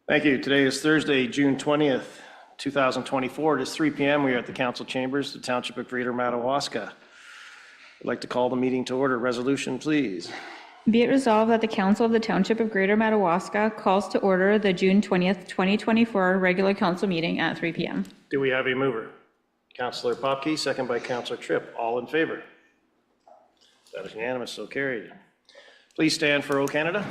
Thank you. Today is Thursday, June 20th, 2024. It is 3 p.m. We are at the council chambers, the Township of Greater Madawaska. I'd like to call the meeting to order. Resolution, please. Be it resolved that the Council of the Township of Greater Madawaska calls to order the June 20th, 2024 regular council meeting at 3 p.m. Do we have a mover? Councillor Popke, second by Councillor Tripp. All in favor? That is unanimous, so carried. Please stand for O Canada.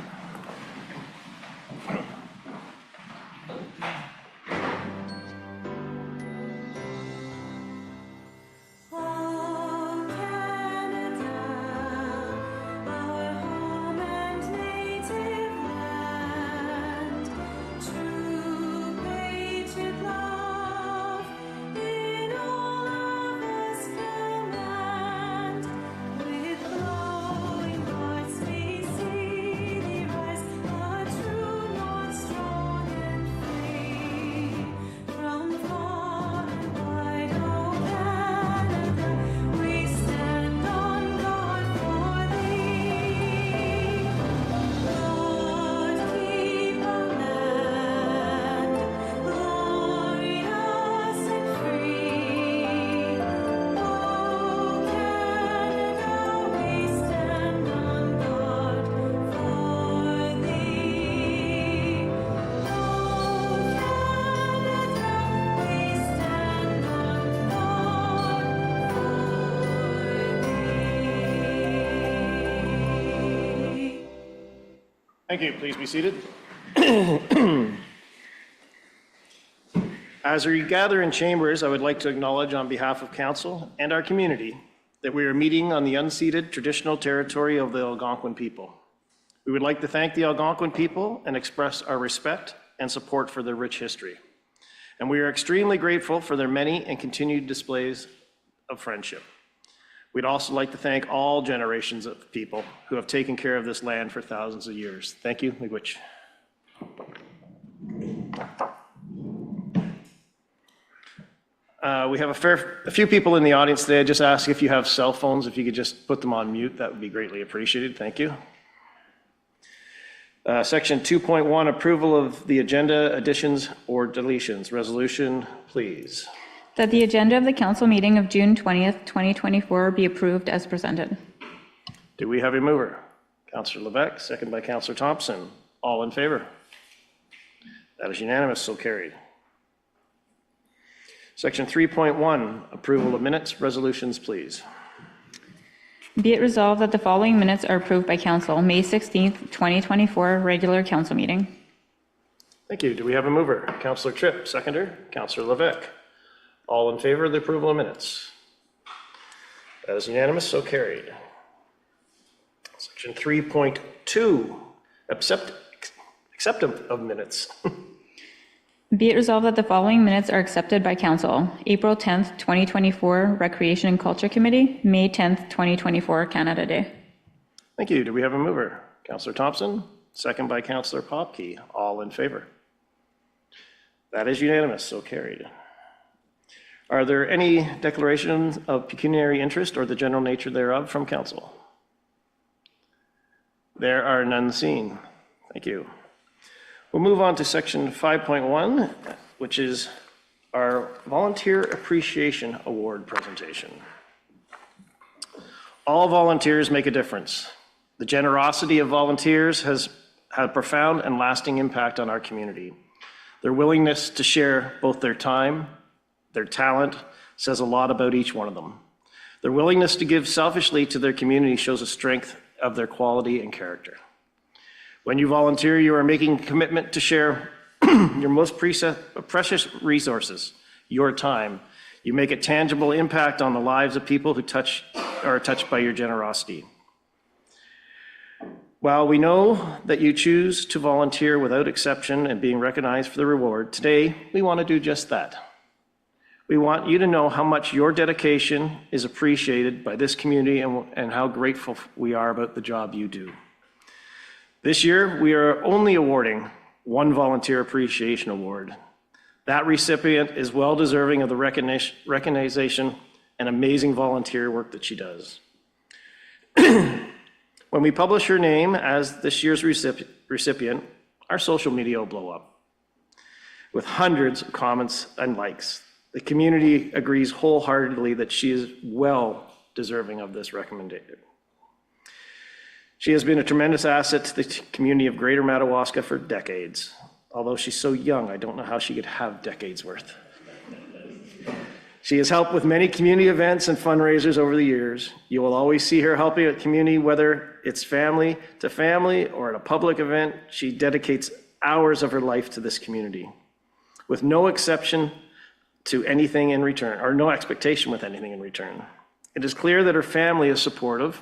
Thank you. Please be seated. As we gather in chambers, I would like to acknowledge on behalf of council and our community that we are meeting on the unceded traditional territory of the Algonquin people. We would like to thank the Algonquin people and express our respect and support for their rich history. And we are extremely grateful for their many and continued displays of friendship. We'd also like to thank all generations of people who have taken care of this land for thousands of years. Thank you. Miigwech. We have a few people in the audience today. I just ask if you have cell phones, if you could just put them on mute, that would be greatly appreciated. Thank you. Section 2.1, approval of the agenda additions or deletions. Resolution, please. That the agenda of the council meeting of June 20th, 2024 be approved as presented. Do we have a mover? Councillor Levesque, second by Councillor Thompson. All in favor? That is unanimous, so carried. Section 3.1, approval of minutes. Resolutions, please. Be it resolved that the following minutes are approved by council, May 16th, 2024 regular council meeting. Thank you. Do we have a mover? Councillor Tripp, seconder. Councillor Levesque. All in favor of the approval of minutes? That is unanimous, so carried. Section 3.2, acceptance of minutes. Be it resolved that the following minutes are accepted by council, April 10th, 2024 Recreation and Culture Committee, May 10th, 2024 Canada Day. Thank you. Do we have a mover? Councillor Thompson, second by Councillor Popke. All in favor? That is unanimous, so carried. Are there any declarations of pecuniary interest or the general nature thereof from council? There are none seen. Thank you. We'll move on to section 5.1, which is our Volunteer Appreciation Award presentation. All volunteers make a difference. The generosity of volunteers has had a profound and lasting impact on our community. Their willingness to share both their time, their talent says a lot about each one of them. Their willingness to give selfishly to their community shows the strength of their quality and character. When you volunteer, you are making a commitment to share your most precious resources, your time. You make a tangible impact on the lives of people who are touched by your generosity. While we know that you choose to volunteer without exception and being recognized for the reward, today we want to do just that. We want you to know how much your dedication is appreciated by this community and how grateful we are about the job you do. This year, we are only awarding one Volunteer Appreciation Award. That recipient is well deserving of the recognition and amazing volunteer work that she does. When we publish her name as this year's recipient, our social media will blow up. with hundreds of comments and likes. The community agrees wholeheartedly that she is well deserving of this recommendation. She has been a tremendous asset to the community of Greater Madawaska for decades. Although she's so young, I don't know how she could have decades worth. She has helped with many community events and fundraisers over the years. You will always see her helping at community, whether it's family to family or at a public event. She dedicates hours of her life to this community with no exception to anything in return, or no expectation with anything in return. It is clear that her family is supportive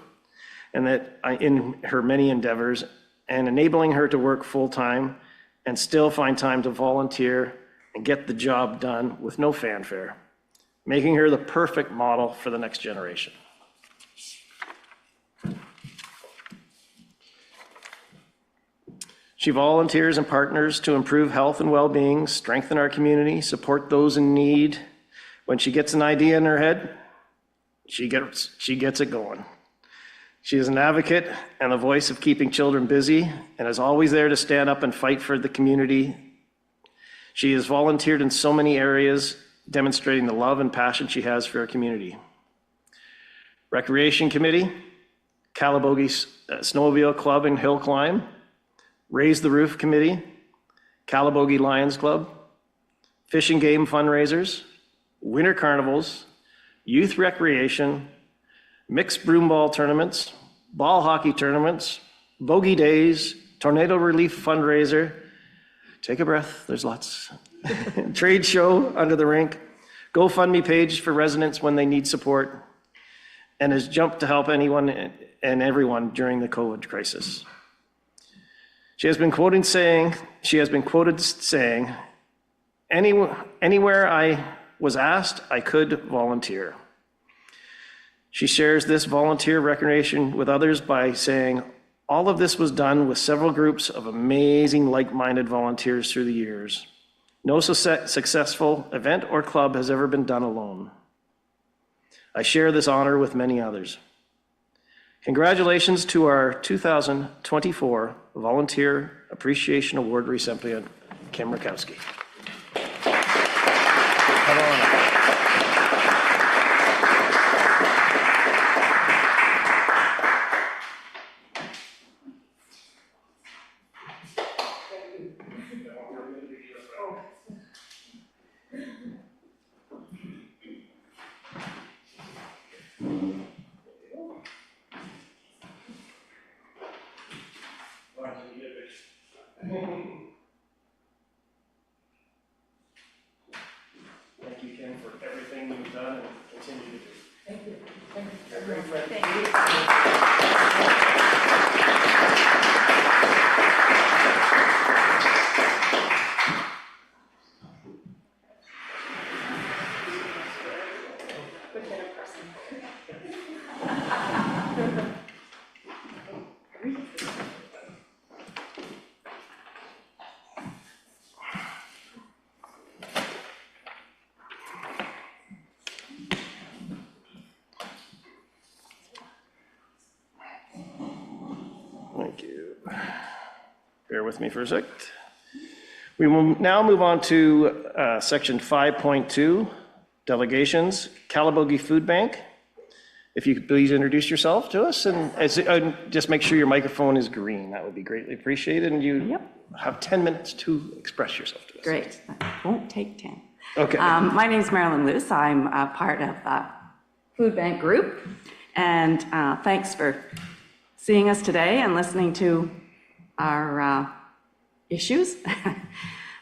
and that in her many endeavors, and enabling her to work full-time and still find time to volunteer and get the job done with no fanfare, making her the perfect model for the next generation. She volunteers and partners to improve health and well-being, strengthen our community, support those in need. When she gets an idea in her head, she gets it going. She is an advocate and the voice of keeping children busy and is always there to stand up and fight for the community. She has volunteered in so many areas, demonstrating the love and passion she has for our community. Recreation Committee, Calabogie Snowmobile Club and Hill Climb, Raise the Roof Committee, Calabogie Lions Club, Fish and Game fundraisers, winter carnivals, youth recreation, mixed broomball tournaments, ball hockey tournaments, bogey days, tornado relief fundraiser, take a breath, there's lots, trade show under the rink, GoFundMe page for residents when they need support, and has jumped to help anyone and everyone during the COVID crisis. She has been quoted saying, anywhere I was asked, I could volunteer. She shares this volunteer recognition with others by saying, all of this was done with several groups of amazing like-minded volunteers through the years. No successful event or club has ever been done alone. I share this honor with many others. Congratulations to our 2024 Volunteer Appreciation Award recipient, Kim Rakowski. Come on up. Thank you, Kim, for everything you've done and continue to do. Thank you. Thank you. You're a great friend. Thank you. Thank you. Bear with me for a sec. We will now move on to section 5.2, delegations, Calabogie Food Bank. If you could please introduce yourself to us and just make sure your microphone is green. That would be greatly appreciated. And you have 10 minutes to express yourself to us. Great. That won't take 10. Okay. My name is Marilyn Luce. I'm a part of the Food Bank Group. And thanks for seeing us today and listening to our issues.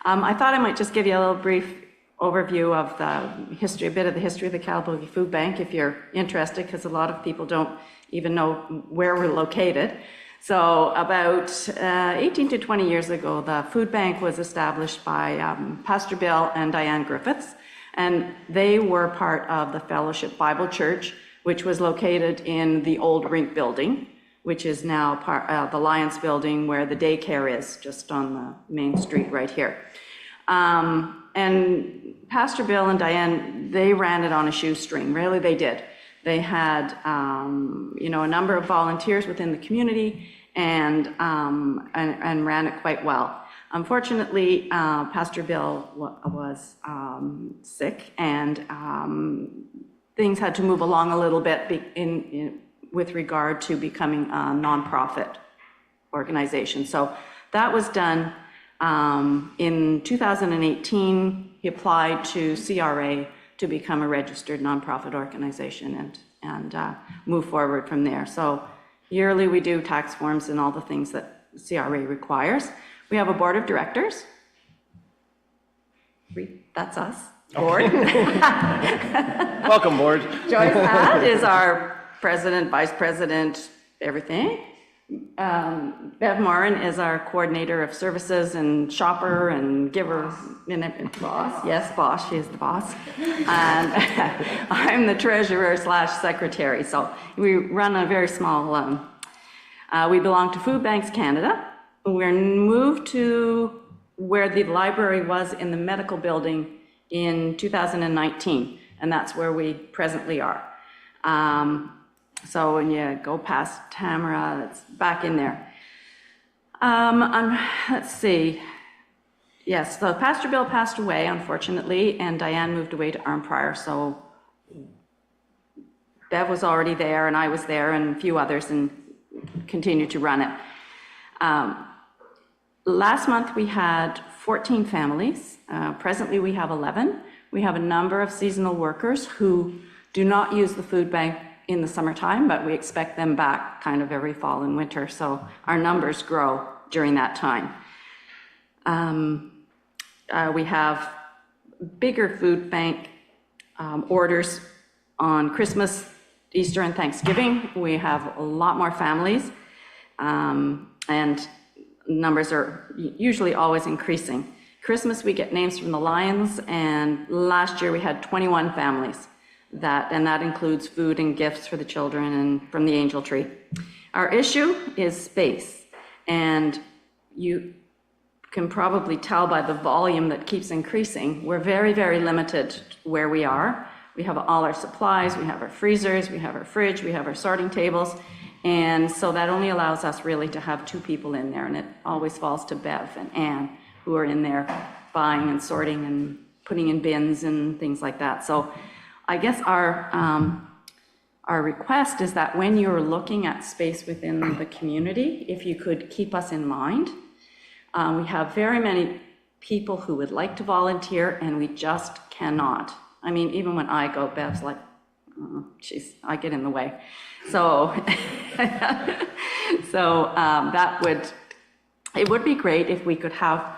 I thought I might just give you a little brief overview of the history, a bit of the history of the Calabogie Food Bank, if you're interested, because a lot of people don't even know where we're located. So about 18 to 20 years ago, the food bank was established by Pastor Bill and Diane Griffiths, and they were part of the Fellowship Bible Church, which was located in the old rink building, which is now the Lions building where the daycare is, just on the main street right here. And Pastor Bill and Diane, they ran it on a shoestring, really they did. They had, a number of volunteers within the community and ran it quite well. Unfortunately, Pastor Bill was sick, and things had to move along a little bit with regard to becoming a nonprofit organization. So that was done in 2018. He applied to CRA to become a registered nonprofit organization and move forward from there. So yearly we do tax forms and all the things that CRA requires. We have a board of directors. That's us, board. Welcome, board. Joyce Hatt is our president, vice president, everything. Bev Morin is our coordinator of services and shopper and giver and boss. Yes, boss, she is the boss. And I'm the treasurer / secretary. So we run a very small, we belong to Food Banks Canada. We're moved to where the library was in the medical building in 2019, and that's where we presently are. So when you go past Tamara, it's back in there. Let's see. Yes, so Pastor Bill passed away, unfortunately, and Diane moved away to Arnprior, so Bev was already there, and I was there, and a few others, and continued to run it. Last month, we had 14 families. Presently, we have 11. We have a number of seasonal workers who do not use the food bank in the summertime, but we expect them back kind of every fall and winter, so our numbers grow during that time. We have bigger food bank orders on Christmas, Easter, and Thanksgiving. We have a lot more families, and numbers are usually always increasing. Christmas, we get names from the Lions, and last year we had 21 families. That includes food and gifts for the children and from the Angel Tree. Our issue is space, and you can probably tell by the volume that keeps increasing. We're very, very limited where we are. We have all our supplies, we have our freezers, we have our fridge, we have our sorting tables, and so that only allows us really to have 2 people in there, and it always falls to Bev and Anne, who are in there buying and sorting and putting in bins and things like that. So I guess our request is that when you're looking at space within the community, if you could keep us in mind. We have very many people who would like to volunteer, and we just cannot. I mean, even when I go, Bev's like, oh, geez, I get in the way. So, it would be great if we could have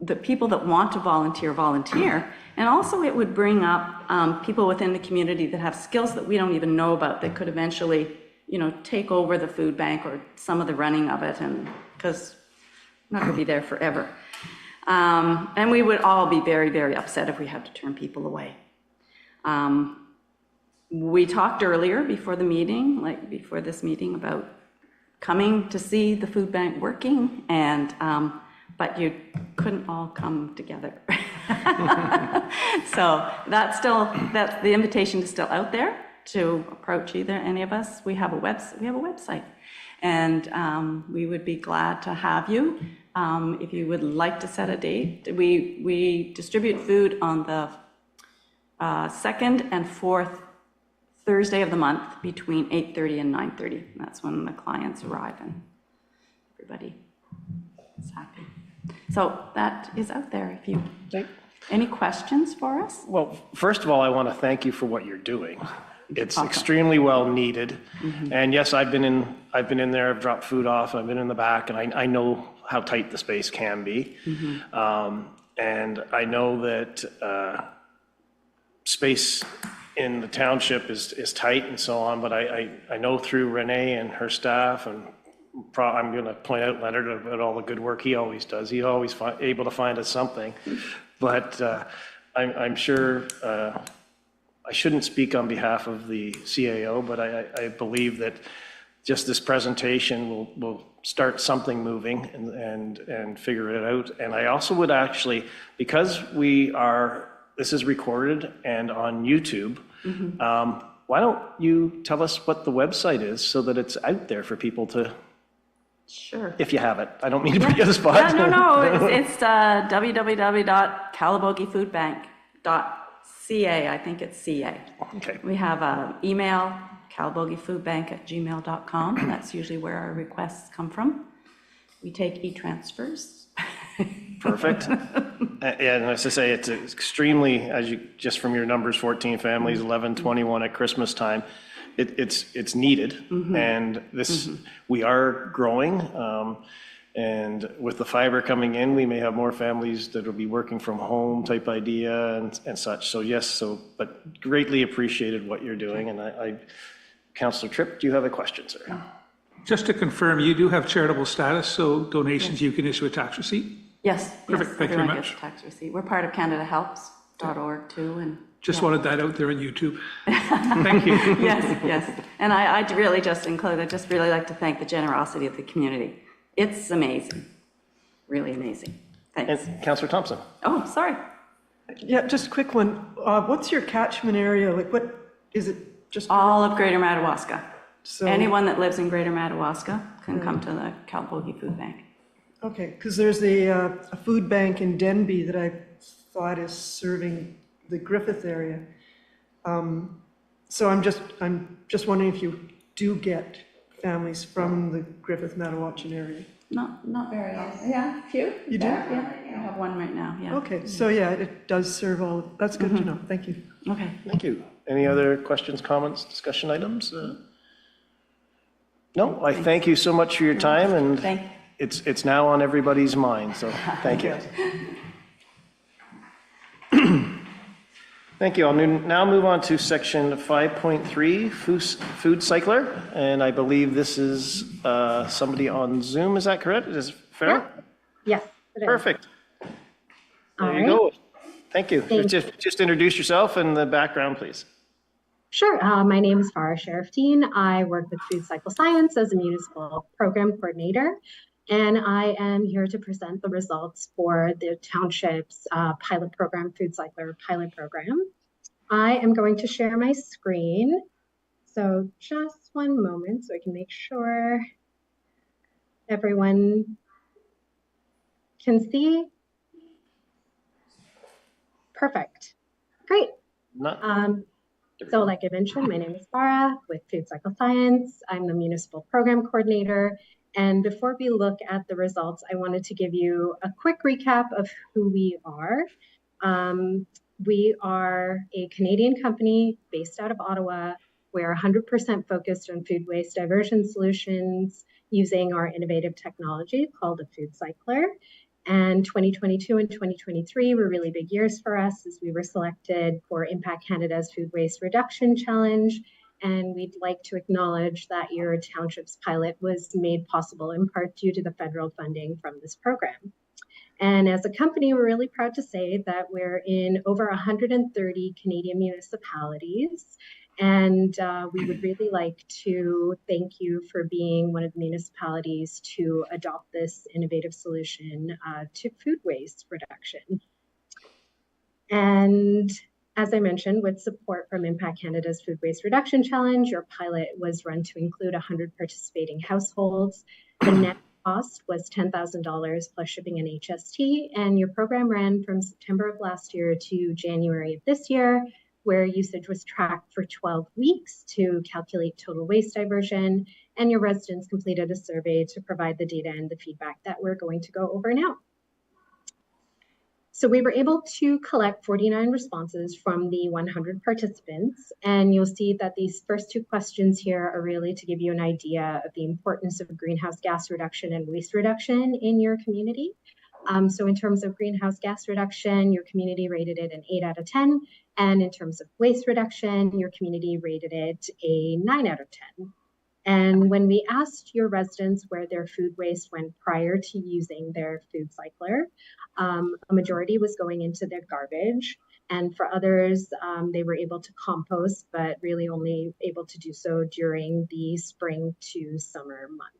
the people that want to volunteer, and also it would bring up people within the community that have skills that we don't even know about that could eventually, take over the food bank or some of the running of it, and because I'm not going to be there forever. And we would all be very, very upset if we had to turn people away. We talked earlier before the meeting, before this meeting, about coming to see the food bank working, and but you couldn't all come together. So that's the invitation is still out there to approach any of us. We have a website, and we would be glad to have you. If you would like to set a date, we distribute food on the 2nd and 4th Thursday of the month between 8:30 and 9:30. That's when the clients arrive and everybody is happy. So that is out there. If you any questions for us? Well, first of all, I want to thank you for what you're doing. It's extremely well needed. Mm-hmm. And yes, I've been in there, I've dropped food off, I've been in the back, and I know how tight the space can be. Mm-hmm. And I know that space in the township is tight and so on, but I know through Renee and her staff, and I'm going to point out Leonard about all the good work he always does. He's always able to find us something. But I'm sure I shouldn't speak on behalf of the CAO, but I believe that just this presentation will start something moving and figure it out. And I also would actually, because this is recorded and on YouTube, mm-hmm. Why don't you tell us what the website is so that it's out there for people to Sure. if you have it. I don't mean to put you on the spot. Yeah, no, it's www.calabogiefoodbank.ca. I think it's CA. Okay. We have an email, calabogiefoodbank@gmail.com. That's usually where our requests come from. We take e-transfers. Perfect. And as I say, it's extremely, as you, just from your numbers, 14 families, 11, 21 at Christmas time, it's needed. And this, we are growing. And with the fiber coming in, we may have more families that will be working from home type idea and such. So yes, but greatly appreciated what you're doing. And Councillor Tripp, do you have a question, sir? Just to confirm, you do have charitable status, so donations, you can issue a tax receipt? Yes. Perfect, yes, thank you very everyone much. gets a tax receipt. We're part of CanadaHelps.org too, and Just wanted that out there on YouTube. Thank you. yes, yes. And I'd really just really like to thank the generosity of the community. It's amazing, really amazing. Thanks. And Councillor Thompson? Oh, sorry. Yeah, just a quick one. What's your catchment area? Like, what, is it just? All of Greater Madawaska. So- Anyone that lives in Greater Madawaska can come to the Calabogie Food Bank. Okay, because there's a food bank in Denby that I thought is serving the Griffith area. So I'm just wondering if you do get families from the Griffith Madawaska area. Not very often. Yeah, a few. You do? Yeah, I have one right now, yeah. Okay, so yeah, it does serve all, that's good to know, thank you. Okay. Thank you. Any other questions, comments, discussion items? No, I thank you so much for your time, and it's now on everybody's mind, so thank you. Thank you. I'll now move on to section 5.3, food cycler, and I believe this is somebody on Zoom, is that correct? Is this fair? Yes, it is. Perfect. There you right. go. Thank you. Thank Just introduce yourself and the background, please. Sure. My name is Farah Sheriffdeen. I work with Food Cycle Science as a municipal program coordinator, and I am here to present the results for the Township's pilot program, Food Cycler pilot program. I am going to share my screen. So just one moment so I can make sure everyone can see. Perfect. Great. So like I mentioned, my name is Farah with Food Cycle Science. I'm the municipal program coordinator. And before we look at the results, I wanted to give you a quick recap of who we are. We are a Canadian company based out of Ottawa. We're 100% focused on food waste diversion solutions using our innovative technology called a food cycler. And 2022 and 2023 were really big years for us as we were selected for Impact Canada's Food Waste Reduction Challenge. And we'd like to acknowledge that your Township's pilot was made possible in part due to the federal funding from this program. And as a company, we're really proud to say that we're in over 130 Canadian municipalities. And we would really like to thank you for being one of the municipalities to adopt this innovative solution to food waste reduction. And as I mentioned, with support from Impact Canada's Food Waste Reduction Challenge, your pilot was run to include 100 participating households. The net cost was $10,000 plus shipping and HST, and your program ran from September of last year to January of this year, where usage was tracked for 12 weeks to calculate total waste diversion, and your residents completed a survey to provide the data and the feedback that we're going to go over now. So we were able to collect 49 responses from the 100 participants, and you'll see that these first two questions here are really to give you an idea of the importance of greenhouse gas reduction and waste reduction in your community. So in terms of greenhouse gas reduction, your community rated it an 8 out of 10. And in terms of waste reduction, your community rated it a 9 out of 10. And when we asked your residents where their food waste went prior to using their food cycler, a majority was going into their garbage. And for others, they were able to compost, but really only able to do so during the spring to summer months.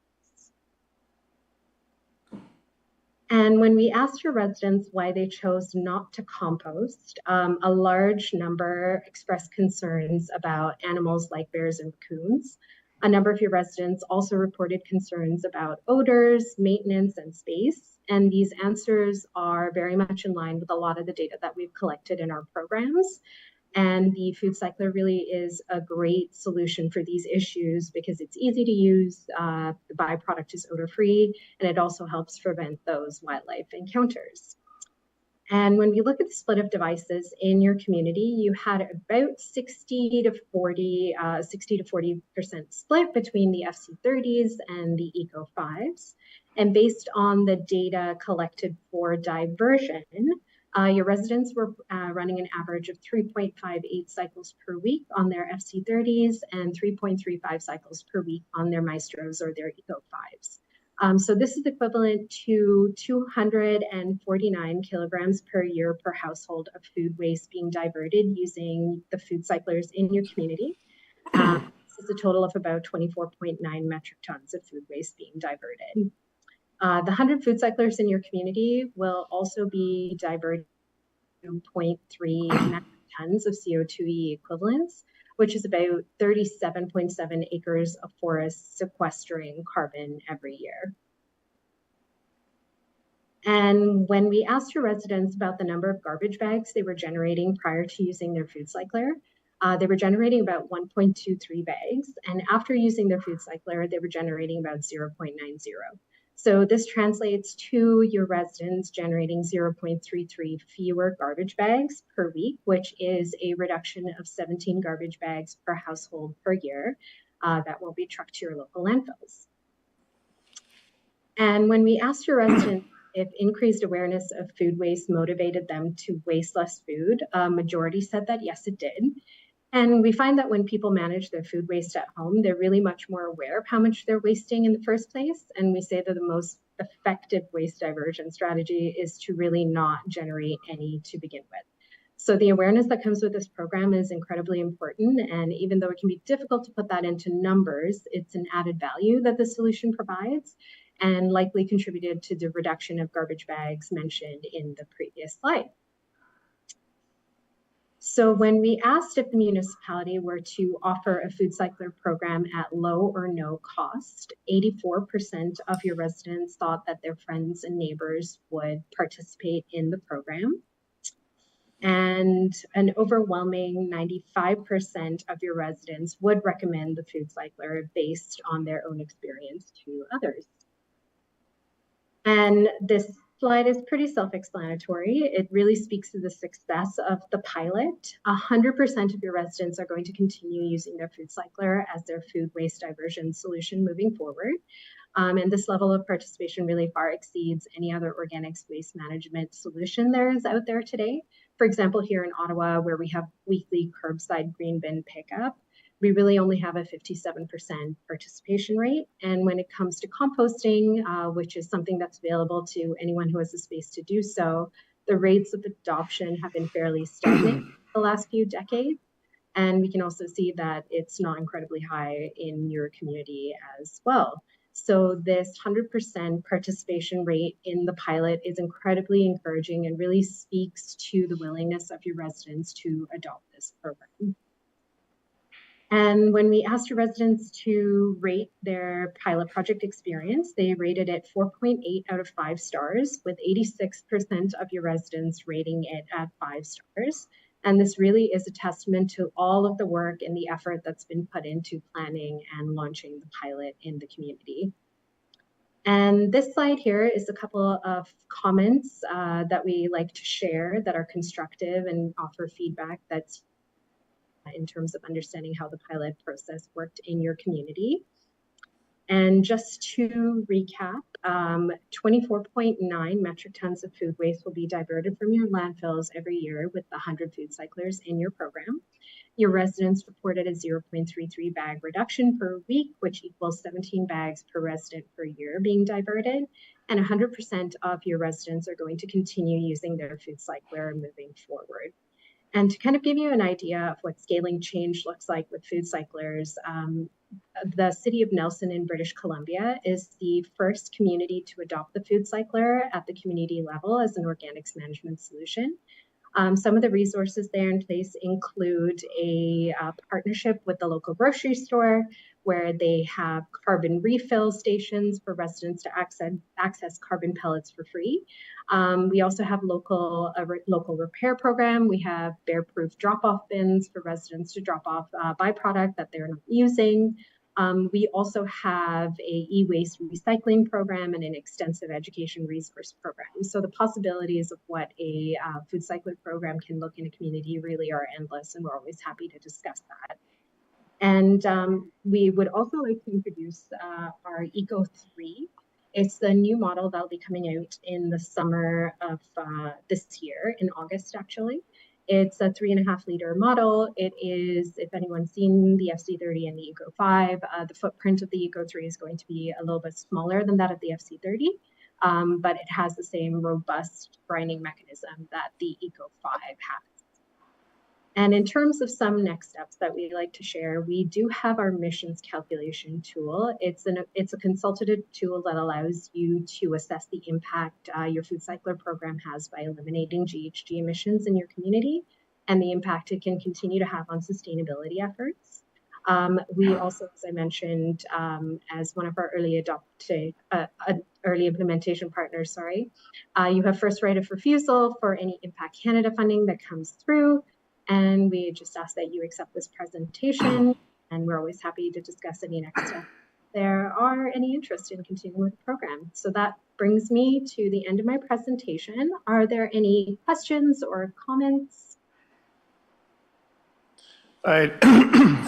And when we asked your residents why they chose not to compost, a large number expressed concerns about animals like bears and raccoons. A number of your residents also reported concerns about odors, maintenance, and space. And these answers are very much in line with a lot of the data that we've collected in our programs. And the food cycler really is a great solution for these issues because it's easy to use, the byproduct is odor-free, and it also helps prevent those wildlife encounters. And when we look at the split of devices in your community, you had about 60 to 40% split between the FC30s and the Eco 5s. And based on the data collected for diversion, your residents were running an average of 3.58 cycles per week on their FC30s and 3.35 cycles per week on their Maestros or their Eco 5s. So this is equivalent to 249 kilograms per year per household of food waste being diverted using the food cyclers in your community. This is a total of about 24.9 metric tons of food waste being diverted. The 100 food cyclers in your community will also be diverting 0.3 metric tons of CO2e equivalents, which is about 37.7 acres of forest sequestering carbon every year. And when we asked your residents about the number of garbage bags they were generating prior to using their food cycler, they were generating about 1.23 bags. And after using their food cycler, they were generating about 0.90. So this translates to your residents generating 0.33 fewer garbage bags per week, which is a reduction of 17 garbage bags per household per year that will be trucked to your local landfills. And when we asked your residents if increased awareness of food waste motivated them to waste less food, a majority said that yes, it did. And we find that when people manage their food waste at home, they're really much more aware of how much they're wasting in the first place. And we say that the most effective waste diversion strategy is to really not generate any to begin with. So the awareness that comes with this program is incredibly important. And even though it can be difficult to put that into numbers, it's an added value that the solution provides and likely contributed to the reduction of garbage bags mentioned in the previous slide. So when we asked if the municipality were to offer a food cycler program at low or no cost, 84% of your residents thought that their friends and neighbors would participate in the program. And an overwhelming 95% of your residents would recommend the food cycler based on their own experience to others. And this slide is pretty self-explanatory. It really speaks to the success of the pilot. 100% of your residents are going to continue using their food cycler as their food waste diversion solution moving forward. And this level of participation really far exceeds any other organics waste management solution there is out there today. For example, here in Ottawa, where we have weekly curbside green bin pickup, we really only have a 57% participation rate. And when it comes to composting, which is something that's available to anyone who has the space to do so, the rates of adoption have been fairly stagnant the last few decades. And we can also see that it's not incredibly high in your community as well. So this 100% participation rate in the pilot is incredibly encouraging and really speaks to the willingness of your residents to adopt this program. And when we asked your residents to rate their pilot project experience, they rated it 4.8 out of 5 stars, with 86% of your residents rating it at 5 stars. And this really is a testament to all of the work and the effort that's been put into planning and launching the pilot in the community. And this slide here is a couple of comments that we like to share that are constructive and offer feedback that's in terms of understanding how the pilot process worked in your community. And just to recap, 24.9 metric tons of food waste will be diverted from your landfills every year with the 100 food cyclers in your program. Your residents reported a 0.33 bag reduction per week, which equals 17 bags per resident per year being diverted. And 100% of your residents are going to continue using their food cycler moving forward. And to kind of give you an idea of what scaling change looks like with food cyclers, the city of Nelson in British Columbia is the first community to adopt the food cycler at the community level as an organics management solution. Some of the resources there in place include a partnership with the local grocery store, where they have carbon refill stations for residents to access carbon pellets for free. We also have a local repair program. We have bear-proof drop-off bins for residents to drop off byproduct that they're not using. We also have a e-waste recycling program and an extensive education resource program. So the possibilities of what a food cycler program can look in a community really are endless, and we're always happy to discuss that. And we would also like to introduce our Eco 3. It's the new model that'll be coming out in the summer of this year, in August actually. It's a 3.5 liter model. It is, if anyone's seen the FC30 and the Eco 5, the footprint of the Eco 3 is going to be a little bit smaller than that of the FC30, but it has the same robust grinding mechanism that the Eco 5 has. And in terms of some next steps that we'd like to share, we do have our emissions calculation tool. It's a consultative tool that allows you to assess the impact your food cycler program has by eliminating GHG emissions in your community and the impact it can continue to have on sustainability efforts. We also, as I mentioned, as one of our early implementation partners, you have first right of refusal for any Impact Canada funding that comes through. And we just ask that you accept this presentation, and we're always happy to discuss any next steps. There are any interest in continuing with the program. So that brings me to the end of my presentation. Are there any questions or comments?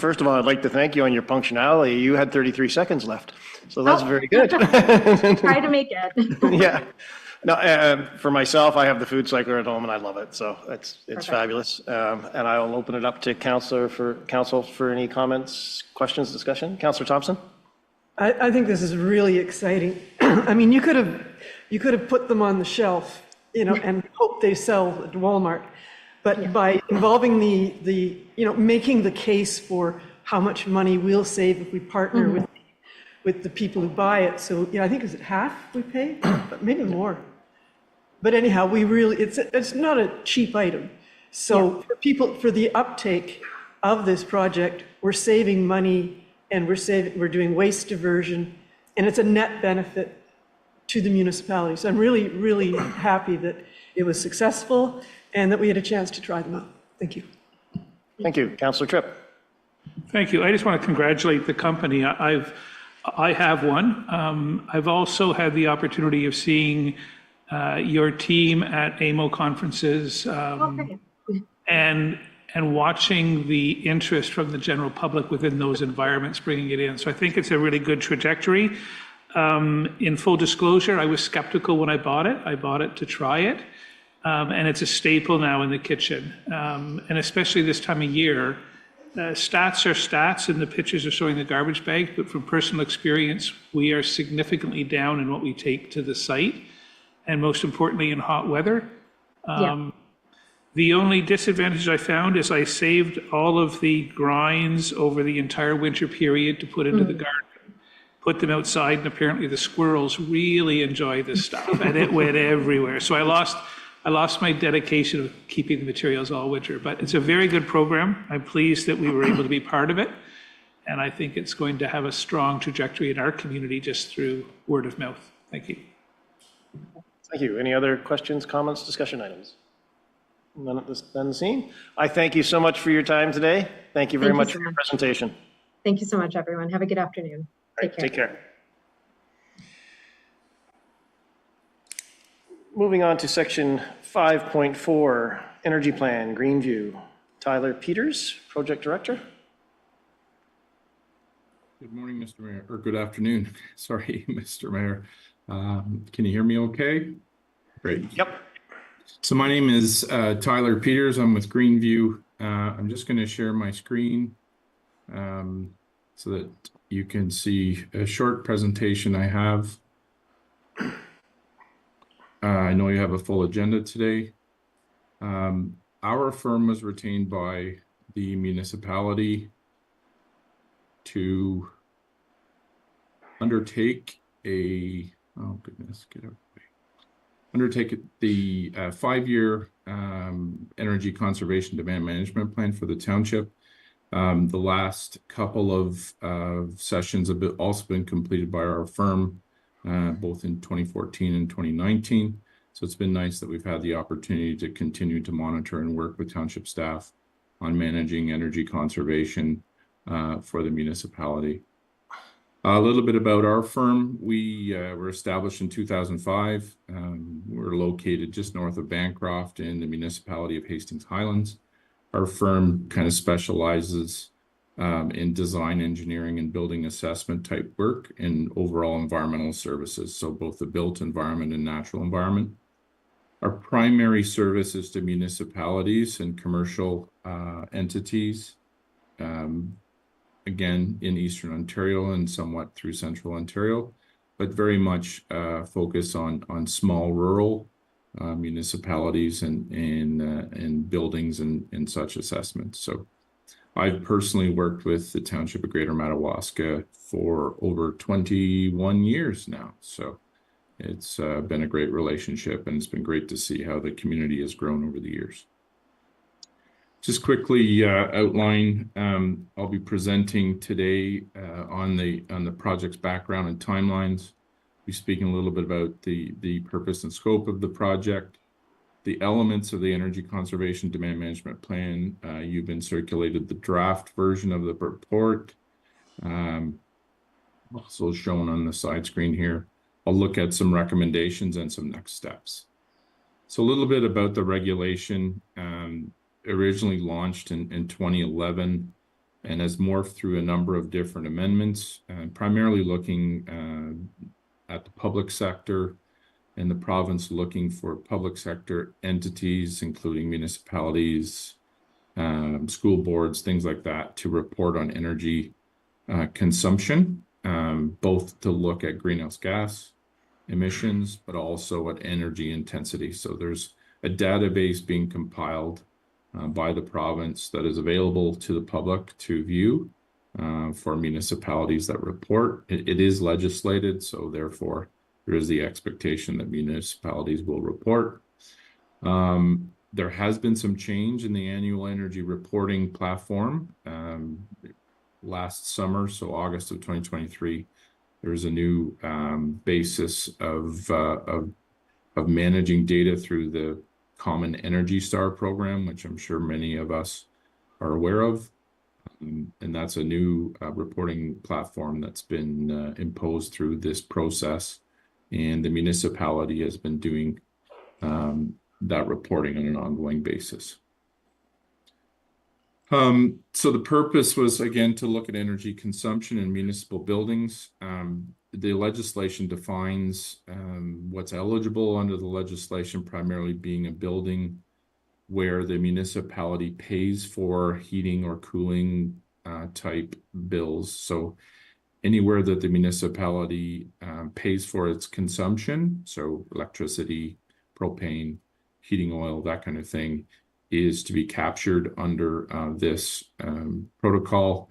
First of all, I'd like to thank you on your punctuality. You had 33 seconds left, so that's very good. Try to make it. Yeah. No, for myself, I have the food cycler at home and I love it. So it's fabulous. And I'll open it up to council for any comments, questions, discussion. Councillor Thompson? I think this is really exciting. I mean, you could have put them on the shelf, and hope they sell at Walmart. But by involving making the case for how much money we'll save if we partner with the people who buy it. So, I think is it half we pay, but maybe more. But anyhow, it's not a cheap item. So for the uptake of this project, we're saving money and we're doing waste diversion, and it's a net benefit to the municipality. So I'm really, really happy that it was successful and that we had a chance to try them out. Thank you. Thank you. Councillor Tripp? Thank you. I just want to congratulate the company. I have one. I've also had the opportunity of seeing your team at AMO conferences and watching the interest from the general public within those environments, bringing it in. So I think it's a really good trajectory. In full disclosure, I was skeptical when I bought it. I bought it to try it. And it's a staple now in the kitchen. And especially this time of year, stats are stats and the pictures are showing the garbage bag, but from personal experience, we are significantly down in what we take to the site, and most importantly in hot weather. The only disadvantage I found is I saved all of the grinds over the entire winter period to put into the garden, put them outside, and apparently the squirrels really enjoy this stuff, and it went everywhere. So I lost my dedication of keeping the materials all winter, but it's a very good program. I'm pleased that we were able to be part of it, and I think it's going to have a strong trajectory in our community just through word of mouth. Thank you. Thank you. Any other questions, comments, discussion items? None at this then seen. I thank you so much for your time today. Thank you very much for your presentation. Thank you so much, everyone. Have a good afternoon. Take care. Moving on to section 5.4, Energy Plan, Greenview. Tyler Peters, Project Director. Good morning, Mr. Mayor, or good afternoon. Sorry, Mr. Mayor. Can you hear me okay? Great. Yep. So my name is Tyler Peters. I'm with Greenview. I'm just going to share my screen so that you can see a short presentation I have. I know you have a full agenda today. Our firm was retained by the municipality to undertake a, oh goodness, get out. Undertake the 5-year energy conservation demand management plan for the township. The last couple of sessions have also been completed by our firm, both in 2014 and 2019. So it's been nice that we've had the opportunity to continue to monitor and work with township staff on managing energy conservation for the municipality. A little bit about our firm. We were established in 2005. We're located just north of Bancroft in the municipality of Hastings Highlands. Our firm kind of specializes in design, engineering, and building assessment type work and overall environmental services, so both the built environment and natural environment. Our primary service is to municipalities and commercial entities, again, in Eastern Ontario and somewhat through Central Ontario, but very much focus on small rural municipalities and buildings and such assessments. So I've personally worked with the Township of Greater Madawaska for over 21 years now. So it's been a great relationship, and it's been great to see how the community has grown over the years. Just quickly outline, I'll be presenting today on the project's background and timelines. Be speaking a little bit about the purpose and scope of the project, the elements of the Energy Conservation Demand Management Plan. You've been circulated the draft version of the report, also shown on the side screen here. I'll look at some recommendations and some next steps. So a little bit about the regulation. Originally launched in 2011 and has morphed through a number of different amendments, primarily looking at the public sector and the province looking for public sector entities, including municipalities, school boards, things like that, to report on energy consumption, both to look at greenhouse gas emissions, but also at energy intensity. So there's a database being compiled by the province that is available to the public to view for municipalities that report. It is legislated, so therefore there is the expectation that municipalities will report. There has been some change in the annual energy reporting platform. Last summer, so August of 2023, there's a new basis of managing data through the Common Energy Star program, which I'm sure many of us are aware of. And that's a new reporting platform that's been imposed through this process. And the municipality has been doing that reporting on an ongoing basis. So the purpose was, again, to look at energy consumption in municipal buildings. The legislation defines what's eligible under the legislation, primarily being a building where the municipality pays for heating or cooling type bills. So anywhere that the municipality pays for its consumption, so electricity, propane, heating oil, that kind of thing, is to be captured under this protocol.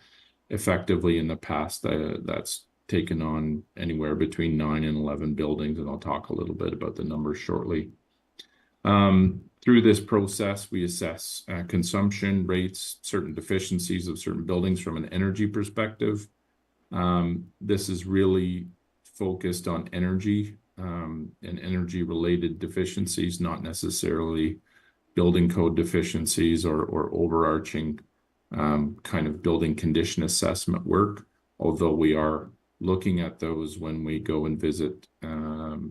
Effectively, in the past, that's taken on anywhere between 9 and 11 buildings, and I'll talk a little bit about the numbers shortly. Through this process, we assess consumption rates, certain deficiencies of certain buildings from an energy perspective. This is really focused on energy and energy-related deficiencies, not necessarily building code deficiencies or overarching kind of building condition assessment work, although we are looking at those when we go and visit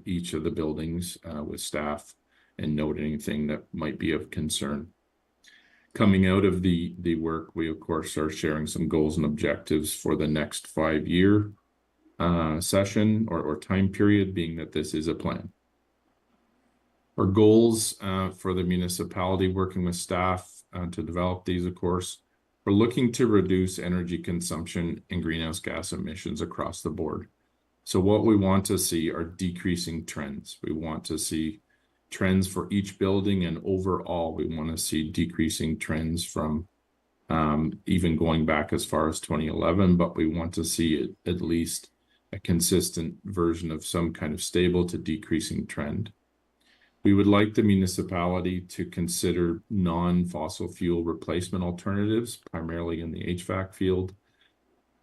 each of the buildings with staff and note anything that might be of concern. Coming out of the work, we of course are sharing some goals and objectives for the next 5-year session or time period, being that this is a plan. Our goals for the municipality, working with staff to develop these, of course, we're looking to reduce energy consumption and greenhouse gas emissions across the board. So what we want to see are decreasing trends. We want to see trends for each building, and overall, we want to see decreasing trends from even going back as far as 2011, but we want to see at least a consistent version of some kind of stable to decreasing trend. We would like the municipality to consider non-fossil fuel replacement alternatives, primarily in the HVAC field,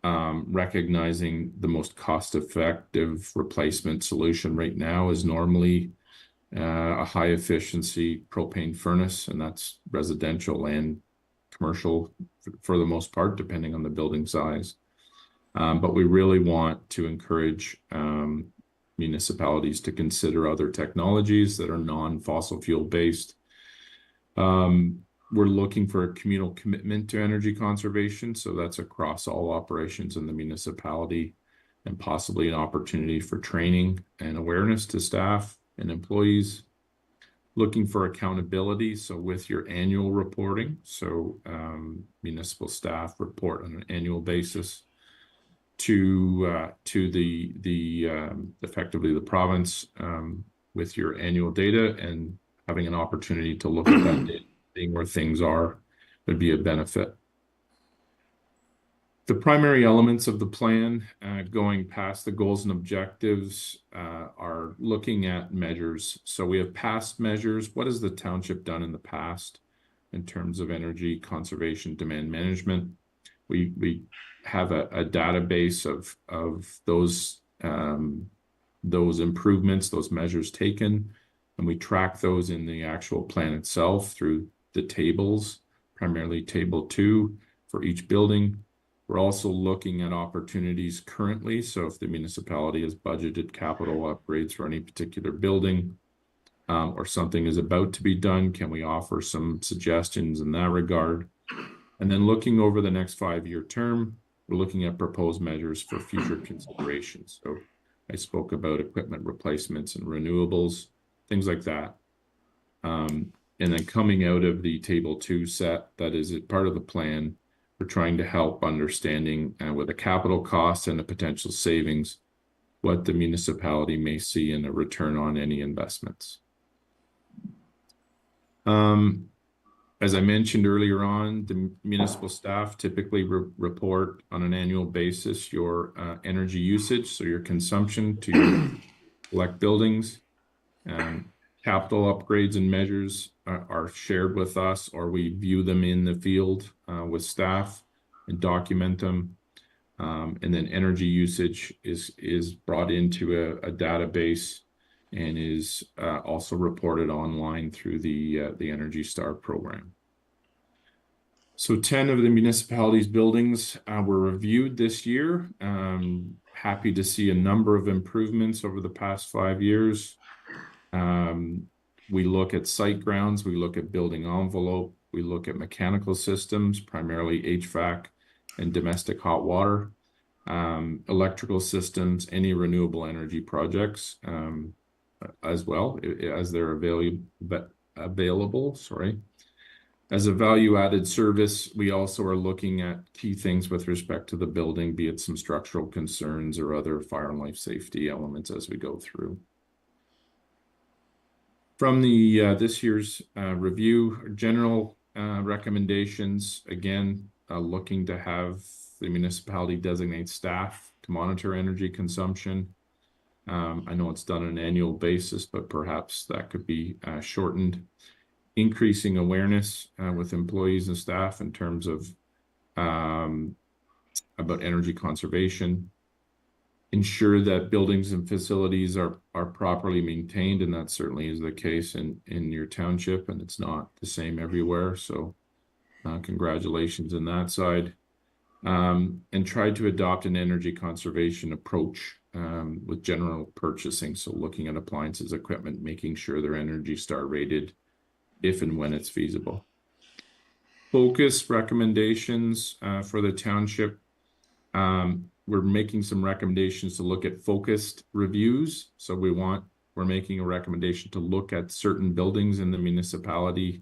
recognizing the most cost-effective replacement solution right now is normally a high-efficiency propane furnace, and that's residential and commercial for the most part, depending on the building size. But we really want to encourage municipalities to consider other technologies that are non-fossil fuel based. We're looking for a communal commitment to energy conservation, so that's across all operations in the municipality, and possibly an opportunity for training and awareness to staff and employees. Looking for accountability, so with your annual reporting, so municipal staff report on an annual basis to the effectively the province with your annual data, and having an opportunity to look at that data, seeing where things are, would be a benefit. The primary elements of the plan, going past the goals and objectives, are looking at measures. So we have past measures. What has the township done in the past in terms of energy conservation, demand management? We have a database of those improvements, those measures taken, and we track those in the actual plan itself through the tables, primarily table 2 for each building. We're also looking at opportunities currently. So if the municipality has budgeted capital upgrades for any particular building, or something is about to be done, can we offer some suggestions in that regard? And then looking over the next 5-year term, we're looking at proposed measures for future considerations. So I spoke about equipment replacements and renewables, things like that. And then coming out of the table 2 set, that is part of the plan, we're trying to help understanding with the capital costs and the potential savings, what the municipality may see in a return on any investments. As I mentioned earlier on, the municipal staff typically report on an annual basis your energy usage, so your consumption to your select buildings. Capital upgrades and measures are shared with us, or we view them in the field with staff and document them. And then energy usage is brought into a database and is also reported online through the Energy Star program. So 10 of the municipality's buildings were reviewed this year. Happy to see a number of improvements over the past 5 years. We look at site grounds, we look at building envelope, we look at mechanical systems, primarily HVAC and domestic hot water, electrical systems, any renewable energy projects, as well as they're available. Sorry. As a value-added service, we also are looking at key things with respect to the building, be it some structural concerns or other fire and life safety elements as we go through. From the this year's review, general recommendations, again, looking to have the municipality designate staff to monitor energy consumption. I know it's done on an annual basis, but perhaps that could be shortened. Increasing awareness with employees and staff in terms of about energy conservation. Ensure that buildings and facilities are properly maintained, and that certainly is the case in your township, and it's not the same everywhere. So congratulations on that side. And try to adopt an energy conservation approach with general purchasing. So looking at appliances, equipment, making sure they're Energy Star rated if and when it's feasible. Focus recommendations for the township. We're making some recommendations to look at focused reviews. So we're making a recommendation to look at certain buildings in the municipality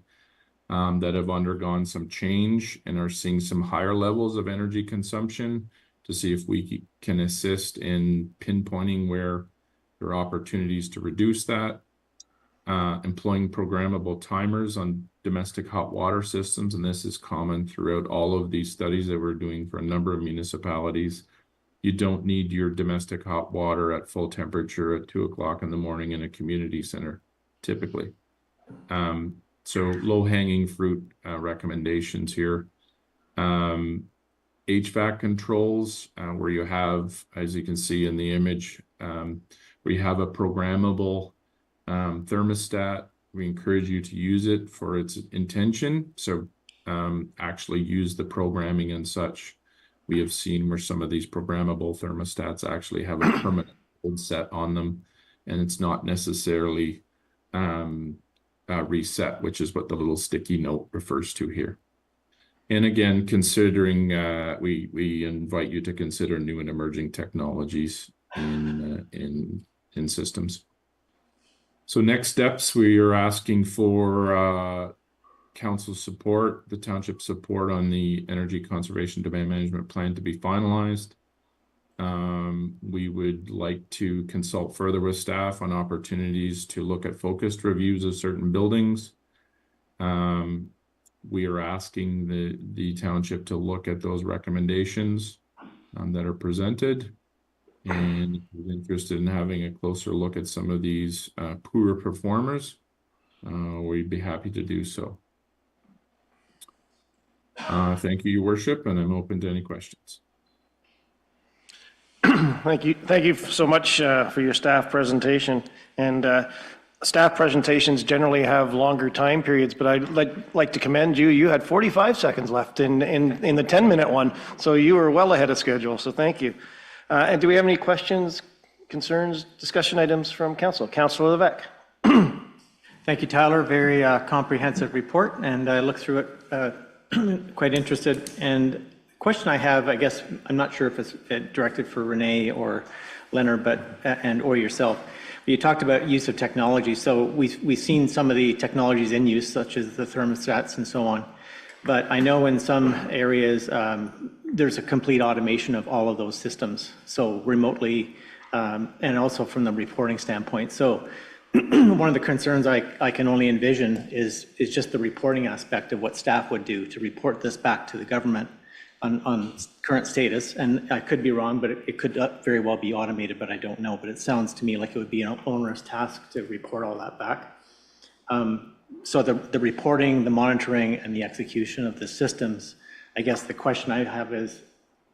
that have undergone some change and are seeing some higher levels of energy consumption, to see if we can assist in pinpointing where there are opportunities to reduce that. Employing programmable timers on domestic hot water systems, and this is common throughout all of these studies that we're doing for a number of municipalities. You don't need your domestic hot water at full temperature at 2 o'clock in the morning in a community center. typically. So low-hanging fruit recommendations here. HVAC controls, where you have, as you can see in the image, where you have a programmable thermostat. We encourage you to use it for its intention. So actually use the programming and such. We have seen where some of these programmable thermostats actually have a permanent hold set on them, and it's not necessarily reset, which is what the little sticky note refers to here. And again, considering, we invite you to consider new and emerging technologies in systems. So next steps, we are asking for council support, the township support on the energy conservation demand management plan to be finalized. We would like to consult further with staff on opportunities to look at focused reviews of certain buildings. We are asking the township to look at those recommendations that are presented, and we're interested in having a closer look at some of these poorer performers. We'd be happy to do so. Thank you, Your Worship, and I'm open to any questions. Thank you so much for your staff presentation. And staff presentations generally have longer time periods, but I'd like to commend you. You had 45 seconds left in the 10-minute one, so you were well ahead of schedule, so thank you. And do we have any questions, concerns, discussion items from council? Councilor Levesque. Thank you, Tyler. Very comprehensive report, and I looked through it quite interested. And the question I have, I guess, I'm not sure if it's directed for Renee or Leonard, or yourself. You talked about use of technology. So we've seen some of the technologies in use, such as the thermostats and so on. But I know in some areas, there's a complete automation of all of those systems. So remotely, and also from the reporting standpoint. So one of the concerns I can only envision is just the reporting aspect of what staff would do to report this back to the government on current status. And I could be wrong, but it could very well be automated, but I don't know. But it sounds to me like it would be an onerous task to report all that back. So the reporting, the monitoring, and the execution of the systems, I guess the question I have is,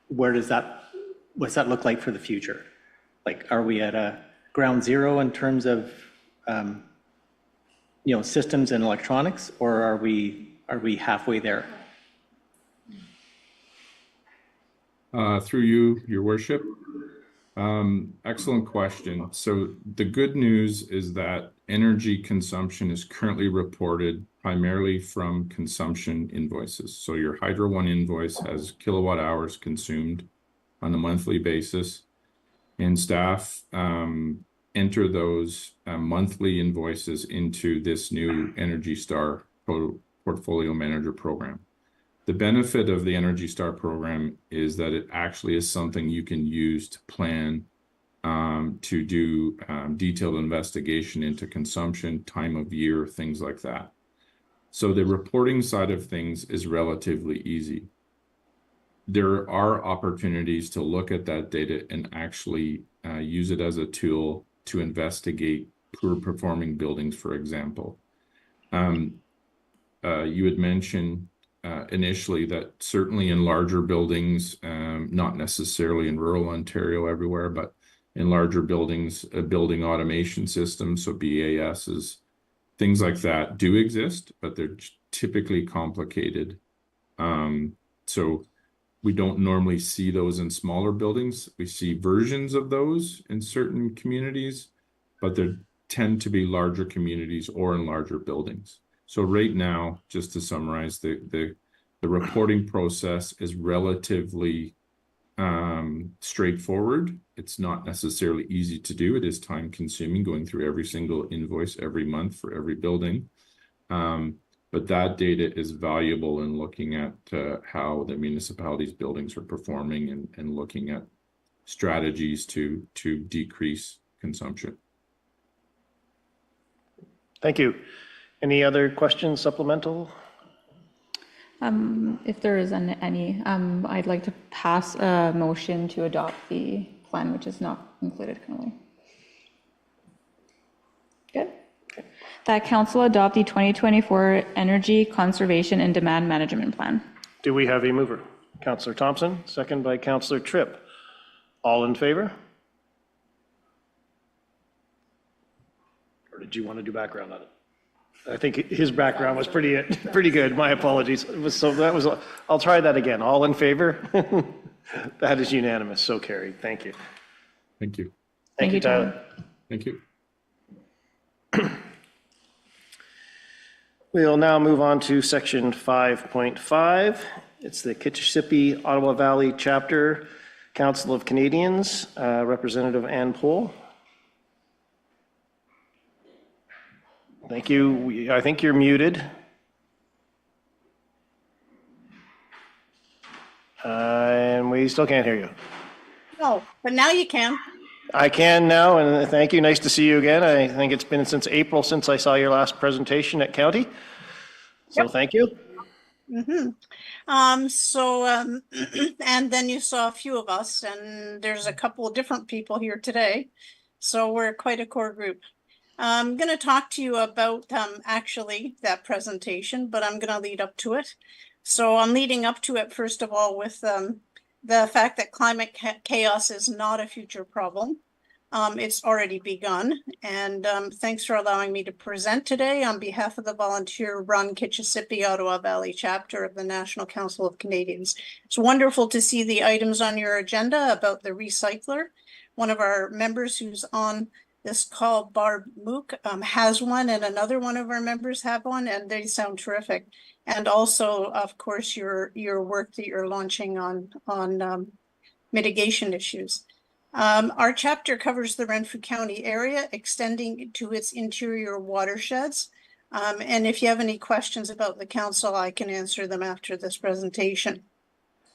what's that look like for the future? Like, are we at a ground zero in terms of systems and electronics, or are we halfway there? Through you, Your Worship. Excellent question. So the good news is that energy consumption is currently reported primarily from consumption invoices. So your Hydro One invoice has kilowatt hours consumed on a monthly basis, and staff enter those monthly invoices into this new Energy Star Portfolio Manager program. The benefit of the Energy Star program is that it actually is something you can use to plan, to do detailed investigation into consumption, time of year, things like that. So the reporting side of things is relatively easy. There are opportunities to look at that data and actually use it as a tool to investigate poor performing buildings, for example. You had mentioned initially that certainly in larger buildings, not necessarily in rural Ontario everywhere, but in larger buildings, building automation systems, so BASs, things like that do exist, but they're typically complicated. So we don't normally see those in smaller buildings. We see versions of those in certain communities, but they tend to be larger communities or in larger buildings. So right now, just to summarize, the reporting process is relatively straightforward. It's not necessarily easy to do. It is time consuming, going through every single invoice every month for every building. But that data is valuable in looking at how the municipality's buildings are performing and looking at strategies to decrease consumption. Thank you. Any other questions, supplemental? If there is any, I'd like to pass a motion to adopt the plan, which is not included currently. Good. that council adopt the 2024 Energy Conservation and Demand Management Plan. Do we have a mover? Councillor Thompson, second by Councillor Tripp. All in favor? Or did you want to do background on it? I think his background was pretty good. My apologies. I'll try that again. All in favor? That is unanimous. So carried. Thank you. Thank you. Thank you, Tyler. Thank you. We'll now move on to section 5.5. It's the Kitchissippi Ottawa Valley Chapter Council of Canadians, Representative Ann Pohl. Thank you. I think you're muted. And we still can't hear you. No, but now you can. I can now, and thank you. Nice to see you again. I think it's been since April since I saw your last presentation at County. So thank you. And then you saw a few of us, and there's a couple of different people here today. So we're quite a core group. I'm going to talk to you about actually that presentation, but I'm going to lead up to it. So I'm leading up to it, first of all, with the fact that climate chaos is not a future problem. It's already begun. And thanks for allowing me to present today on behalf of the volunteer-run Kitchissippi Ottawa Valley chapter of the National Council of Canadians. It's wonderful to see the items on your agenda about the recycler. One of our members who's on this call, Barb Mook, has one, and another one of our members have one, and they sound terrific. And also, of course, your work that you're launching on mitigation issues. Our chapter covers the Renfrew County area, extending to its interior watersheds. And if you have any questions about the council, I can answer them after this presentation.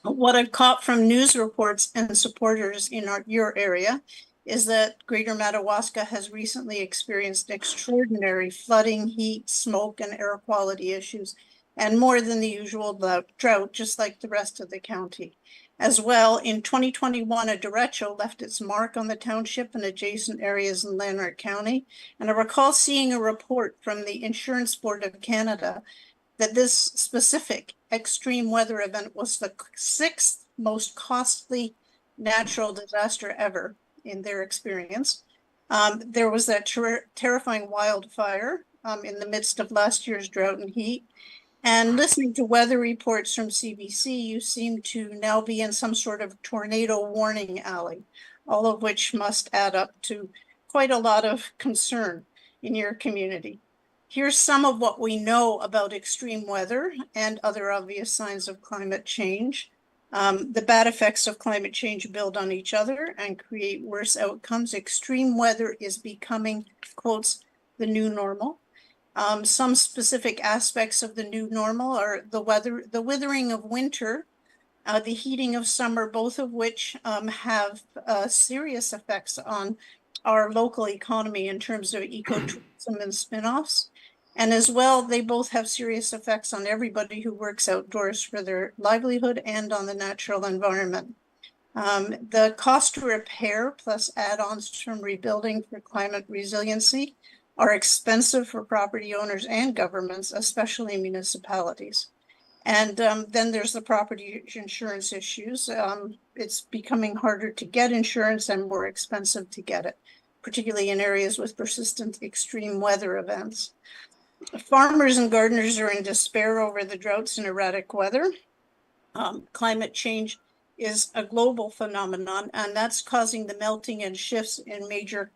What I've caught from news reports and supporters in your area is that Greater Madawaska has recently experienced extraordinary flooding, heat, smoke, and air quality issues, and more than the usual drought, just like the rest of the county. As well, in 2021, a derecho left its mark on the township and adjacent areas in Lanark County. And I recall seeing a report from the Insurance Board of Canada that this specific extreme weather event was the 6th most costly natural disaster ever in their experience. There was that terrifying wildfire in the midst of last year's drought and heat. And listening to weather reports from CBC, you seem to now be in some sort of tornado warning alley, all of which must add up to quite a lot of concern in your community. Here's some of what we know about extreme weather and other obvious signs of climate change. The bad effects of climate change build on each other and create worse outcomes. Extreme weather is becoming, quotes, the new normal. Some specific aspects of the new normal are the withering of winter, the heating of summer, both of which have serious effects on our local economy in terms of ecotourism and spin-offs. And as well, they both have serious effects on everybody who works outdoors for their livelihood and on the natural environment. The cost to repair plus add-ons from rebuilding for climate resiliency are expensive for property owners and governments, especially municipalities. And then there's the property insurance issues. It's becoming harder to get insurance and more expensive to get it, particularly in areas with persistent extreme weather events. Farmers and gardeners are in despair over the droughts and erratic weather. Climate change is a global phenomenon, and that's causing the melting and shifts in major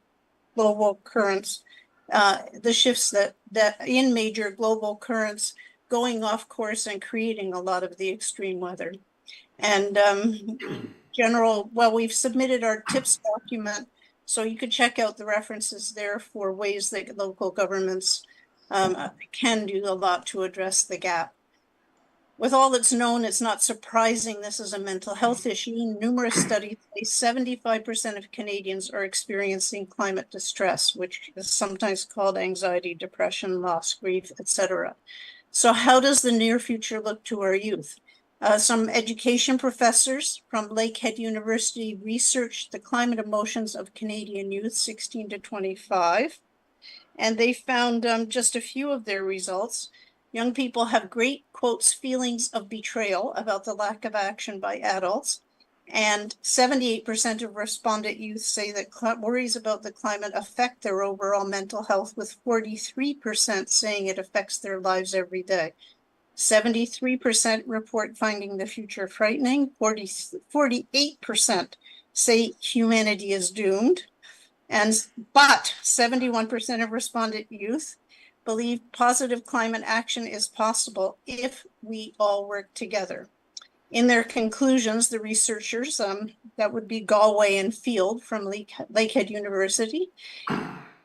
global currents. The shifts that in major global currents going off course and creating a lot of the extreme weather. And we've submitted our tips document, so you could check out the references there for ways that local governments can do a lot to address the gap. With all that's known, it's not surprising this is a mental health issue. Numerous studies say 75% of Canadians are experiencing climate distress, which is sometimes called anxiety, depression, loss, grief, etc. So how does the near future look to our youth? Some education professors from Lakehead University researched the climate emotions of Canadian youth 16 to 25. and they found just a few of their results. Young people have great, quotes, feelings of betrayal about the lack of action by adults. And 78% of respondent youth say that worries about the climate affect their overall mental health, with 43% saying it affects their lives every day. 73% report finding the future frightening. 48% say humanity is doomed. But 71% of respondent youth believe positive climate action is possible if we all work together. In their conclusions, the researchers, that would be Galway and Field from Lakehead University,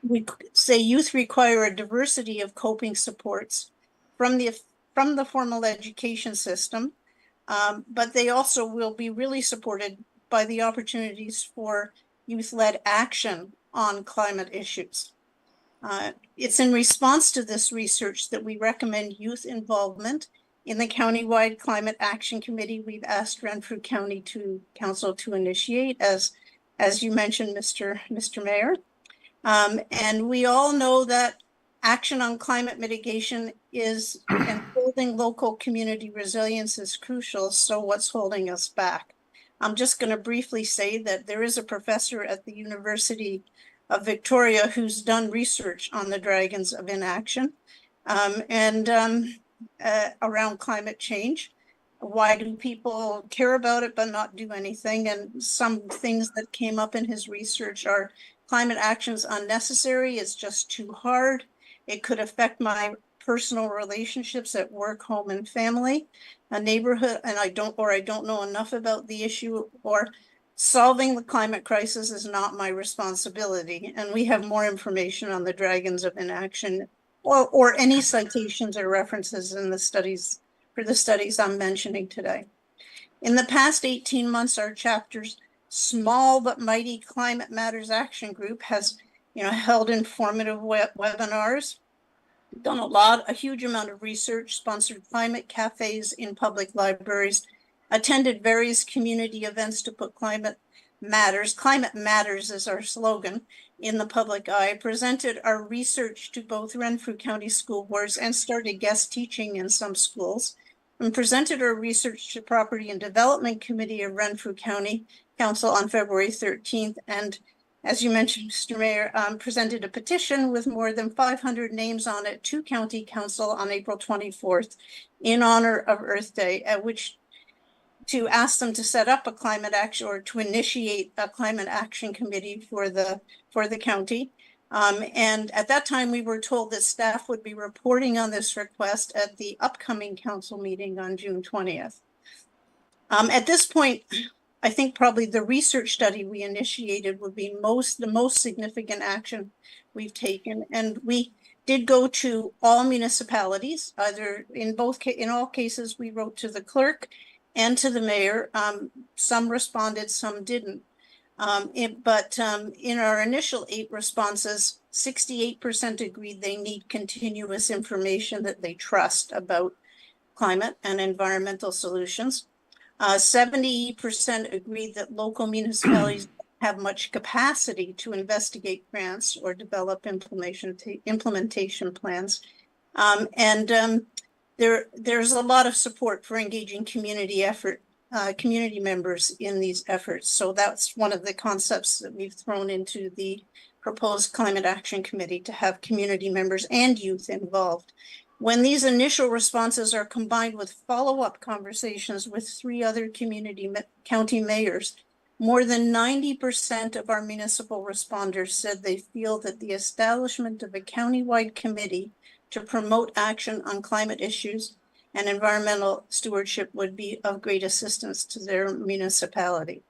we say youth require a diversity of coping supports from the formal education system, but they also will be really supported by the opportunities for youth-led action on climate issues. It's in response to this research that we recommend youth involvement in the countywide Climate Action Committee. We've asked Renfrew County Council to initiate, as you mentioned, Mr. Mayor. And we all know that action on climate mitigation and building local community resilience is crucial. So what's holding us back? I'm just going to briefly say that there is a professor at the University of Victoria who's done research on the dragons of inaction around climate change. Why do people care about it but not do anything? And some things that came up in his research are climate action's unnecessary, it's just too hard, it could affect my personal relationships at work, home, and family, a neighborhood, and I don't know enough about the issue, or solving the climate crisis is not my responsibility. And we have more information on the dragons of inaction or any citations or references in the studies I'm mentioning today. In the past 18 months, our chapter's small but mighty Climate Matters Action Group has held informative webinars, done a huge amount of research, sponsored climate cafes in public libraries, attended various community events to put climate matters is our slogan, in the public eye, presented our research to both Renfrew County school boards and started guest teaching in some schools, and presented our research to Property and Development Committee of Renfrew County Council on February 13th. And as you mentioned, Mr. Mayor, presented a petition with more than 500 names on it to County Council on April 24th in honor of Earth Day, at which to ask them to set up a climate action or to initiate a climate action committee for the county. And at that time, we were told that staff would be reporting on this request at the upcoming council meeting on June 20th. At this point, I think probably the research study we initiated would be the most significant action we've taken. And we did go to all municipalities, either in all cases, we wrote to the clerk and to the mayor. Some responded, some didn't. But in our initial 8 responses, 68% agreed they need continuous information that they trust about climate and environmental solutions. 70% agreed that local municipalities have much capacity to investigate grants or develop implementation plans. There's a lot of support for engaging community members in these efforts. So that's one of the concepts that we've thrown into the proposed Climate Action Committee, to have community members and youth involved. When these initial responses are combined with follow-up conversations with 3 other county mayors, more than 90% of our municipal responders said they feel that the establishment of a countywide committee to promote action on climate issues and environmental stewardship would be of great assistance to their municipality.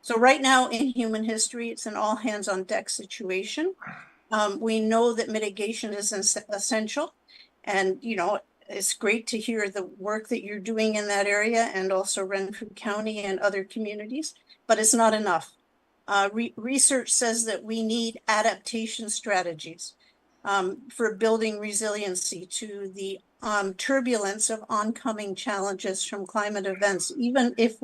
So right now in human history, it's an all hands on deck situation. We know that mitigation is essential, and it's great to hear the work that you're doing in that area, and also Renfrew County and other communities, but it's not enough. Research says that we need adaptation strategies for building resiliency to the turbulence of oncoming challenges from climate events. Even if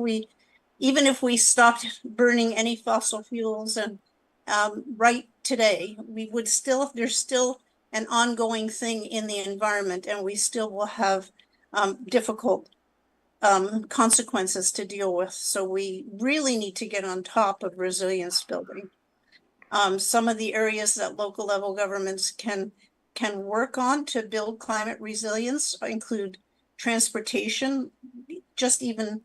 we stopped burning any fossil fuels and right today, we would still, there's still an ongoing thing in the environment, and we still will have difficult consequences to deal with. So we really need to get on top of resilience building. Some of the areas that local level governments can work on to build climate resilience include transportation, just even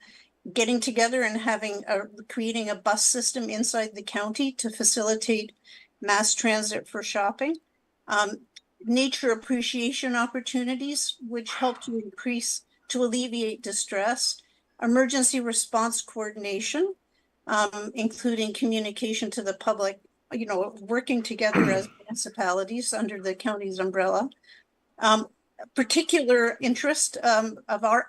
getting together and creating a bus system inside the county to facilitate mass transit for shopping. Nature appreciation opportunities, which help to alleviate distress. Emergency response coordination, including communication to the public, working together as municipalities under the county's umbrella. Particular interest of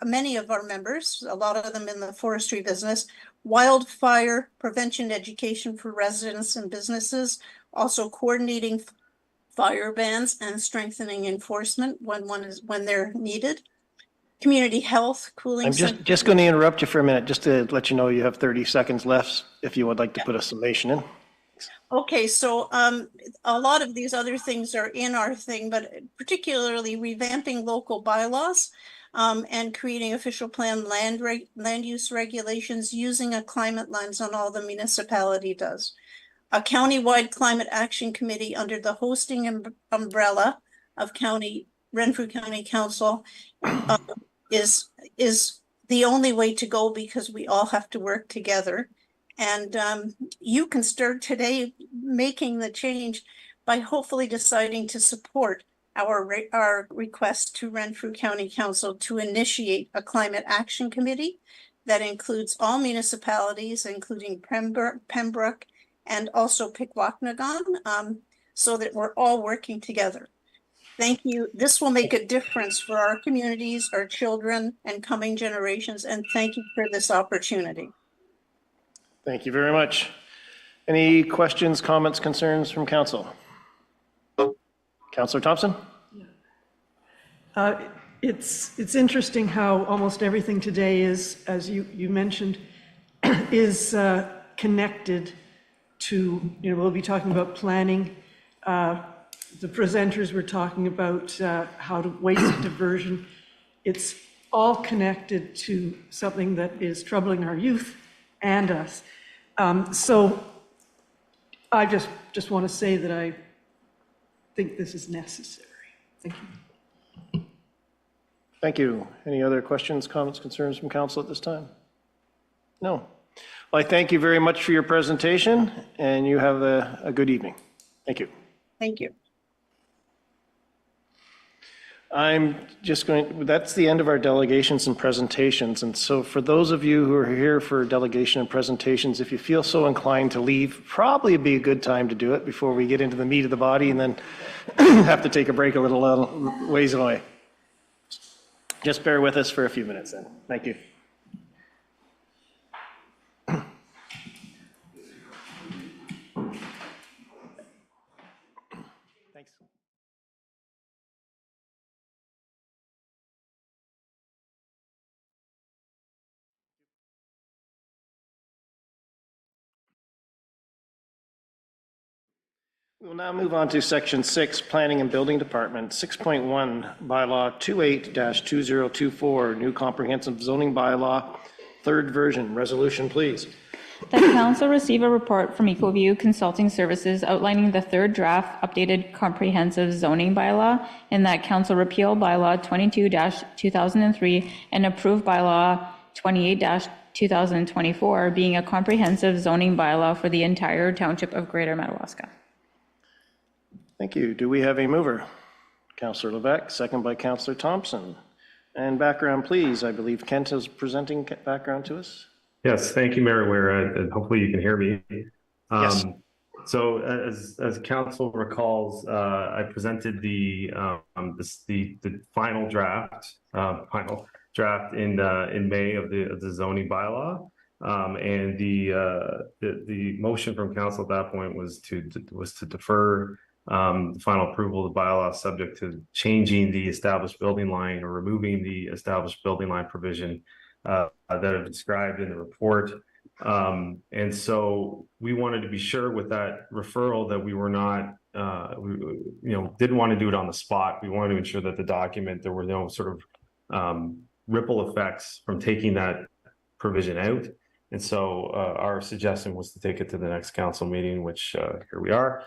many of our members, a lot of them in the forestry business, wildfire prevention education for residents and businesses, also coordinating fire bans and strengthening enforcement when they're needed. Community health, cooling. I'm just going to interrupt you for a minute, just to let you know you have 30 seconds left if you would like to put a summation in. Okay, so a lot of these other things are in our thing, but particularly revamping local bylaws and creating official plan land use regulations using a climate lens on all the municipality does. A county-wide climate action committee under the hosting umbrella of Renfrew County Council is the only way to go, because we all have to work together. And you can start today making the change by hopefully deciding to support our request to Renfrew County Council to initiate a climate action committee that includes all municipalities, including Pembroke and also Pikwakanagan, so that we're all working together. Thank you. This will make a difference for our communities, our children, and coming generations. And thank you for this opportunity. Thank you very much. Any questions, comments, concerns from council? Councillor Thompson? It's interesting how almost everything today is, as you mentioned, is connected to, we'll be talking about planning. The presenters were talking about how to waste diversion. It's all connected to something that is troubling our youth and us. So I just want to say that I think this is necessary. Thank you. Thank you. Any other questions, comments, concerns from council at this time? No. Well, I thank you very much for your presentation, and you have a good evening. Thank you. Thank you. I'm just that's the end of our delegations and presentations. And so for those of you who are here for delegation and presentations, if you feel so inclined to leave, probably it'd be a good time to do it before we get into the meat of the body and then have to take a break a little ways away. Just bear with us for a few minutes then. Thank you. Thanks. We'll now move on to Section 6, Planning and Building Department, 6.1, Bylaw 28-2024, New Comprehensive Zoning Bylaw, third version. Resolution, please. That council receive a report from EcoView Consulting Services outlining the third draft updated comprehensive zoning bylaw, and that council repeal bylaw 22-2003 and approve bylaw 28-2024, being a comprehensive zoning bylaw for the entire township of Greater Madawaska. Thank you. Do we have a mover? Councillor Levesque, second by Councillor Thompson. And background, please. I believe Kent is presenting background to us. Yes, thank you, Mayor Ware, and hopefully you can hear me. Yes. So as council recalls, I presented the final draft in May of the zoning bylaw, and the motion from council at that point was to defer the final approval of the bylaw subject to changing the established building line or removing the established building line provision that are described in the report. And so we wanted to be sure with that referral that we were not, didn't want to do it on the spot. We wanted to ensure that the document, there were no sort of ripple effects from taking that provision out. And so our suggestion was to take it to the next council meeting, which here we are.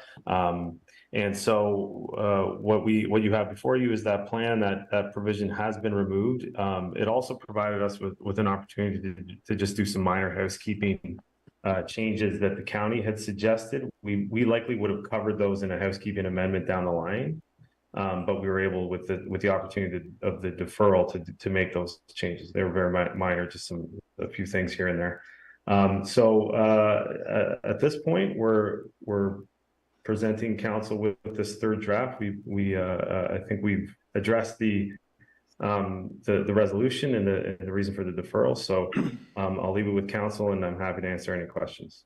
And so what you have before you is that plan. That provision has been removed. It also provided us with an opportunity to just do some minor housekeeping changes that the county had suggested. We likely would have covered those in a housekeeping amendment down the line, but we were able with the opportunity of the deferral to make those changes. They were very minor, just a few things here and there. So at this point, we're presenting council with this third draft. I think we've addressed the resolution and the reason for the deferral. So I'll leave it with council, and I'm happy to answer any questions.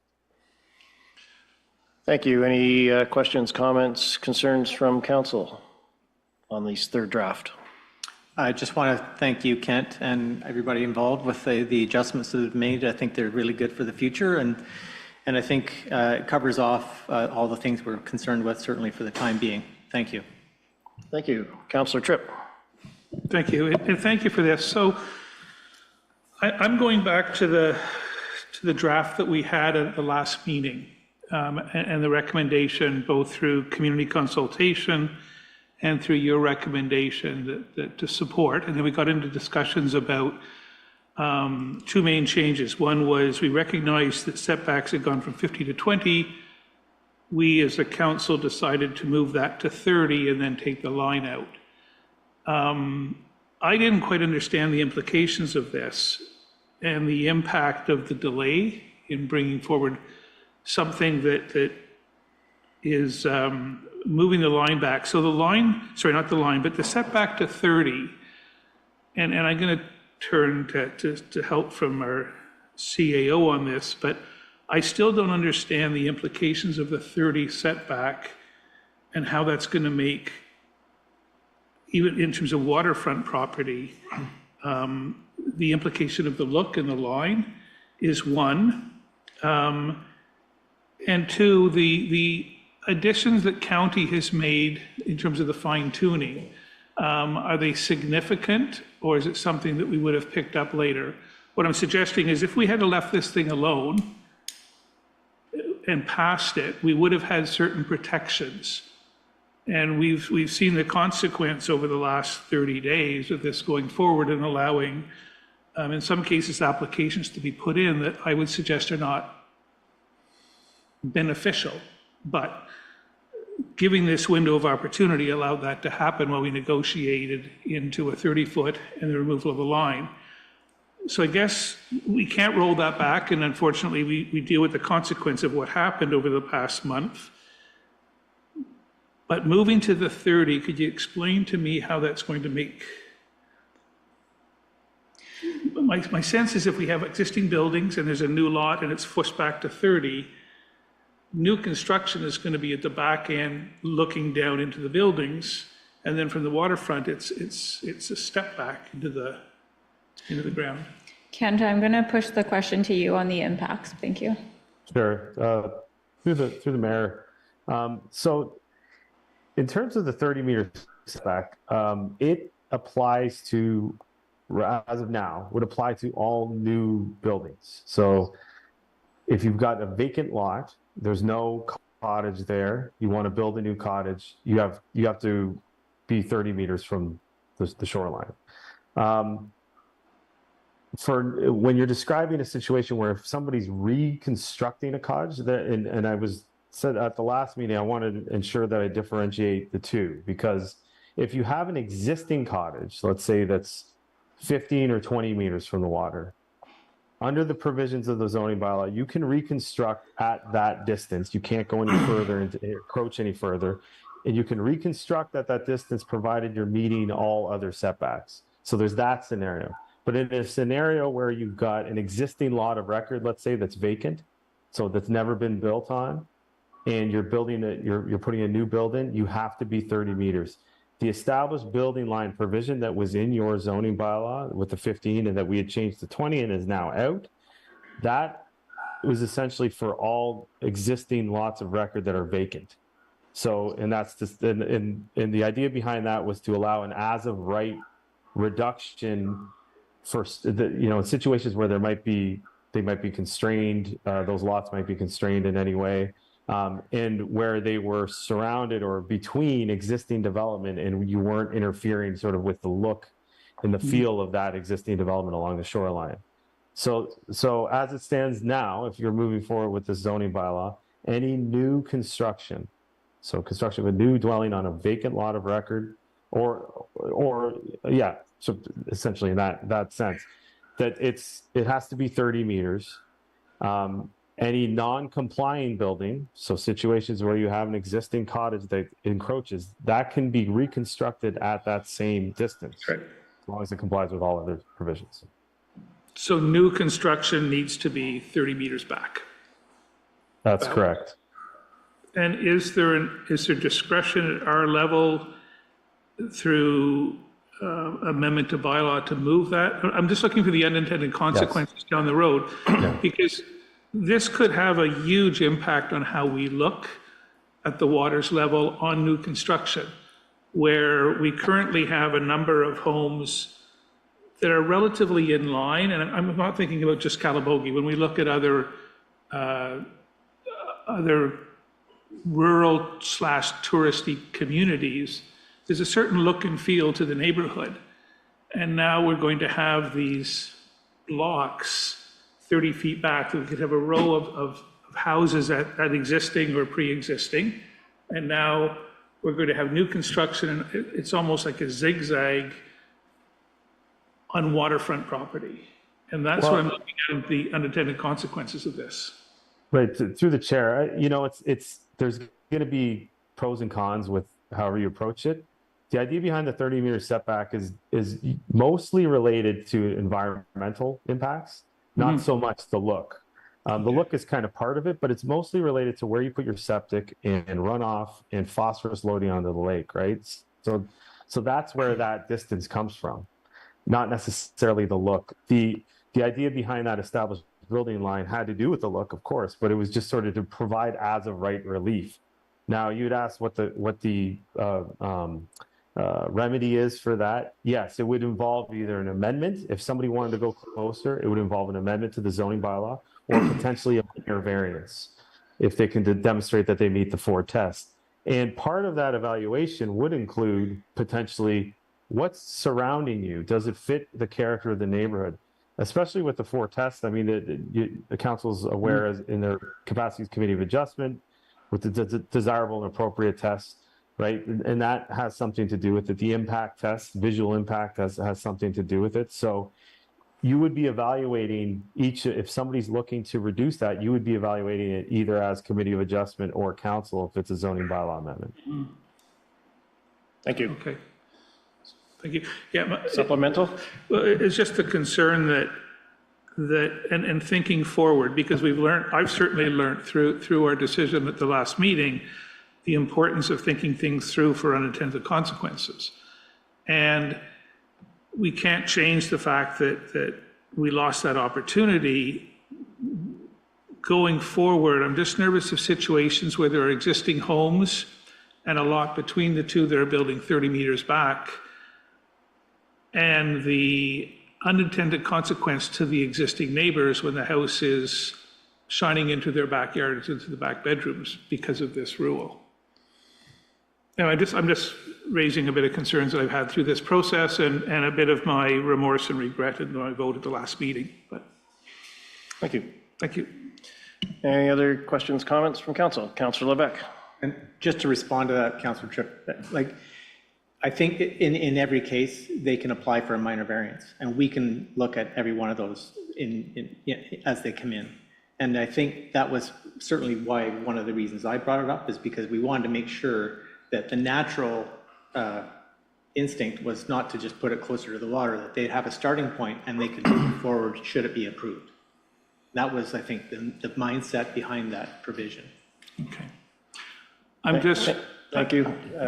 Thank you. Any questions, comments, concerns from council on this third draft? I just want to thank you, Kent, and everybody involved with the adjustments that have made. I think they're really good for the future, and I think it covers off all the things we're concerned with, certainly for the time being. Thank you. Thank you. Councillor Tripp. Thank you, and thank you for this. So I'm going back to the draft that we had at the last meeting, and the recommendation both through community consultation and through your recommendation that to support. And then we got into discussions about two main changes. One was we recognized that setbacks had gone from 50 to 20. We as a council decided to move that to 30 and then take the line out. I didn't quite understand the implications of this and the impact of the delay in bringing forward something that is moving the line back. So the line, sorry, not the line, but the setback to 30, and I'm going to turn to help from our CAO on this, but I still don't understand the implications of the 30 setback and how that's going to make, even in terms of waterfront property, the implication of the look and the line is one. And two, the additions that county has made in terms of the fine tuning, are they significant, or is it something that we would have picked up later? What I'm suggesting is if we had left this thing alone and passed it, we would have had certain protections. And we've seen the consequence over the last 30 days of this going forward and allowing, in some cases, applications to be put in that I would suggest are not beneficial. But giving this window of opportunity allowed that to happen while we negotiated into a 30-foot and the removal of a line. So I guess we can't roll that back, and unfortunately we deal with the consequence of what happened over the past month. But moving to the 30, could you explain to me how that's going to make... My sense is if we have existing buildings and there's a new lot and it's pushed back to 30, new construction is going to be at the back end looking down into the buildings, and then from the waterfront it's a step back into the ground. Kent, I'm going to push the question to you on the impacts. Thank you. Sure. Through the mayor. So in terms of the 30-meter setback, it applies to, as of now, would apply to all new buildings. So if you've got a vacant lot, there's no cottage there, you want to build a new cottage, you have to be 30 meters from the shoreline. For when you're describing a situation where if somebody's reconstructing a cottage, and I said at the last meeting, I wanted to ensure that I differentiate the two, because if you have an existing cottage, let's say that's 15 or 20 meters from the water, under the provisions of the zoning bylaw, you can reconstruct at that distance. You can't go any further and encroach any further. And you can reconstruct at that distance provided you're meeting all other setbacks. So there's that scenario. But in a scenario where you've got an existing lot of record, let's say that's vacant, so that's never been built on, and you're building it, you're putting a new building, you have to be 30 meters. The established building line provision that was in your zoning bylaw with the 15 and that we had changed to 20 and is now out, that was essentially for all existing lots of record that are vacant. So, and that's just, and the idea behind that was to allow an as of right reduction for in situations where they might be constrained, those lots might be constrained in any way, and where they were surrounded or between existing development, and you weren't interfering sort of with the look and the feel of that existing development along the shoreline. So as it stands now, if you're moving forward with the zoning bylaw, any new construction, so construction of a new dwelling on a vacant lot of record, so essentially in that sense, that it has to be 30 meters. Any non-complying building, so situations where you have an existing cottage that encroaches, that can be reconstructed at that same distance, Right. as long as it complies with all other provisions. So new construction needs to be 30 meters back. That's correct. And is there discretion at our level through amendment to bylaw to move that? I'm just looking for the unintended consequences down the road, because this could have a huge impact on how we look at the waters level on new construction, where we currently have a number of homes that are relatively in line, and I'm not thinking about just Calabogie. When we look at other rural/touristy communities, there's a certain look and feel to the neighborhood. And now we're going to have these blocks 30 feet back. We could have a row of houses at existing or pre-existing. And now we're going to have new construction, and it's almost like a zigzag on waterfront property. And that's what I'm looking at, the unintended consequences of this. Right, through the chair, there's going to be pros and cons with however you approach it. The idea behind the 30-meter setback is mostly related to environmental impacts, not so much the look. The look is kind of part of it, but it's mostly related to where you put your septic and runoff and phosphorus loading onto the lake, right? So that's where that distance comes from, not necessarily the look. The idea behind that established building line had to do with the look, of course, but it was just sort of to provide as of right relief. Now, you'd ask what the remedy is for that. Yes, it would involve either an amendment. If somebody wanted to go closer, it would involve an amendment to the zoning bylaw, or potentially a minor variance if they can demonstrate that they meet the 4 tests. And part of that evaluation would include potentially what's surrounding you. Does it fit the character of the neighborhood? Especially with the 4 tests. I mean, the council's aware as in their capacities committee of adjustment with the desirable and appropriate tests, right? And that has something to do with it. The impact test, visual impact has something to do with it. So you would be evaluating if somebody's looking to reduce that, you would be evaluating it either as committee of adjustment or council if it's a zoning bylaw amendment. Thank you. Okay. Thank you. Yeah. Supplemental? Well, it's just a concern that and thinking forward, because I've certainly learned through our decision at the last meeting, the importance of thinking things through for unintended consequences. And we can't change the fact that we lost that opportunity. Going forward, I'm just nervous of situations where there are existing homes and a lot between the two that are building 30 meters back, and the unintended consequence to the existing neighbors when the house is shining into their backyards, into the back bedrooms because of this rule. And I'm just raising a bit of concerns that I've had through this process, and a bit of my remorse and regret in my vote at the last meeting. But Thank you. thank you. Any other questions, comments from council? Councillor Lebec. And just to respond to that, Councillor Tripp, I think in every case, they can apply for a minor variance, and we can look at every one of those as they come in. And I think that was certainly why one of the reasons I brought it up is because we wanted to make sure that the natural instinct was not to just put it closer to the water, that they'd have a starting point and they could move forward should it be approved. That was, I think, the mindset behind that provision. Okay. Thank you,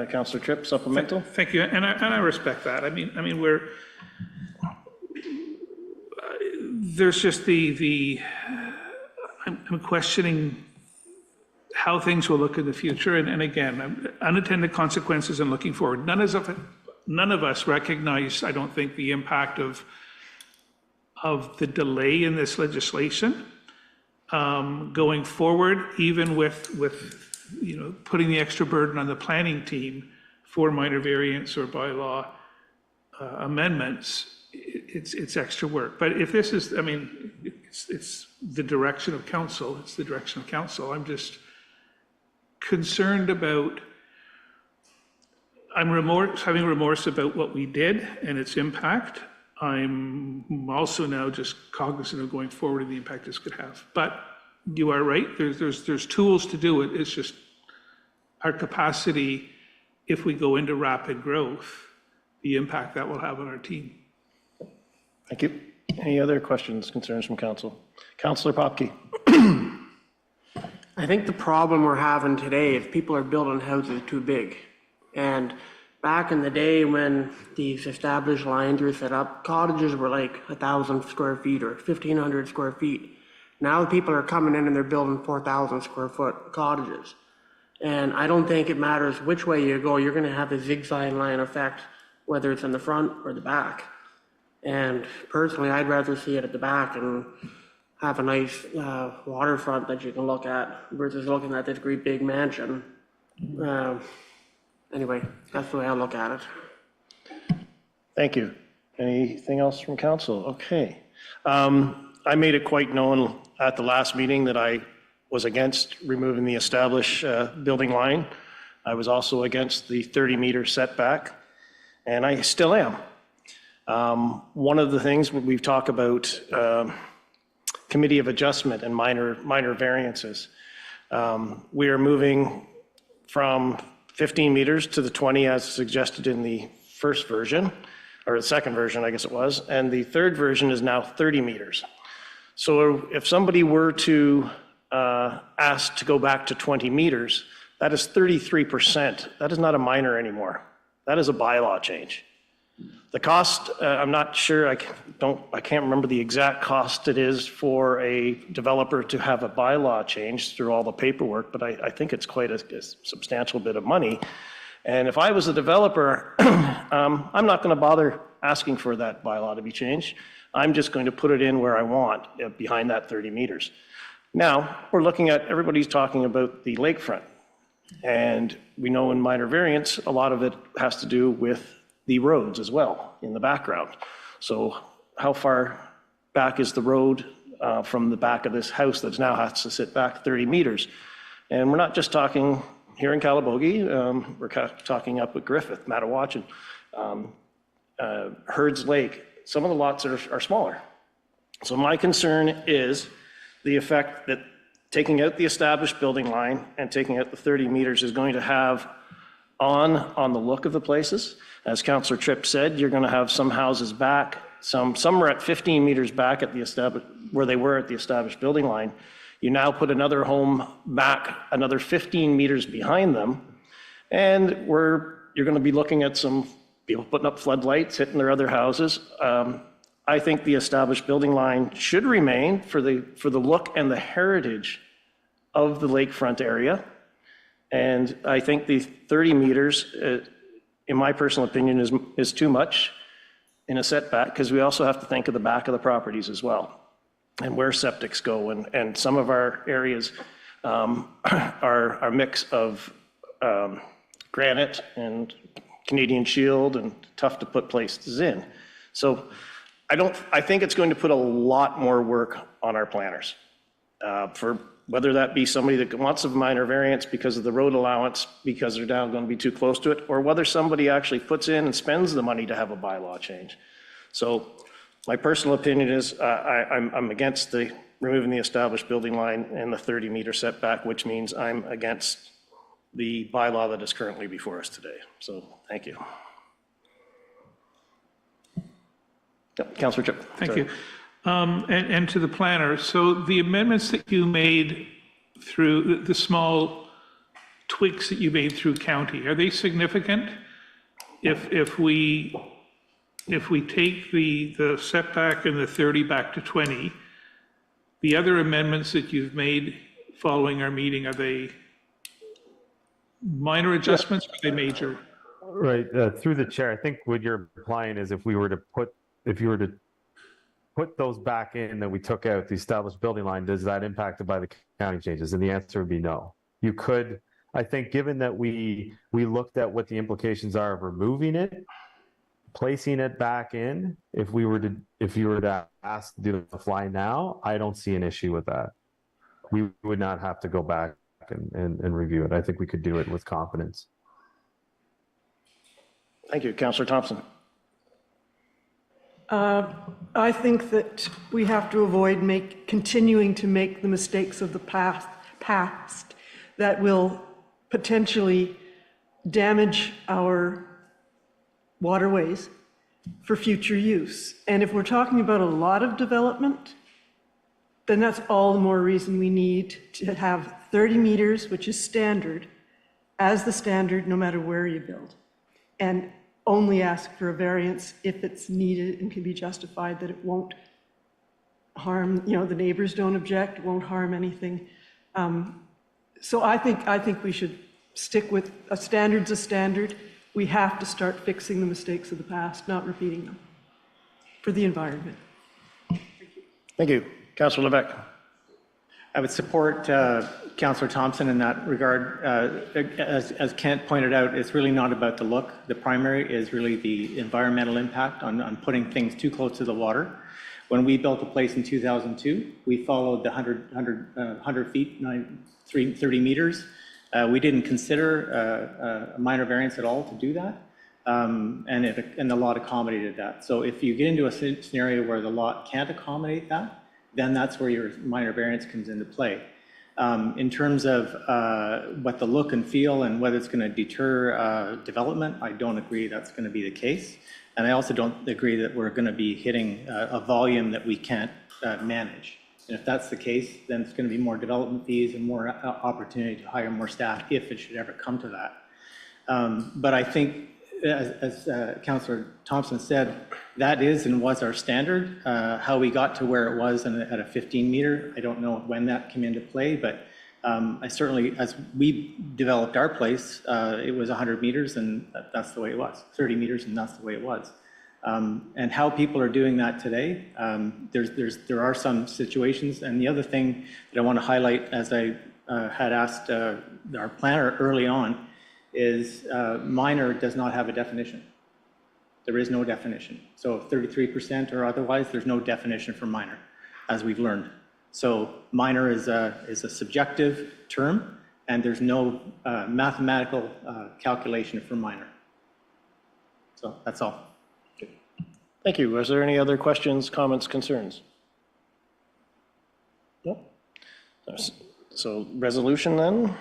Councillor Tripp. Supplemental? Thank you, and I respect that. I mean, there's just I'm I'm questioning how things will look in the future. And again, unintended consequences and looking forward. None of us recognize, I don't think, the impact of the delay in this legislation going forward, even with putting the extra burden on the planning team for minor variance or bylaw amendments. It's extra work. But if this is, I mean, it's the direction of council. It's the direction of council. I'm just concerned about, having remorse about what we did and its impact. I'm also now just cognizant of going forward and the impact this could have. But you are right, there's tools to do it. It's just our capacity, if we go into rapid growth, the impact that will have on our team. Thank you. Any other questions, concerns from council? Councillor Popke. I think the problem we're having today is people are building houses too big. And back in the day when these established lines were set up, cottages were like 1,000 square feet or 1,500 square feet. Now people are coming in and they're building 4,000 square foot cottages. And I don't think it matters which way you go, you're gonna have a zigzag line effect, whether it's in the front or the back. And personally, I'd rather see it at the back and have a nice waterfront that you can look at versus looking at this great big mansion. Anyway, that's the way I look at it. Thank you. Anything else from council? Okay. I made it quite known at the last meeting that I was against removing the established building line. I was also against the 30-meter setback, and I still am. One of the things we've talked about, committee of adjustment and minor variances. We are moving from 15 meters to the 20 as suggested in the first version, or the second version, I guess it was, and the third version is now 30 meters. So if somebody were to ask to go back to 20 meters, that is 33%. That is not a minor anymore. That is a bylaw change. The cost, I'm not sure, I can't remember the exact cost it is for a developer to have a bylaw change through all the paperwork, but I think it's quite a substantial bit of money. And if I was a developer, I'm not going to bother asking for that bylaw to be changed. I'm just going to put it in where I want, behind that 30 meters. Now, we're looking at, everybody's talking about the lakefront. And we know in minor variance, a lot of it has to do with the roads as well in the background. So how far back is the road from the back of this house that now has to sit back 30 meters? And we're not just talking here in Calabogie, we're talking up at Griffith, Madawaska, Herds Lake. Some of the lots are smaller. So my concern is the effect that taking out the established building line and taking out the 30 meters is going to have on the look of the places. As Councillor Tripp said, you're going to have some houses back, some are at 15 meters back at the established, where they were at the established building line. You now put another home back another 15 meters behind them, and you're going to be looking at some people putting up floodlights, hitting their other houses. I think the established building line should remain for the look and the heritage of the lakefront area. And I think the 30 meters, in my personal opinion, is too much in a setback, because we also have to think of the back of the properties as well, and where septics go. And some of our areas are a mix of granite and Canadian shield and tough to put places in. So I think it's going to put a lot more work on our planners for whether that be somebody that wants a minor variance because of the road allowance, because they're now going to be too close to it, or whether somebody actually puts in and spends the money to have a bylaw change. So my personal opinion is I'm against removing the established building line and the 30-meter setback, which means I'm against the bylaw that is currently before us today. So thank you. Yep, Councillor Tripp. Thank you. And to the planner, so the amendments that you made through, the small tweaks that you made through county, are they significant? If we take the setback and the 30 back to 20, The other amendments that you've made following our meeting, are they minor adjustments or are they major? Right, through the chair, I think what you're implying is if you were to put those back in that we took out, the established building line, does that impacted by the county changes? And the answer would be no. You could, I think, given that we looked at what the implications are of removing it, placing it back in, if you were to ask to do the fly now, I don't see an issue with that. We would not have to go back and review it. I think we could do it with confidence. Thank you. Councillor Thompson. I think that we have to avoid continuing to make the mistakes of the past that will potentially damage our waterways for future use. And if we're talking about a lot of development, then that's all the more reason we need to have 30 meters, which is standard, as the standard no matter where you build. And only ask for a variance if it's needed and can be justified, that it won't harm, the neighbors don't object, won't harm anything. So I think we should stick with a standard's a standard. We have to start fixing the mistakes of the past, not repeating them for the environment. Thank you. Councillor Levesque. I would support Councillor Thompson in that regard. As Kent pointed out, it's really not about the look. The primary is really the environmental impact on putting things too close to the water. When we built the place in 2002, we followed the 100 feet, 30 meters. We didn't consider a minor variance at all to do that, and the lot accommodated that. So if you get into a scenario where the lot can't accommodate that, then that's where your minor variance comes into play. In terms of what the look and feel and whether it's going to deter development, I don't agree that's going to be the case. And I also don't agree that we're going to be hitting a volume that we can't manage. And if that's the case, then it's going to be more development fees and more opportunity to hire more staff if it should ever come to that. But I think, as Councillor Thompson said, that is and was our standard. How we got to where it was at a 15 meter, I don't know when that came into play, but I certainly, as we developed our place, it was 100 meters and that's the way it was, 30 meters and that's the way it was. And how people are doing that today, there are some situations. And the other thing that I want to highlight, as I had asked our planner early on, is minor does not have a definition. There is no definition. So 33% or otherwise, there's no definition for minor, as we've learned. So minor is a subjective term, and there's no mathematical calculation for minor. So that's all. Thank you. Was there any other questions, comments, concerns? No? So resolution then?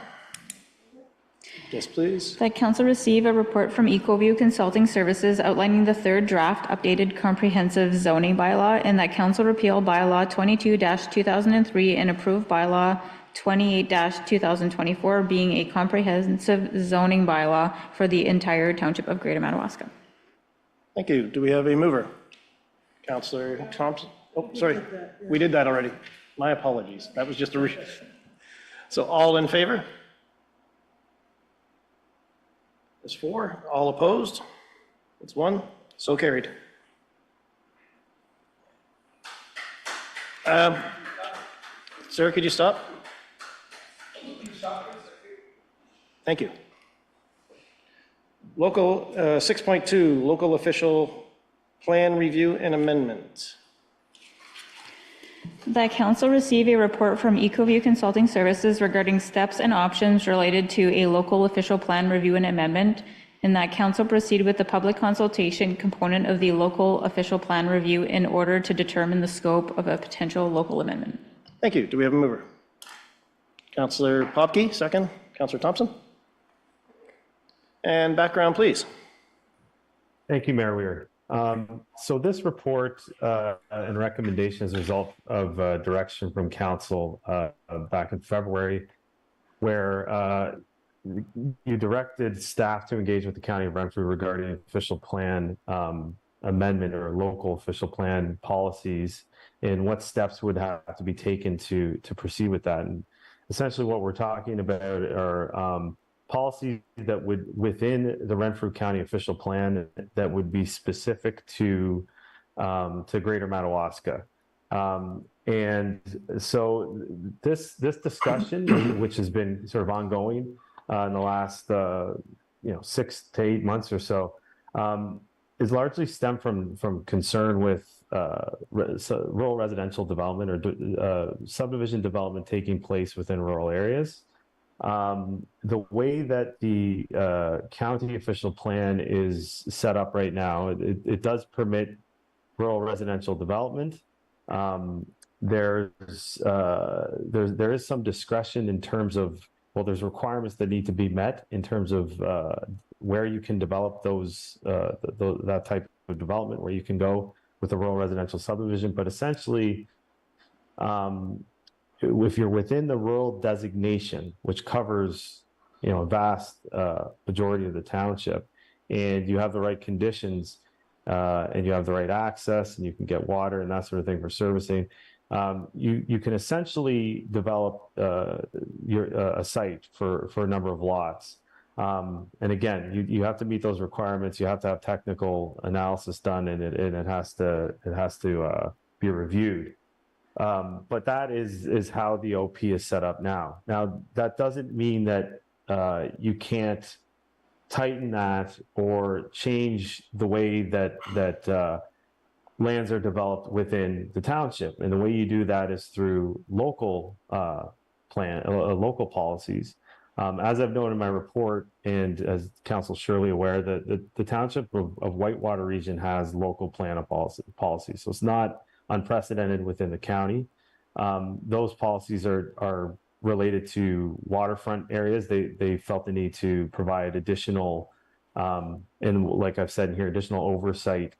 Yes, please. That council receive a report from EcoView Consulting Services outlining the third draft updated comprehensive zoning bylaw, and that council repeal bylaw 22-2003 and approve bylaw 28-2024 being a comprehensive zoning bylaw for the entire township of Greater Madawaska. Thank you. Do we have a mover? Councillor Thompson? Oh, sorry. We did that already. My apologies. That was just a So all in favor? That's 4. All opposed? That's 1. So carried. Sir, could you stop? Thank you. Local 6.2, local official plan review and amendment. That council receive a report from EcoView Consulting Services regarding steps and options related to a local official plan review and amendment, and that council proceed with the public consultation component of the local official plan review in order to determine the scope of a potential local amendment. Thank you. Do we have a mover? Councillor Popke, second. Councillor Thompson? And background, please. Thank you, Mayor Weir. So this report and recommendation is a result of direction from council back in February, where you directed staff to engage with the County of Renfrew regarding official plan amendment or local official plan policies, and what steps would have to be taken to proceed with that. And essentially what we're talking about are policies that would, within the Renfrew County official plan, that would be specific to Greater Madawaska. And so this discussion, which has been sort of ongoing in the last 6 to 8 months or so, is largely stemmed from concern with rural residential development or subdivision development taking place within rural areas. The way that the county official plan is set up right now, it does permit rural residential development. There is some discretion in terms of, well, there's requirements that need to be met in terms of where you can develop that type of development, where you can go with a rural residential subdivision. But essentially, if you're within the rural designation, which covers a vast majority of the township, and you have the right conditions, and you have the right access, and you can get water and that sort of thing for servicing, you can essentially develop a site for a number of lots. And again, you have to meet those requirements. You have to have technical analysis done, and it has to be reviewed. But that is how the OP is set up now. Now, that doesn't mean that you can't tighten that or change the way that lands are developed within the township. And the way you do that is through local local policies. As I've noted in my report, and as Council's surely aware, that the township of Whitewater region has local plan of policies. So it's not unprecedented within the county. Those policies are related to waterfront areas. They felt the need to provide additional, and like I've said here, additional oversight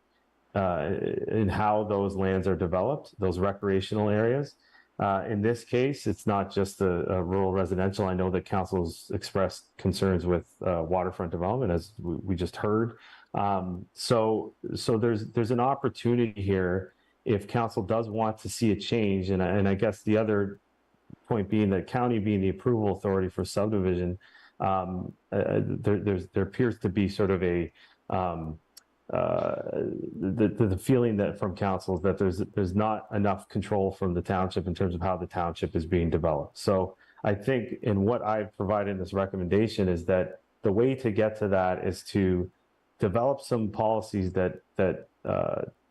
in how those lands are developed, those recreational areas. In this case, it's not just a rural residential. I know that council's expressed concerns with waterfront development, as we just heard. So there's an opportunity here if council does want to see a change. And I guess the other point being that county being the approval authority for subdivision, there appears to be sort of a the feeling that from council is that there's not enough control from the township in terms of how the township is being developed. So I think in what I've provided in this recommendation is that the way to get to that is to develop some policies that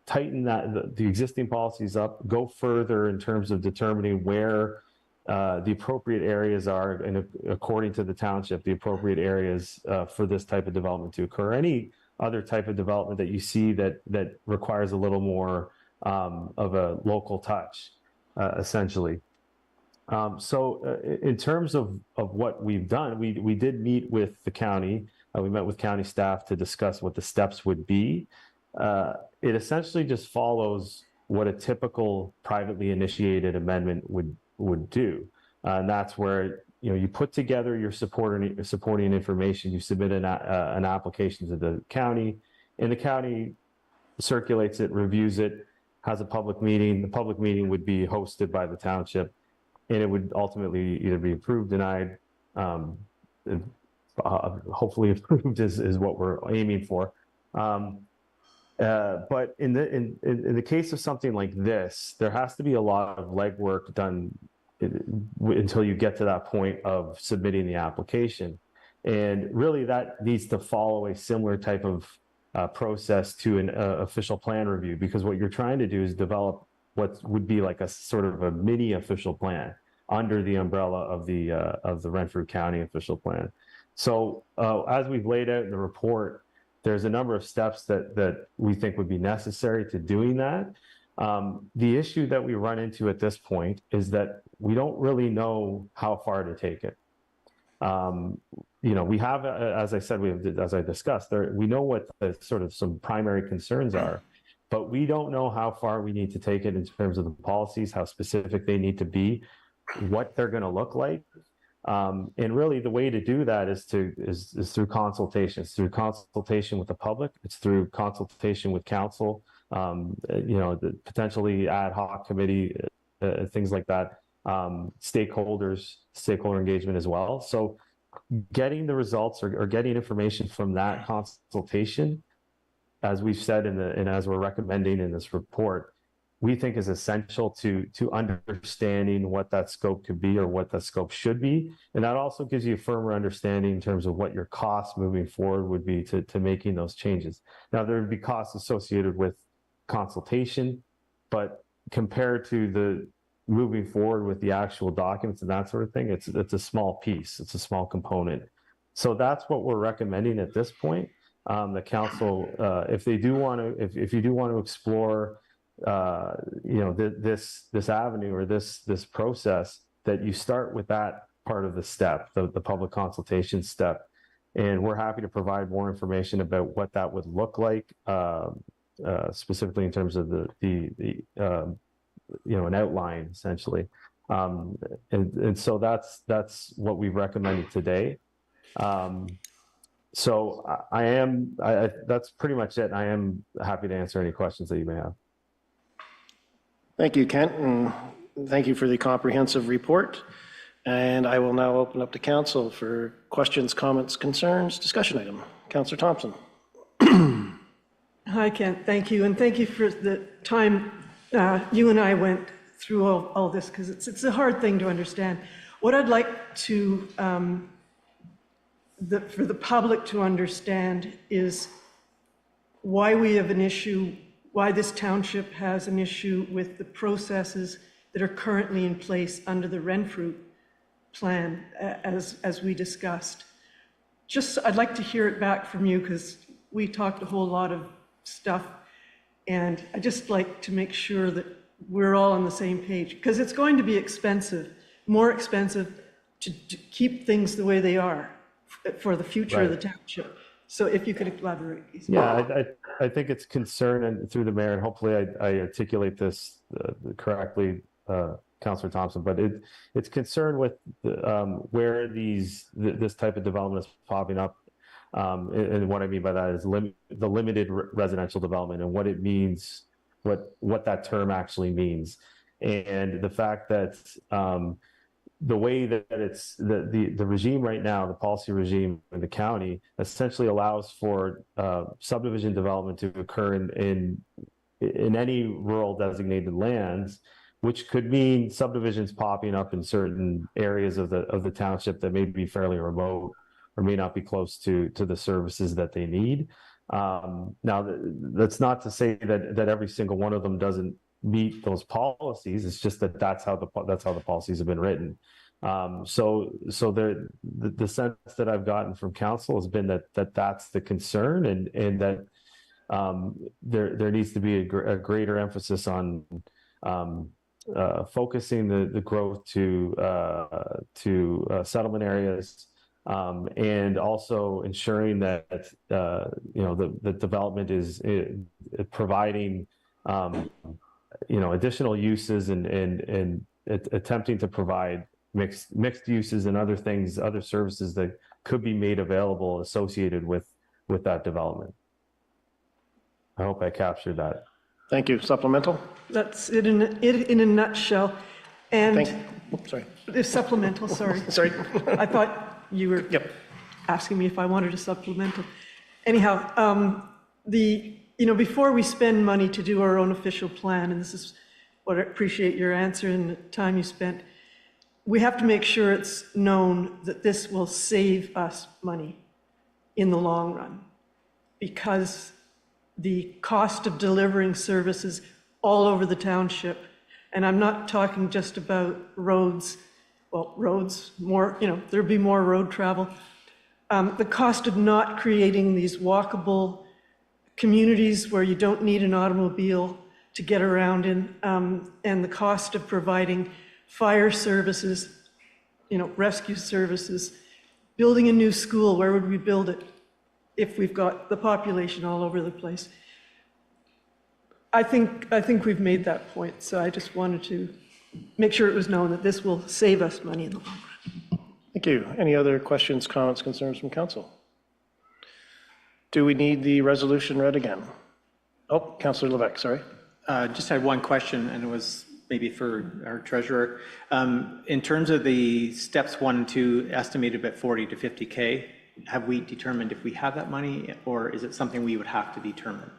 tighten the existing policies up, go further in terms of determining where the appropriate areas are, and according to the township, the appropriate areas for this type of development to occur. Any other type of development that you see that requires a little more of a local touch, essentially. So in terms of what we've done, we did meet with the county. We met with county staff to discuss what the steps would be. It essentially just follows what a typical privately initiated amendment would do. And that's where you put together your supporting information, you submit an application to the county, and the county circulates it, reviews it, has a public meeting. The public meeting would be hosted by the township, and it would ultimately either be approved, denied, hopefully approved is what we're aiming for. But in the case of something like this, there has to be a lot of legwork done until you get to that point of submitting the application. And really that needs to follow a similar type of process to an official plan review, because what you're trying to do is develop what would be like a sort of a mini official plan under the umbrella of the Renfrew County official plan. So as we've laid out in the report, there's a number of steps that we think would be necessary to doing that. The issue that we run into at this point is that we don't really know how far to take it. We have, as I said, as I discussed, we know what the sort of some primary concerns are, but we don't know how far we need to take it in terms of the policies, how specific they need to be, what they're going to look like. And really, the way to do that is through consultation. It's through consultation with the public. It's through consultation with council. Potentially ad hoc committee, things like that. Stakeholder engagement as well. So, getting the results or getting information from that consultation, as we've said and as we're recommending in this report, we think is essential to understanding what that scope could be or what that scope should be. And that also gives you a firmer understanding in terms of what your costs moving forward would be to making those changes. Now, there would be costs associated with consultation, but compared to the moving forward with the actual documents and that sort of thing, it's a small piece, it's a small component. So that's what we're recommending at this point. The council, if you do want to explore this avenue or this process, that you start with that part of the step, the public consultation step. And we're happy to provide more information about what that would look like, specifically in terms of an outline, essentially. And so that's what we've recommended today. So that's pretty much it. I am happy to answer any questions that you may have. Thank you, Kent, and thank you for the comprehensive report. And I will now open up to council for questions, comments, concerns, discussion item. Councillor Thompson. Hi, Kent. Thank you. And thank you for the time you and I went through all this, because it's a hard thing to understand. What I'd like to, for the public to understand is why we have an issue, why this township has an issue with the processes that are currently in place under the Renfrew plan, as we discussed. I'd like to hear it back from you, because we talked a whole lot of stuff, and I just like to make sure that we're all on the same page, because it's going to be expensive, more expensive to keep things the way they are for the future of the township. So if you could elaborate, please. Yeah, I think it's concern, and through the mayor, and hopefully I articulate this correctly, Councillor Thompson, but it's concern with where this type of development is popping up. And what I mean by that is the limited residential development and what it means, what that term actually means. And the fact that the way that it's the regime right now, the policy regime in the county, essentially allows for subdivision development to occur in any rural designated lands, which could mean subdivisions popping up in certain areas of the township that may be fairly remote or may not be close to the services that they need. Now, that's not to say that every single one of them doesn't meet those policies. It's just that's how the policies have been written. So the sense that I've gotten from council has been that's the concern, and that there needs to be a greater emphasis on focusing the growth to settlement areas, and also ensuring that the development is providing additional uses and attempting to provide mixed uses and other things, other services that could be made available associated with that development. I hope I captured that. Thank you. Supplemental? That's it in a nutshell. And sorry. Supplemental, sorry. Sorry. I thought you were asking me if I wanted a supplemental. Anyhow, before we spend money to do our own official plan, and this is what I appreciate your answer and the time you spent, we have to make sure it's known that this will save us money in the long run, because the cost of delivering services all over the township, and I'm not talking just about roads, more, there'd be more road travel. The cost of not creating these walkable communities where you don't need an automobile to get around in, and the cost of providing fire services, rescue services, building a new school, where would we build it if we've got the population all over the place? I think we've made that point, so I just wanted to make sure it was known that this will save us money in the long run. Thank you. Any other questions, comments, concerns from council? Do we need the resolution read again? Oh, Councillor Levesque, sorry. Just had one question, and it was maybe for our treasurer. In terms of the steps 1 and 2, estimated at 40 to 50K, have we determined if we have that money, or is it something we would have to determine?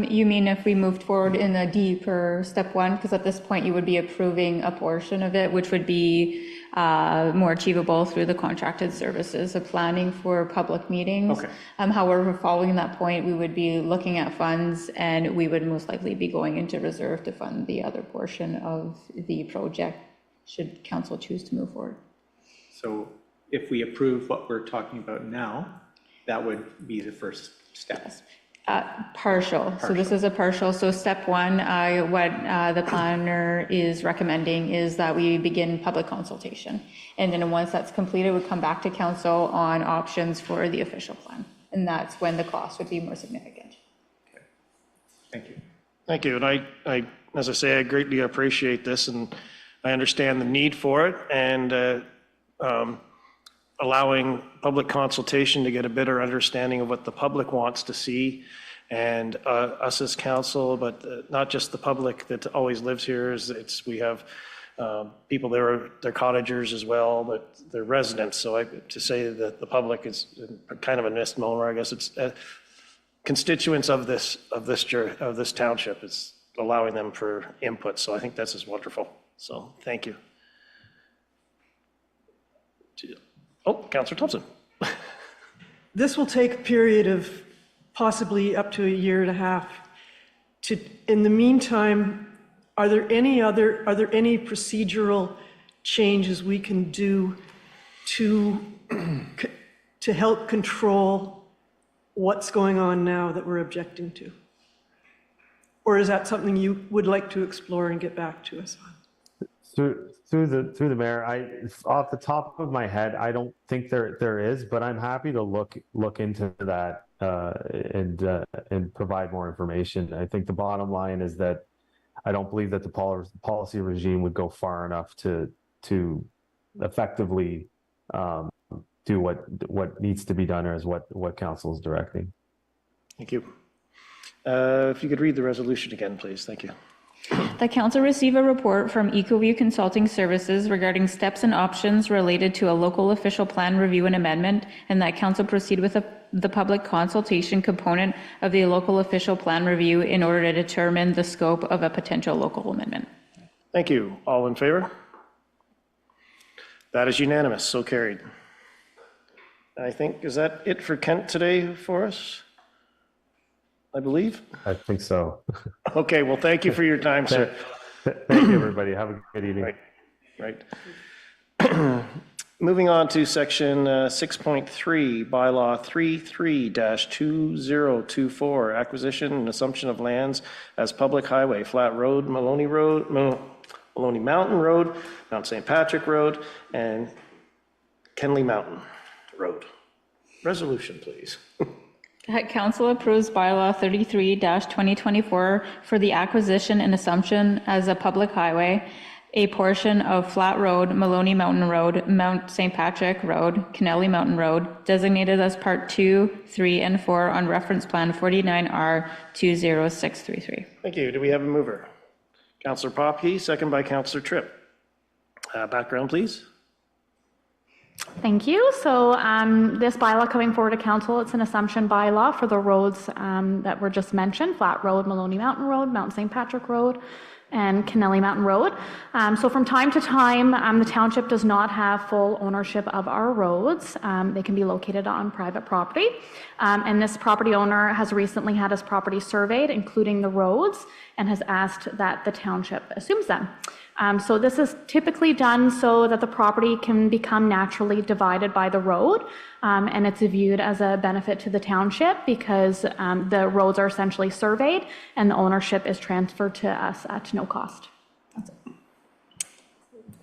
You mean if we moved forward in a D per step 1? Because at this point, you would be approving a portion of it, which would be more achievable through the contracted services of planning for public meetings. Okay. However, following that point, we would be looking at funds, and we would most likely be going into reserve to fund the other portion of the project, should council choose to move forward. So if we approve what we're talking about now, that would be the first step. Partial. So this is a partial. So step 1, what the planner is recommending is that we begin public consultation. And then once that's completed, we come back to council on options for the official plan. And that's when the cost would be more significant. Okay. Thank you. Thank you. And I, as I say, I greatly appreciate this, and I understand the need for it, and allowing public consultation to get a better understanding of what the public wants to see, and us as council, but not just the public that always lives here. We have people there, they're cottagers as well, but they're residents. So to say that the public is kind of a misnomer, I guess it's constituents of this township. It's allowing them for input. So I think this is wonderful. So thank you. Oh, Councillor Thompson. This will take a period of possibly up to a year and a half. In the meantime, are there any procedural changes we can do to help control what's going on now that we're objecting to? Or is that something you would like to explore and get back to us on? Through the mayor, off the top of my head, I don't think there is, but I'm happy to look into that and provide more information. I think the bottom line is that I don't believe that the policy regime would go far enough to effectively do what needs to be done, or is what council is directing. Thank you. If you could read the resolution again, please. Thank you. The council receive a report from EcoView Consulting Services regarding steps and options related to a local official plan review and amendment, and that council proceed with the public consultation component of the local official plan review in order to determine the scope of a potential local amendment. Thank you. All in favor? That is unanimous. So carried. I think, is that it for Kent today for us? I believe. I think so. Okay, well, thank you for your time, sir. Thank you, everybody. Have a good evening. Right. Moving on to section 6.3, bylaw 33-2024, acquisition and assumption of lands as public highway, Flat Road, Maloney Mountain Road, Mount St. Patrick Road, and Kenley Mountain Road. Resolution, please. Council approves bylaw 33-2024 for the acquisition and assumption as a public highway, a portion of Flat Road, Maloney Mountain Road, Mount St. Patrick Road, Kenelly Mountain Road, designated as Part 2, 3, and 4 on Reference Plan 49R 20633. Thank you. Do we have a mover? Councillor Poppe, second by Councillor Tripp. Background, please. Thank you. So this bylaw coming forward to council, it's an assumption bylaw for the roads that were just mentioned, Flat Road, Maloney Mountain Road, Mount St. Patrick Road, and Kenelly Mountain Road. So from time to time, the township does not have full ownership of our roads. They can be located on private property. And this property owner has recently had his property surveyed, including the roads, and has asked that the township assumes them. So this is typically done so that the property can become naturally divided by the road, and it's viewed as a benefit to the township because the roads are essentially surveyed and the ownership is transferred to us at no cost. That's it.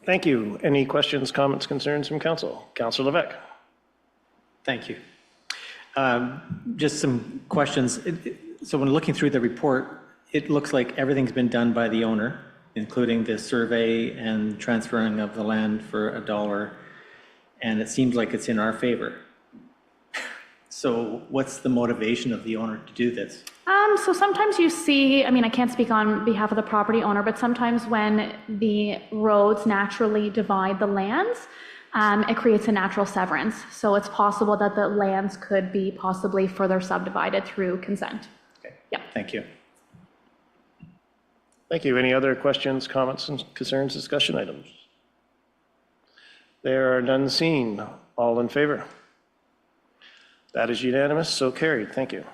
Thank you. Any questions, comments, concerns from council? Councillor Levesque. Thank you. Just some questions. So when looking through the report, it looks like everything's been done by the owner, including the survey and transferring of the land for $1. and it seems like it's in our favor. So what's the motivation of the owner to do this? So sometimes you see, I mean, I can't speak on behalf of the property owner, but sometimes when the roads naturally divide the lands, it creates a natural severance. So it's possible that the lands could be possibly further subdivided through consent. Okay. Yeah. Thank you. Thank you. Any other questions, comments, and concerns, discussion items? There are none seen. All in favor? That is unanimous, so carried. Thank you.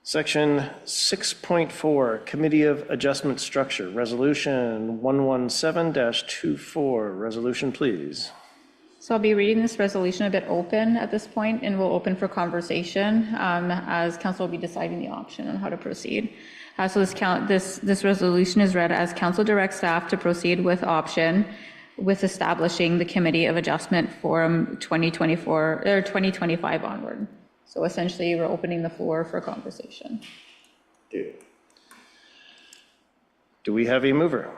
Section 6.4, Committee of Adjustment Structure, Resolution 117-24. Resolution, please. So I'll be reading this resolution a bit open at this point, and we'll open for conversation as council will be deciding the option on how to proceed. So this resolution is read as council directs staff to proceed with option with establishing the Committee of Adjustment from 2024 or 2025 onward. So essentially, we're opening the floor for conversation. Do we have a mover?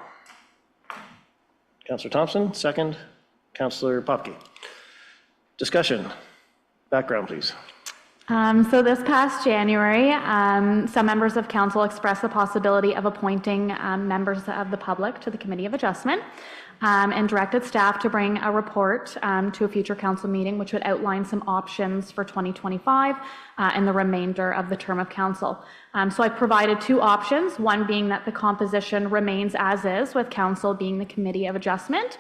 Councillor Thompson, second. Councillor Popke. Discussion. Background, please. So this past January, some members of council expressed the possibility of appointing members of the public to the Committee of Adjustment and directed staff to bring a report to a future council meeting, which would outline some options for 2025 and the remainder of the term of council. So I provided two options, one being that the composition remains as is, with council being the Committee of Adjustment,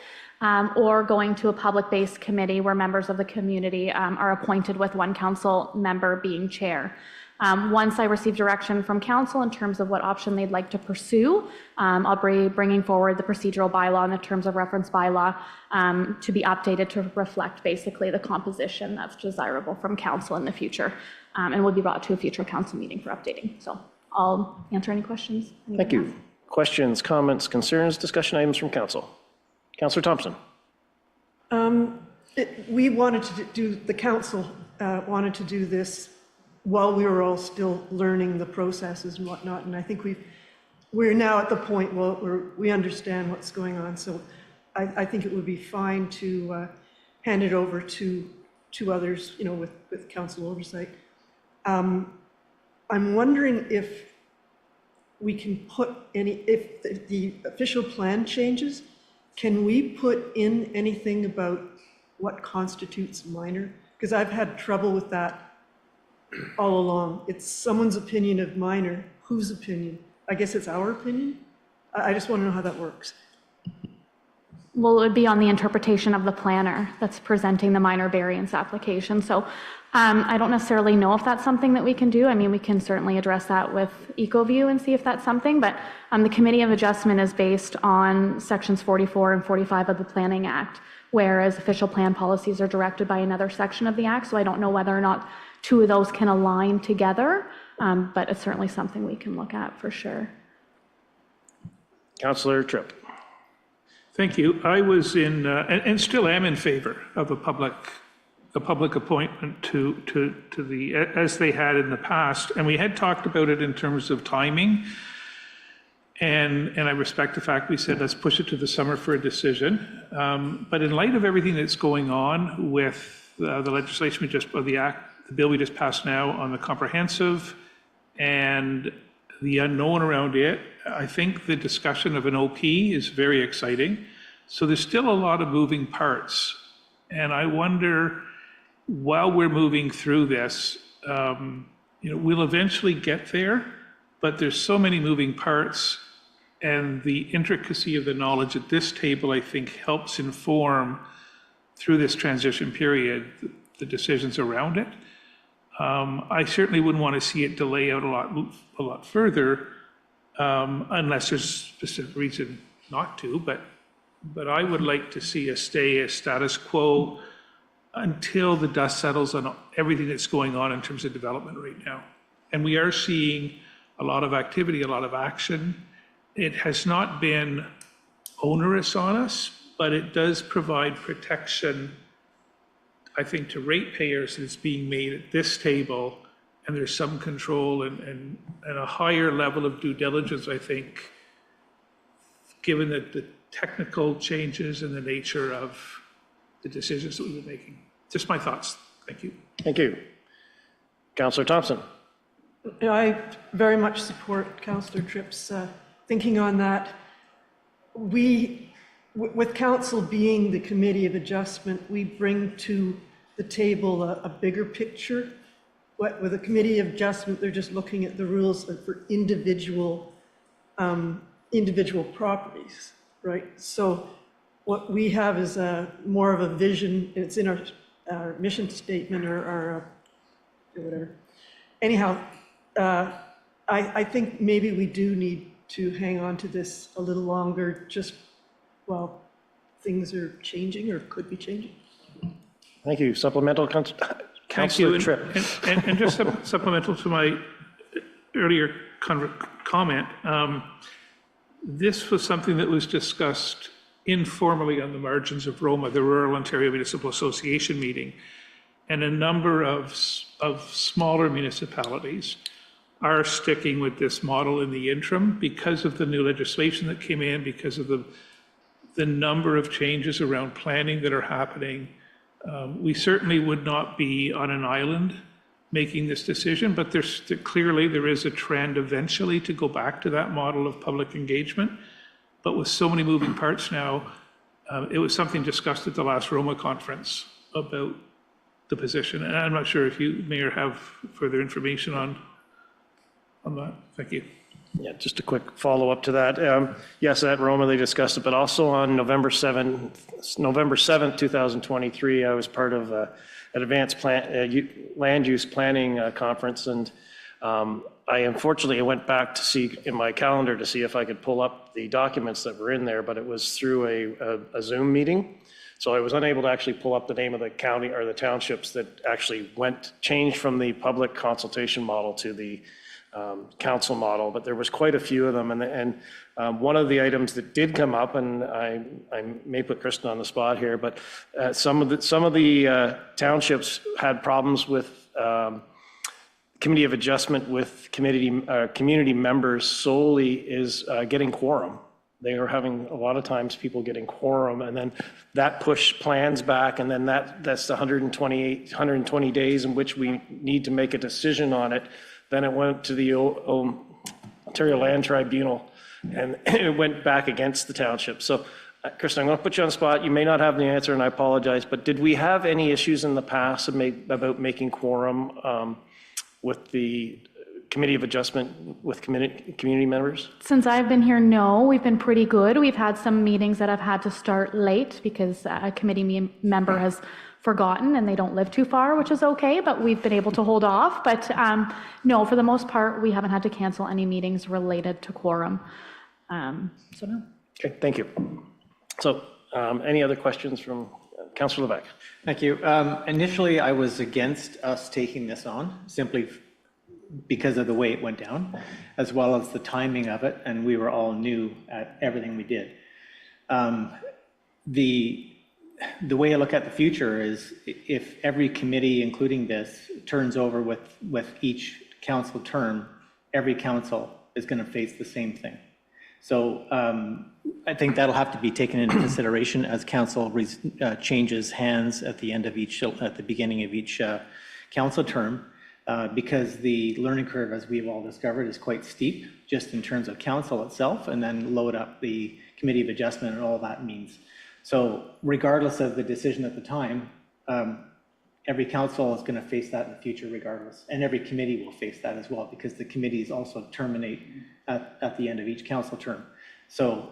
or going to a public-based committee where members of the community are appointed with one council member being chair. Once I receive direction from council in terms of what option they'd like to pursue, I'll be bringing forward the procedural bylaw and the terms of reference bylaw to be updated to reflect basically the composition that's desirable from council in the future, and will be brought to a future council meeting for updating. So I'll answer any questions. Thank you. Questions, comments, concerns, discussion items from council. Councillor Thompson. We wanted to do, the council wanted to do this while we were all still learning the processes and whatnot, and I think we're now at the point where we understand what's going on, so I think it would be fine to hand it over to others, you know, with council oversight. I'm wondering if we can put if the official plan changes, can we put in anything about what constitutes minor? Because I've had trouble with that all along. It's someone's opinion of minor. Whose opinion? I guess it's our opinion. I just want to know how that works. Well, it would be on the interpretation of the planner that's presenting the minor variance application. So I don't necessarily know if that's something that we can do. I mean, we can certainly address that with EcoView and see if that's something, but the Committee of Adjustment is based on sections 44 and 45 of the Planning Act, whereas official plan policies are directed by another section of the Act. So I don't know whether or not two of those can align together, but it's certainly something we can look at for sure. Councillor Tripp. Thank you. I was in, and still am in favor of a public appointment to the, as they had in the past. And we had talked about it in terms of timing. And I respect the fact we said, let's push it to the summer for a decision. But in light of everything that's going on with the legislation we just, or the bill we just passed now on the comprehensive and the unknown around it, I think the discussion of an OP is very exciting. So there's still a lot of moving parts. And I wonder, while we're moving through this, we'll eventually get there, but there's so many moving parts, and the intricacy of the knowledge at this table, I think, helps inform through this transition period the decisions around it. I certainly wouldn't want to see it delay out a lot further, unless there's a specific reason not to, but I would like to see us stay as status quo until the dust settles on everything that's going on in terms of development right now. And we are seeing a lot of activity, a lot of action. It has not been onerous on us, but it does provide protection, I think, to ratepayers that's being made at this table and there's some control and a higher level of due diligence, I think, given that the technical changes and the nature of the decisions that we've been making. Just my thoughts. Thank you. Thank you. Councillor Thompson. I very much support Councillor Tripp's thinking on that. With council being the committee of adjustment, we bring to the table a bigger picture. With a committee of adjustment, they're just looking at the rules for individual properties, right? So what we have is more of a vision. It's in our mission statement or whatever. Anyhow, I think maybe we do need to hang on to this a little longer, just while things are changing or could be changing. Thank you. Supplemental, Councillor Tripp. And just supplemental to my earlier comment, this was something that was discussed informally on the margins of Roma, the Rural Ontario Municipal Association meeting, and a number of smaller municipalities are sticking with this model in the interim because of the new legislation that came in, because of the number of changes around planning that are happening. We certainly would not be on an island making this decision, but clearly there is a trend eventually to go back to that model of public engagement. But with so many moving parts now, it was something discussed at the last Roma conference about the position. And I'm not sure if you, Mayor, have further information on that. Thank you. Yeah, just a quick follow-up to that. Yes, at Roma they discussed it, but also on November 7th, 2023, I was part of an advanced land use planning conference, and I unfortunately went back to see in my calendar to see if I could pull up the documents that were in there, but it was through a Zoom meeting. So I was unable to actually pull up the name of the county or the townships that actually changed from the public consultation model to the council model, but there was quite a few of them. And one of the items that did come up, and I may put Kristen on the spot here, but some of the townships had problems with committee of adjustment with community members solely is getting quorum. They are having a lot of times people getting quorum, and then that pushed plans back, and then that's the 120 days in which we need to make a decision on it. Then it went to the Ontario Land Tribunal, and it went back against the township. So, Kristen, I'm going to put you on the spot. You may not have the answer, and I apologize, but did we have any issues in the past about making quorum with the Committee of Adjustment with community members? Since I've been here, no, we've been pretty good. We've had some meetings that have had to start late because a committee member has forgotten and they don't live too far, which is okay, but we've been able to hold off. But no, for the most part, we haven't had to cancel any meetings related to quorum. So no. Okay, thank you. So any other questions from Councillor Levesque? Thank you. Initially, I was against us taking this on simply because of the way it went down, as well as the timing of it, and we were all new at everything we did. The way I look at the future is if every committee, including this, turns over with each council term, every council is going to face the same thing. So I think that'll have to be taken into consideration as council changes hands at the beginning of each council term, because the learning curve, as we've all discovered, is quite steep, just in terms of council itself, and then load up the Committee of Adjustment and all that means. So regardless of the decision at the time, every council is going to face that in the future regardless, and every committee will face that as well, because the committees also terminate at the end of each council term. So,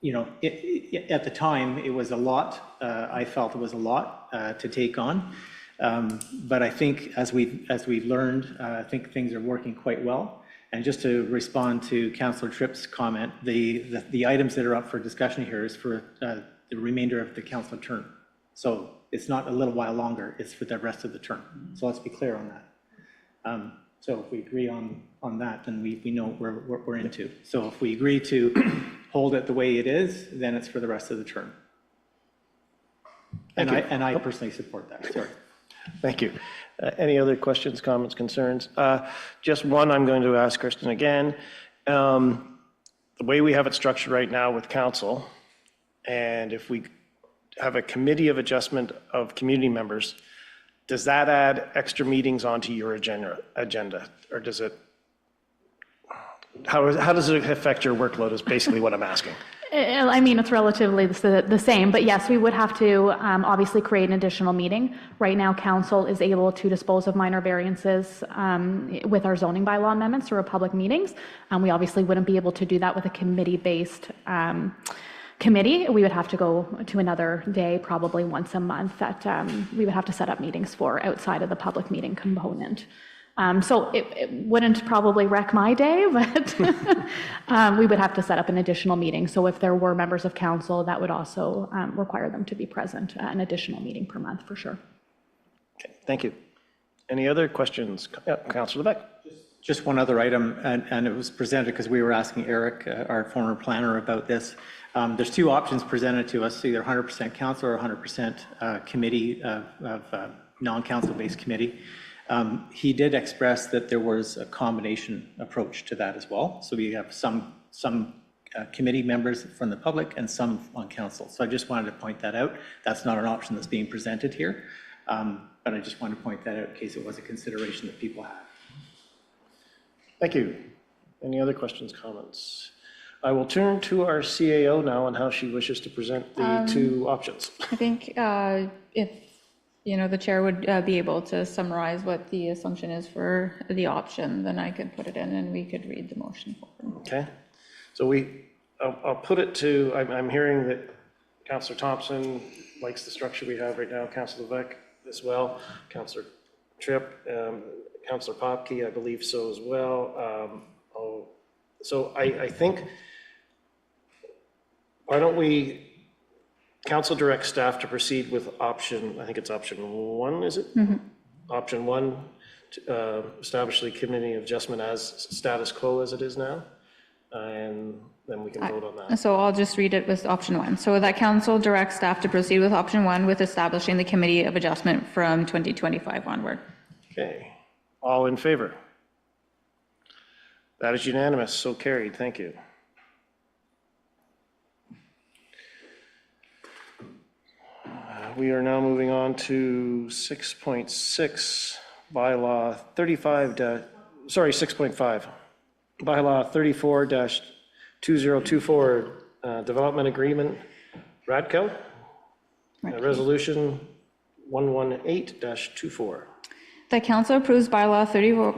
you know, at the time, it was a lot. I felt it was a lot to take on. But I think as we've learned, I think things are working quite well. And just to respond to Councillor Tripp's comment, the items that are up for discussion here is for the remainder of the council term. So it's not a little while longer, it's for the rest of the term. So let's be clear on that. So if we agree on that, then we know what we're into. So if we agree to hold it the way it is, then it's for the rest of the term. And I personally support that, sorry. Thank you. Any other questions, comments, concerns? Just one I'm going to ask Kristen again. The way we have it structured right now with council, and if we have a committee of adjustment of community members, does that add extra meetings onto your agenda? Or does it, how does it affect your workload is basically what I'm asking. I mean, it's relatively the same, but yes, we would have to obviously create an additional meeting. Right now, council is able to dispose of minor variances with our zoning bylaw amendments through our public meetings. We obviously wouldn't be able to do that with a committee-based committee. We would have to go to another day, probably once a month, that we would have to set up meetings for outside of the public meeting component. So it wouldn't probably wreck my day, but we would have to set up an additional meeting. So if there were members of council, that would also require them to be present at an additional meeting per month, for sure. Okay, thank you. Any other questions? Councillor Levesque. Just one other item, and it was presented because we were asking Eric, our former planner, about this. There's two options presented to us, either 100% council or 100% committee of non-council-based committee. He did express that there was a combination approach to that as well. So we have some committee members from the public and some on council. So I just wanted to point that out. That's not an option that's being presented here. But I just wanted to point that out in case it was a consideration that people had. Thank you. Any other questions, comments? I will turn to our CAO now on how she wishes to present the two options. I think if the chair would be able to summarize what the assumption is for the option, then I could put it in and we could read the motion forward. Okay. So I'll put it to, I'm hearing that Councillor Thompson likes the structure we have right now, Councillor Levesque as well, Councillor Tripp, Councillor Popke, I believe so as well. So I think, why don't we, council directs staff to proceed with option, I think it's option one, is it? Mm-hmm. Option one, to establish the committee of adjustment as status quo as it is now. And then we can vote on that. So I'll just read it with option one. So that council directs staff to proceed with option one with establishing the committee of adjustment from 2025 onward. Okay. All in favor? That is unanimous, so carried. Thank you. We are now moving on to 6.6, bylaw 6.5, bylaw 34-2024, development agreement, Radco, resolution 118-24. The council approves bylaw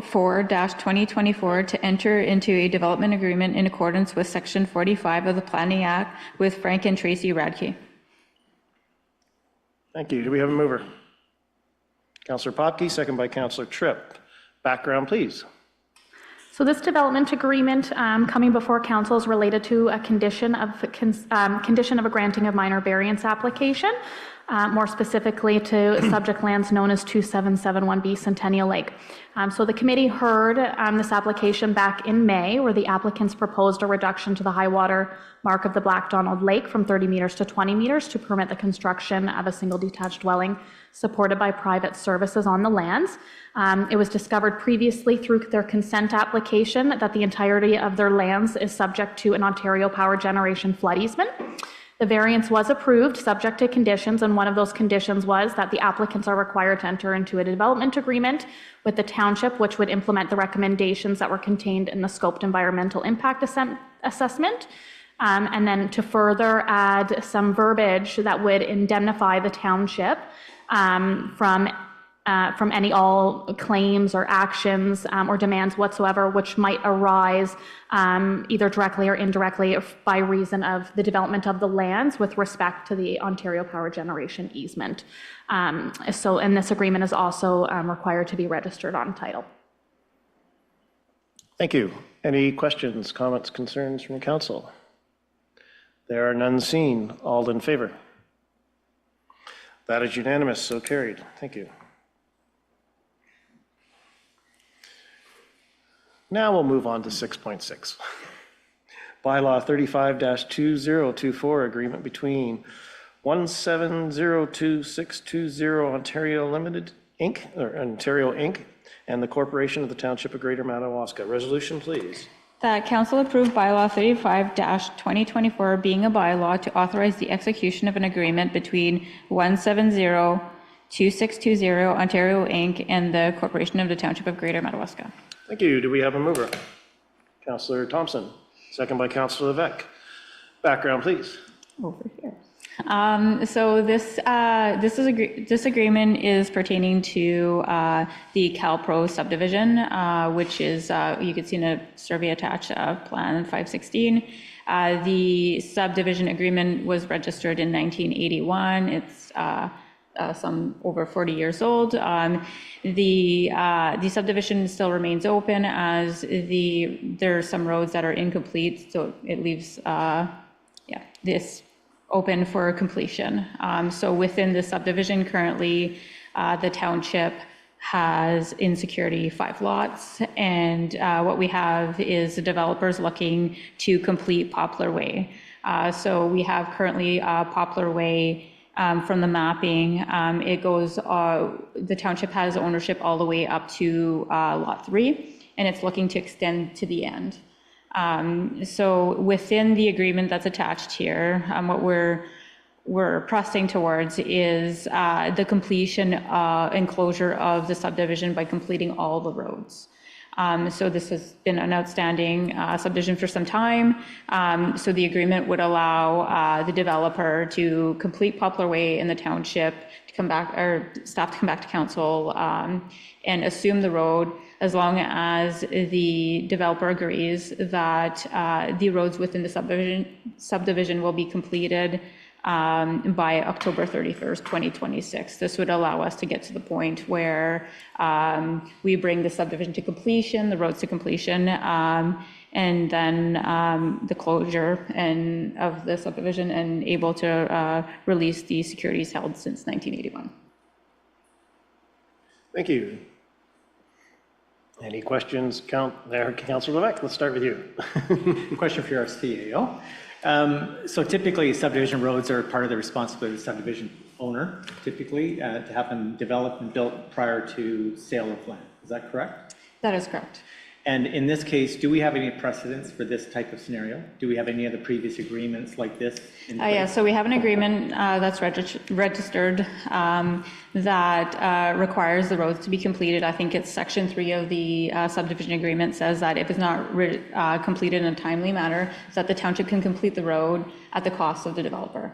34-2024 to enter into a development agreement in accordance with section 45 of the Planning Act with Frank and Tracy Radke. Thank you. Do we have a mover? Councillor Popke, second by Councillor Tripp. Background, please. So this development agreement coming before council is related to a condition of a granting of minor variance application, more specifically to subject lands known as 2771B Centennial Lake. So the committee heard this application back in May, where the applicants proposed a reduction to the high water mark of the Black Donald Lake from 30 meters to 20 meters to permit the construction of a single detached dwelling supported by private services on the lands. It was discovered previously through their consent application that the entirety of their lands is subject to an Ontario Power Generation flood easement. The variance was approved subject to conditions, and one of those conditions was that the applicants are required to enter into a development agreement with the township, which would implement the recommendations that were contained in the scoped environmental impact assessment, and then to further add some verbiage that would indemnify the township from any all claims or actions or demands whatsoever which might arise either directly or indirectly by reason of the development of the lands with respect to the Ontario Power Generation easement. And this agreement is also required to be registered on title. Thank you. Any questions, comments, concerns from the council? There are none seen. All in favor? That is unanimous, so carried. Thank you. Now we'll move on to 6.6. Bylaw 35-2024, agreement between 1702620 Ontario Limited Inc., or Ontario Inc., and the Corporation of the Township of Greater Madawaska. Resolution, please. That council approved bylaw 35-2024 being a bylaw to authorize the execution of an agreement between 1702620 Ontario Inc. and the Corporation of the Township of Greater Madawaska. Thank you. Do we have a mover? Councillor Thompson, second by Councillor Levesque. Background, please. Over here. So this agreement is pertaining to the CalPro subdivision, which is, you can see in a survey attached, Plan 516. The subdivision agreement was registered in 1981. It's some over 40 years old. The subdivision still remains open as there are some roads that are incomplete, so it leaves this open for completion. So within the subdivision currently, the township has in security 5 lots, and what we have is the developers looking to complete Poplar Way. So we have currently Poplar Way. From the mapping, it goes, the township has ownership all the way up to Lot 3, and it's looking to extend to the end. So within the agreement that's attached here, what we're pressing towards is the completion and closure of the subdivision by completing all the roads. So this has been an outstanding subdivision for some time. So the agreement would allow the developer to complete Poplar Way in the township, to come back, or staff to come back to council and assume the road, as long as the developer agrees that the roads within the subdivision will be completed by October 31st, 2026. This would allow us to get to the point where we bring the subdivision to completion, the roads to completion, and then the closure of the subdivision, and able to release the securities held since 1981. Thank you. Any questions, Councillor Levesque? Let's start with you. Question for your CAO. So typically subdivision roads are part of the responsibility of the subdivision owner, typically, to have them developed and built prior to sale of land. Is that correct? That is correct. And in this case, do we have any precedents for this type of scenario? Do we have any other previous agreements like this? Yeah, so we have an agreement that's registered that requires the roads to be completed. I think it's section 3 of the subdivision agreement says that if it's not completed in a timely manner, that the township can complete the road at the cost of the developer.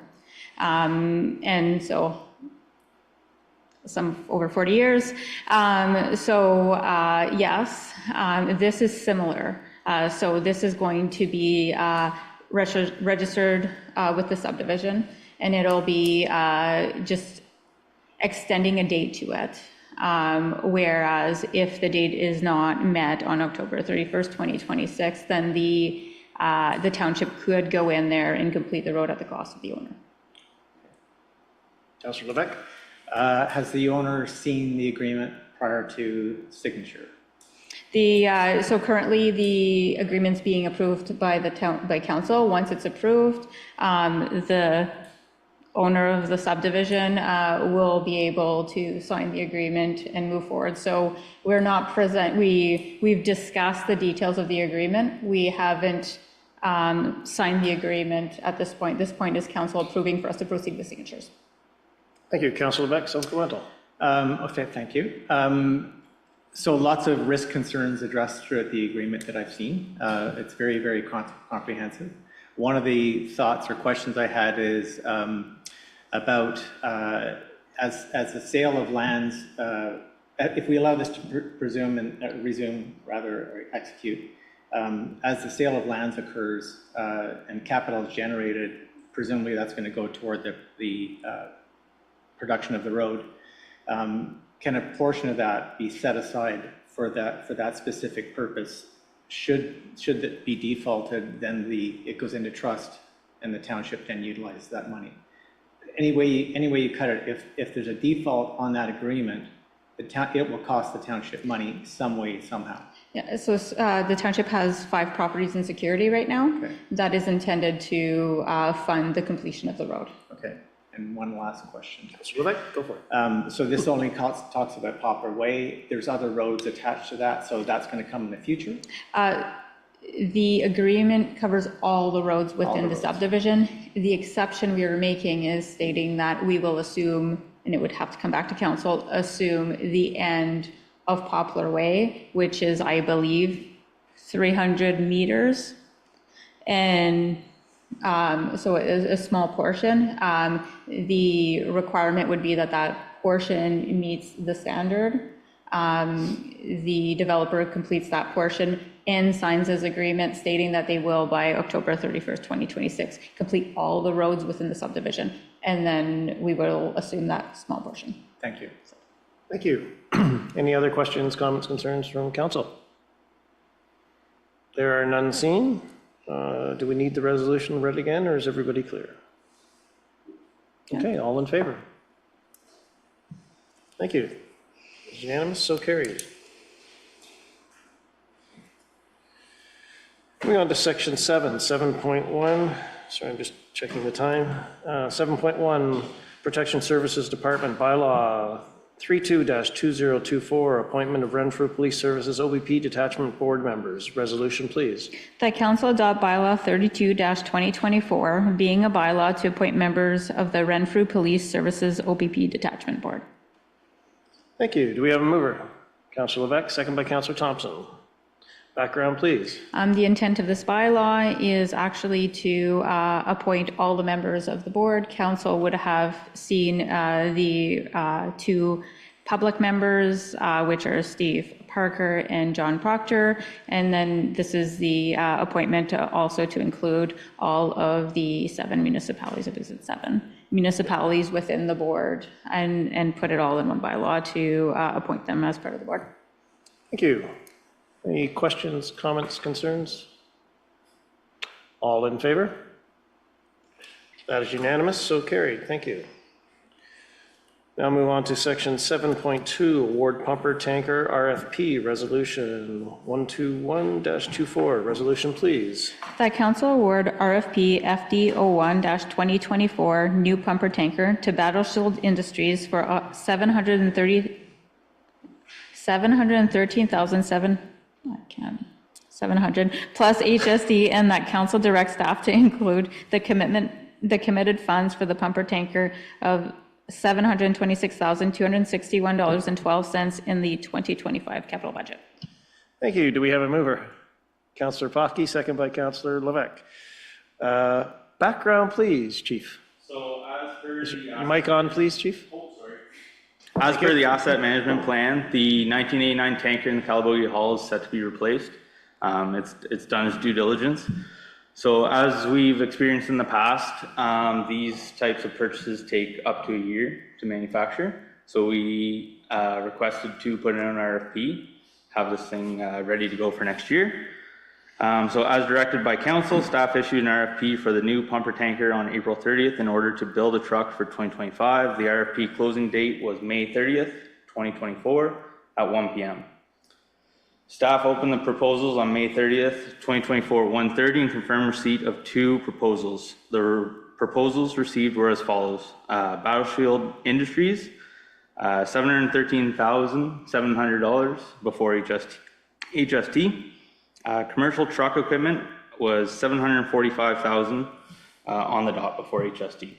And so some over 40 years. Yes, this is similar. So this is going to be registered with the subdivision, and it'll be just extending a date to it. Whereas if the date is not met on October 31st, 2026, then the township could go in there and complete the road at the cost of the owner. Councillor Levesque? Has the owner seen the agreement prior to signature? So currently the agreement's being approved by by council. Once it's approved, the owner of the subdivision will be able to sign the agreement and move forward. So we're not present. We've discussed the details of the agreement. We haven't signed the agreement at this point. This point is council approving for us to proceed with signatures. Thank you. Councillor Levesque, supplemental. Okay, thank you. So lots of risk concerns addressed throughout the agreement that I've seen. It's very, very comprehensive. One of the thoughts or questions I had is about as the sale of lands, if we allow this to resume or execute, as the sale of lands occurs and capital is generated, presumably that's going to go toward the production of the road. Can a portion of that be set aside for that specific purpose? Should it be defaulted, then it goes into trust, and the township then utilizes that money. Any way you cut it, if there's a default on that agreement, it will cost the township money some way, somehow. Yeah, so the township has 5 properties in security right now. Okay. That is intended to fund the completion of the road. Okay. And one last question. Mr. Levesque, go for it. So this only talks about Poplar Way. There's other roads attached to that, so that's going to come in the future? The agreement covers all the roads within the subdivision. The exception we are making is stating that we will assume, and it would have to come back to council, assume the end of Poplar Way, which is, I believe, 300 meters. And so it is a small portion. The requirement would be that that portion meets the standard. The developer completes that portion and signs his agreement stating that they will, by October 31st, 2026, complete all the roads within the subdivision. And then we will assume that small portion. Thank you. Thank you. Any other questions, comments, concerns from council? There are none seen. Do we need the resolution read again, or is everybody clear? Okay, all in favor? Thank you. It's unanimous, so carried. Moving on to section 7.1. Sorry, I'm just checking the time. 7.1, Protection Services Department Bylaw 32-2024, appointment of Renfrew Police Services OBP Detachment Board members. Resolution, please. That council adopt bylaw 32-2024, being a bylaw to appoint members of the Renfrew Police Services OBP Detachment Board. Thank you. Do we have a mover? Councillor Levesque, second by Councillor Thompson. Background, please. The intent of this bylaw is actually to appoint all the members of the board. Council would have seen the two public members, which are Steve Parker and John Proctor. And then this is the appointment also to include all of the 7 municipalities, I think it's 7 municipalities within the board, and put it all in one bylaw to appoint them as part of the board. Thank you. Any questions, comments, concerns? All in favor? That is unanimous, so carried. Thank you. Now move on to section 7.2, award pumper tanker RFP resolution 121-24. Resolution, please. That council award RFP FD01-2024 new pumper tanker to Battle Shield Industries for $700 plus HSD, and that council directs staff to include the committed funds for the pumper tanker of $726,261.12 in the 2025 capital budget. Thank you. Do we have a mover? Councillor Poffke, second by Councillor Levesque. Background, please, Chief. So as per Your mic on, please, Chief. As per the asset management plan, the 1989 tanker in the Calabogie Hall is set to be replaced. It's done its due diligence. So as we've experienced in the past, these types of purchases take up to a year to manufacture. So we requested to put in an RFP, have this thing ready to go for next year. So as directed by council, staff issued an RFP for the new pumper tanker on April 30th in order to build a truck for 2025. The RFP closing date was May 30th, 2024 at 1 p.m. Staff opened the proposals on May 30th, 2024 at 1:30 and confirmed receipt of 2 proposals. The proposals received were as follows. Battle Shield Industries, $713,700 before HST. Commercial truck equipment was $745,000 on the dot before HST.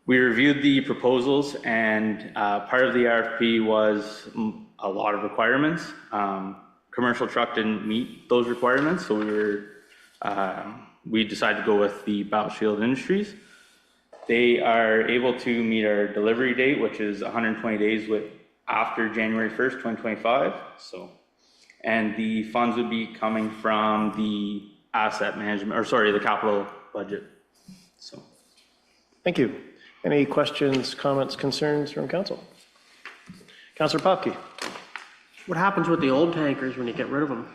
We reviewed the proposals, and part of the RFP was a lot of requirements. Commercial truck didn't meet those requirements, so we decided to go with the Battle Shield Industries. They are able to meet our delivery date, which is 120 days after January 1st, 2025. And the funds would be coming from the asset management, the capital budget. Thank you. Any questions, comments, concerns from council? Councillor Poffke. What happens with the old tankers when you get rid of them?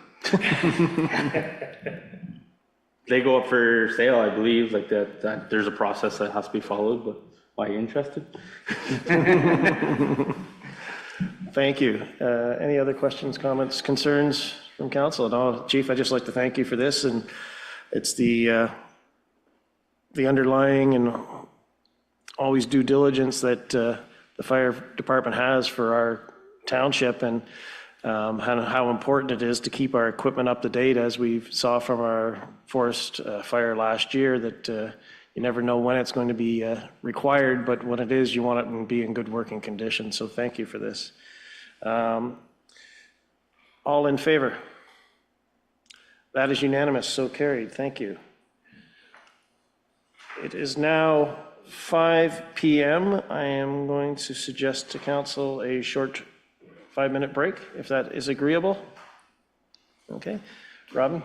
They go up for sale, I believe, like that there's a process that has to be followed, but why are you interested? Thank you. Any other questions, comments, concerns from council? No, Chief, I'd just like to thank you for this, and it's the underlying and always due diligence that the fire department has for our township, and how important it is to keep our equipment up to date, as we saw from our forest fire last year, that you never know when it's going to be required, but when it is, you want it to be in good working condition. So thank you for this. All in favor? That is unanimous, so carried. Thank you. It is now 5 p.m. I am going to suggest to council a short 5-minute break, if that is agreeable. Okay. Robin?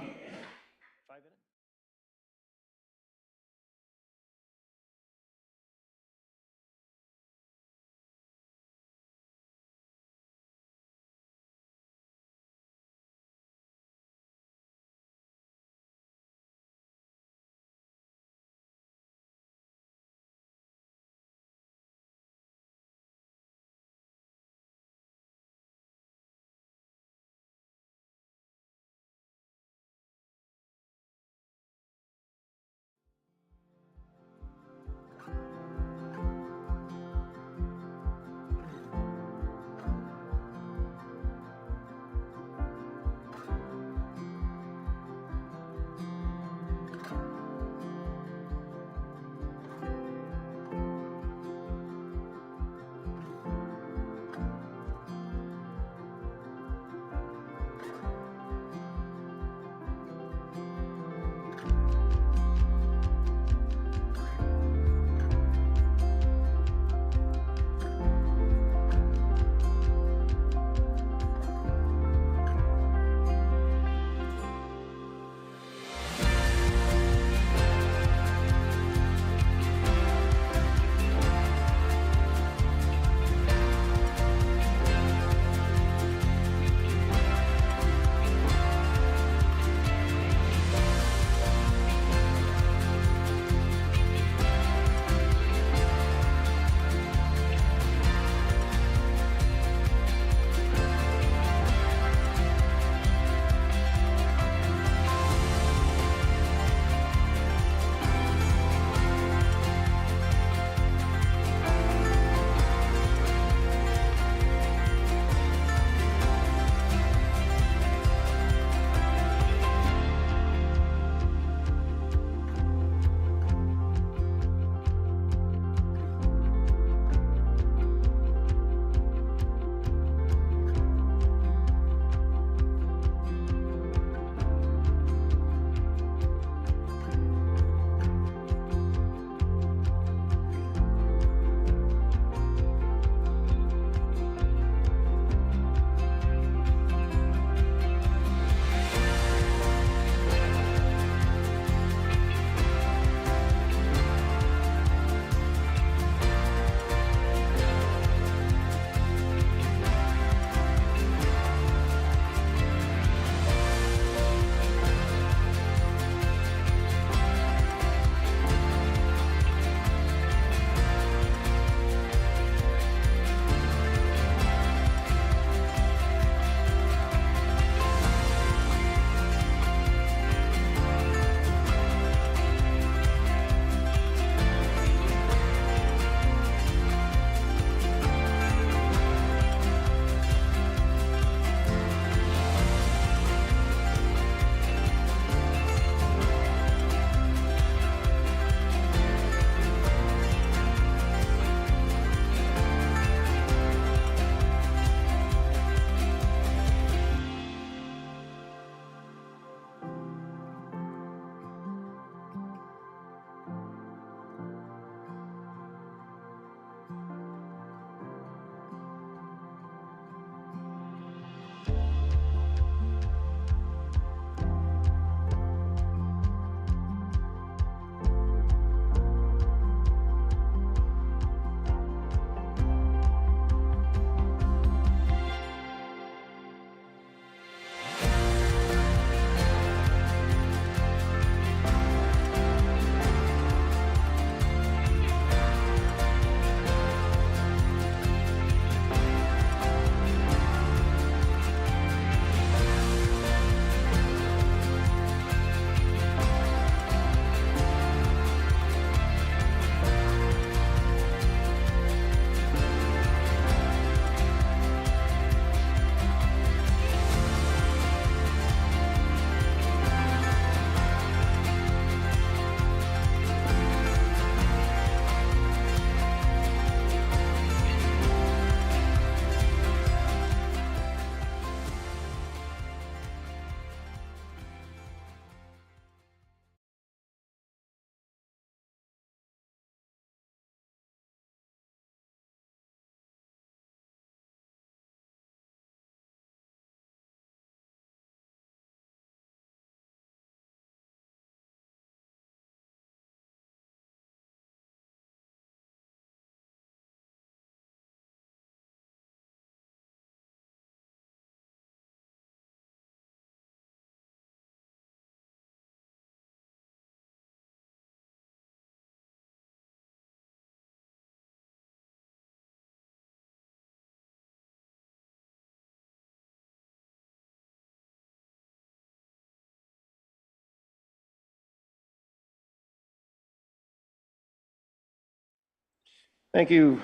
Thank you.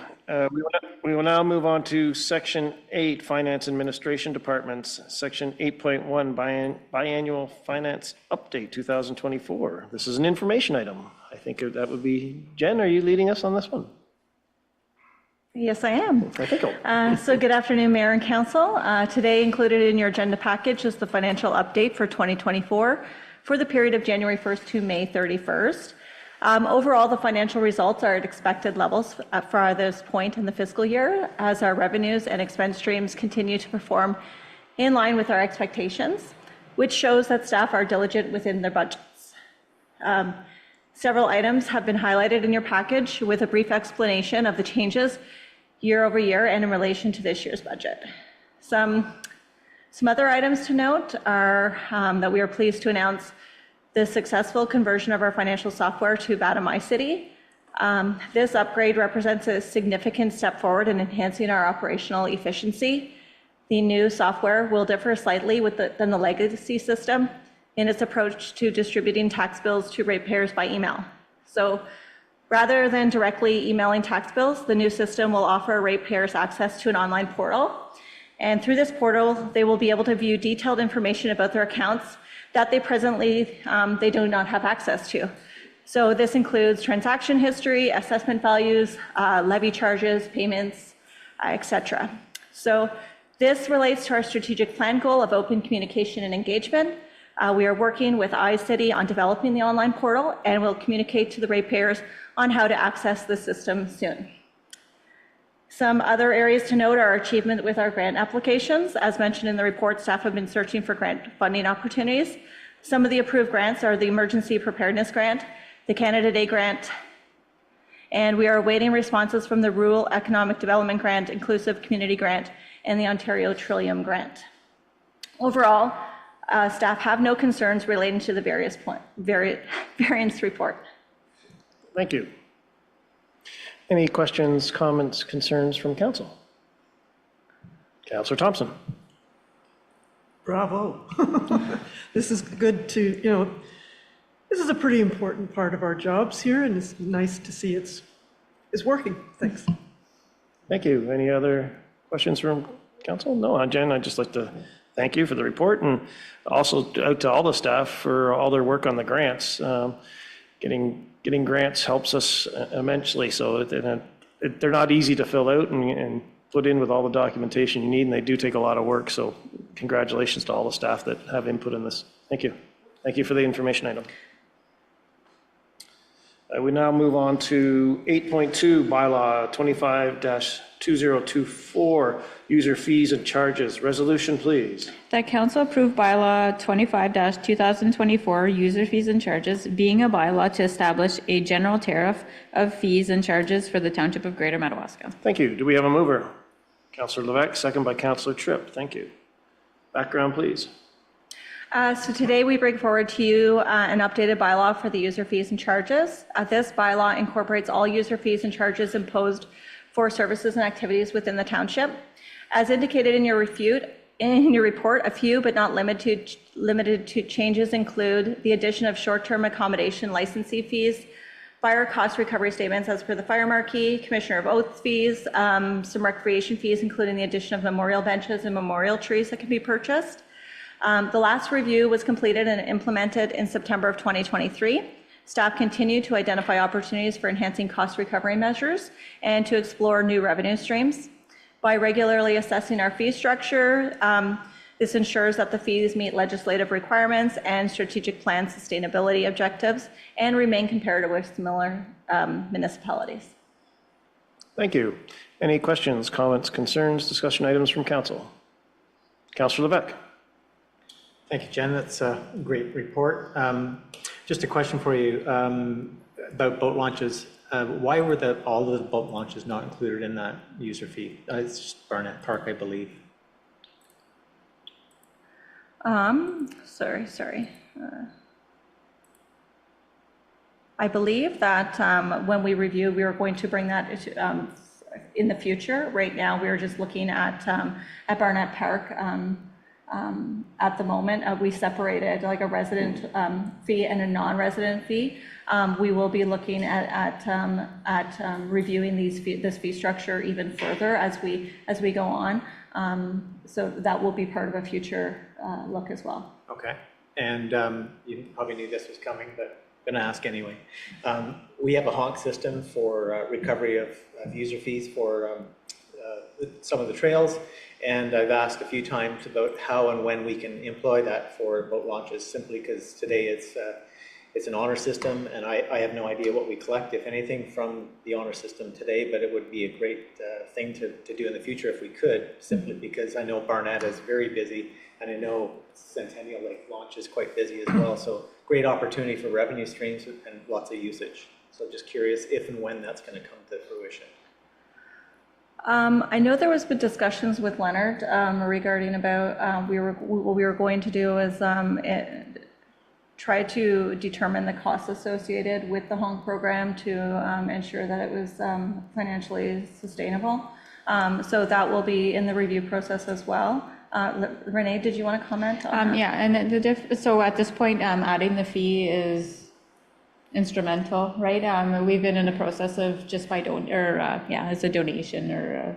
We will now move on to Section 8, Finance Administration Departments, Section 8.1, Biannual Finance Update 2024. This is an information item. I think that would be, Jen, are you leading us on this one? Yes, I am. I think So good afternoon, Mayor and Council. Today included in your agenda package is the financial update for 2024 for the period of January 1st to May 31st. Overall, the financial results are at expected levels for this point in the fiscal year, as our revenues and expense streams continue to perform in line with our expectations, which shows that staff are diligent within their budgets. Several items have been highlighted in your package with a brief explanation of the changes year over year and in relation to this year's budget. Some other items to note are that we are pleased to announce the successful conversion of our financial software to Vada MyCity. This upgrade represents a significant step forward in enhancing our operational efficiency. The new software will differ slightly than the legacy system in its approach to distributing tax bills to ratepayers by email. So rather than directly emailing tax bills, the new system will offer ratepayers access to an online portal. And through this portal, they will be able to view detailed information about their accounts that they presently they do not have access to. So this includes transaction history, assessment values, levy charges, payments, etc. So this relates to our strategic plan goal of open communication and engagement. We are working with iCity on developing the online portal, and will communicate to the ratepayers on how to access the system soon. Some other areas to note are achievement with our grant applications. As mentioned in the report, staff have been searching for grant funding opportunities. Some of the approved grants are the Emergency Preparedness Grant, the Canada Day Grant, and we are awaiting responses from the Rural Economic Development Grant, Inclusive Community Grant, and the Ontario Trillium Grant. Overall, staff have no concerns relating to the variance report. Thank you. Any questions, comments, concerns from council? Councillor Thompson. Bravo. This is good to, this is a pretty important part of our jobs here, and it's nice to see it's working. Thanks. Thank you. Any other questions from council? No, Jen, I'd just like to thank you for the report, and also out to all the staff for all their work on the grants. Getting grants helps us immensely, so they're not easy to fill out and put in with all the documentation you need, and they do take a lot of work, so congratulations to all the staff that have input in this. Thank you. Thank you for the information item. We now move on to 8.2, bylaw 25-2024, user fees and charges. Resolution, please. That council approve bylaw 25-2024, user fees and charges, being a bylaw to establish a general tariff of fees and charges for the Township of Greater Madawaska. Thank you. Do we have a mover? Councillor Levesque, second by Councillor Tripp. Thank you. Background, please. So today we bring forward to you an updated bylaw for the user fees and charges. This bylaw incorporates all user fees and charges imposed for services and activities within the township. As indicated in your report, a few but not limited to changes include the addition of short-term accommodation licensee fees, fire cost recovery statements as per the fire marquee, Commissioner of Oaths fees, some recreation fees, including the addition of memorial benches and memorial trees that can be purchased. The last review was completed and implemented in September of 2023. Staff continue to identify opportunities for enhancing cost recovery measures and to explore new revenue streams. By regularly assessing our fee structure, this ensures that the fees meet legislative requirements and strategic plan sustainability objectives and remain comparative with similar municipalities. Thank you. Any questions, comments, concerns, discussion items from council? Councillor Levesque. Thank you, Jen. That's a great report. Just a question for you about boat launches. Why were all of the boat launches not included in that user fee? It's just Barnett Park, I believe. Sorry. I believe that when we review, we are going to bring that in the future. Right now, we are just looking at Barnett Park at the moment. We separated like a resident fee and a non-resident fee. We will be looking at reviewing this fee structure even further as we go on. So that will be part of a future look as well. Okay. And you probably knew this was coming, but I'm going to ask anyway. We have a honk system for recovery of user fees for some of the trails. And I've asked a few times about how and when we can employ that for boat launches, simply because today it's an honor system, and I have no idea what we collect, if anything, from the honor system today, but it would be a great thing to do in the future if we could, simply because I know Barnett is very busy, and I know Centennial Lake launch is quite busy as well, so great opportunity for revenue streams and lots of usage. So just curious if and when that's going to come to fruition. I know there was been discussions with Leonard regarding about what we were going to do is try to determine the costs associated with the honk program to ensure that it was financially sustainable. So that will be in the review process as well. Renee, did you want to comment on that? Yeah, and so at this point, adding the fee is instrumental, right? We've been in the process of just by it's a donation or a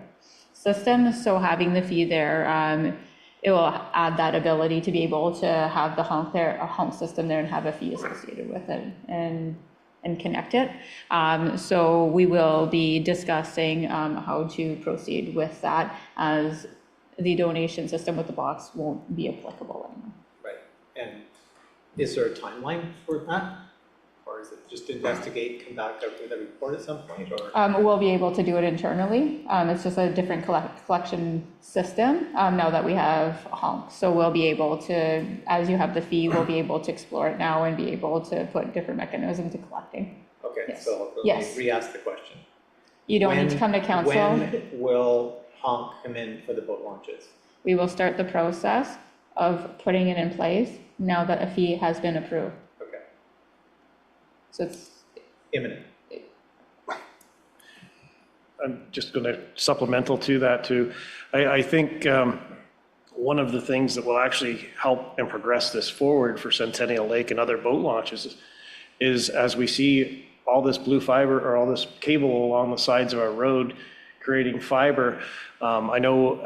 system. So having the fee there, it will add that ability to be able to have the honk there, a honk system there, and have a fee associated with it and connect it. So we will be discussing how to proceed with that, as the donation system with the box won't be applicable anymore. Right. And is there a timeline for that? Or is it just investigate, come back out with a report at some point? Or we'll be able to do it internally. It's just a different collection system now that we have honk. So we'll be able to, as you have the fee, we'll be able to explore it now and be able to put different mechanisms to collecting. Okay, Yes. so let Yes. me re-ask the question. You don't need to come to council. When will honk come in for the boat launches? We will start the process of putting it in place now that a fee has been approved. Okay. So it's Imminent. I'm just going to supplemental to that too. I think one of the things that will actually help and progress this forward for Centennial Lake and other boat launches is as we see all this blue fiber or all this cable along the sides of our road creating fiber. I know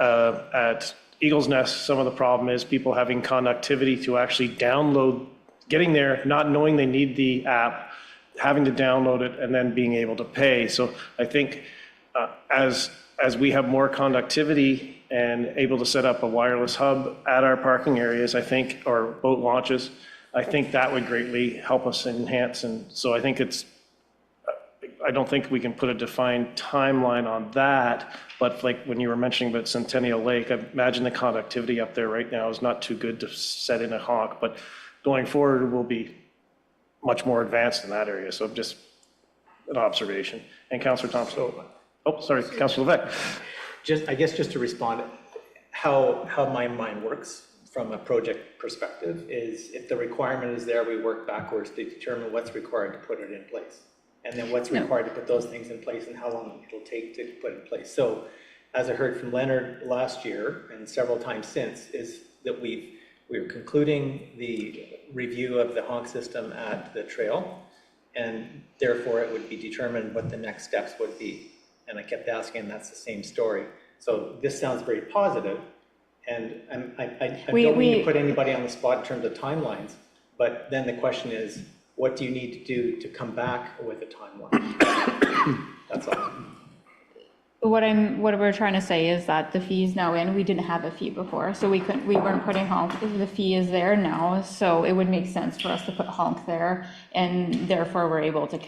at Eagle's Nest, some of the problem is people having conductivity to actually download, getting there, not knowing they need the app, having to download it, and then being able to pay. So I think as we have more conductivity and able to set up a wireless hub at our parking areas, I think, or boat launches, I think that would greatly help us enhance. And so I think I don't think we can put a defined timeline on that, but like when you were mentioning about Centennial Lake, I imagine the conductivity up there right now is not too good to set in a honk, but going forward will be much more advanced in that area. So just an observation. And Councillor Thompson. Oh, sorry, Councillor Levesque. I guess just to respond, how my mind works from a project perspective is if the requirement is there, we work backwards to determine what's required to put it in place. And then what's required to put those things in place and how long it'll take to put in place. So as I heard from Leonard last year and several times since, is that we're concluding the review of the honk system at the trail, and therefore it would be determined what the next steps would be. And I kept asking, that's the same story. So this sounds very positive, and I don't mean to put anybody on the spot in terms of timelines, but then the question is, what do you need to do to come back with a timeline? That's all. What we're trying to say is that the fee is now in. We didn't have a fee before, so we weren't putting honk. The fee is there now, so it would make sense for us to put honk there, and therefore we're able to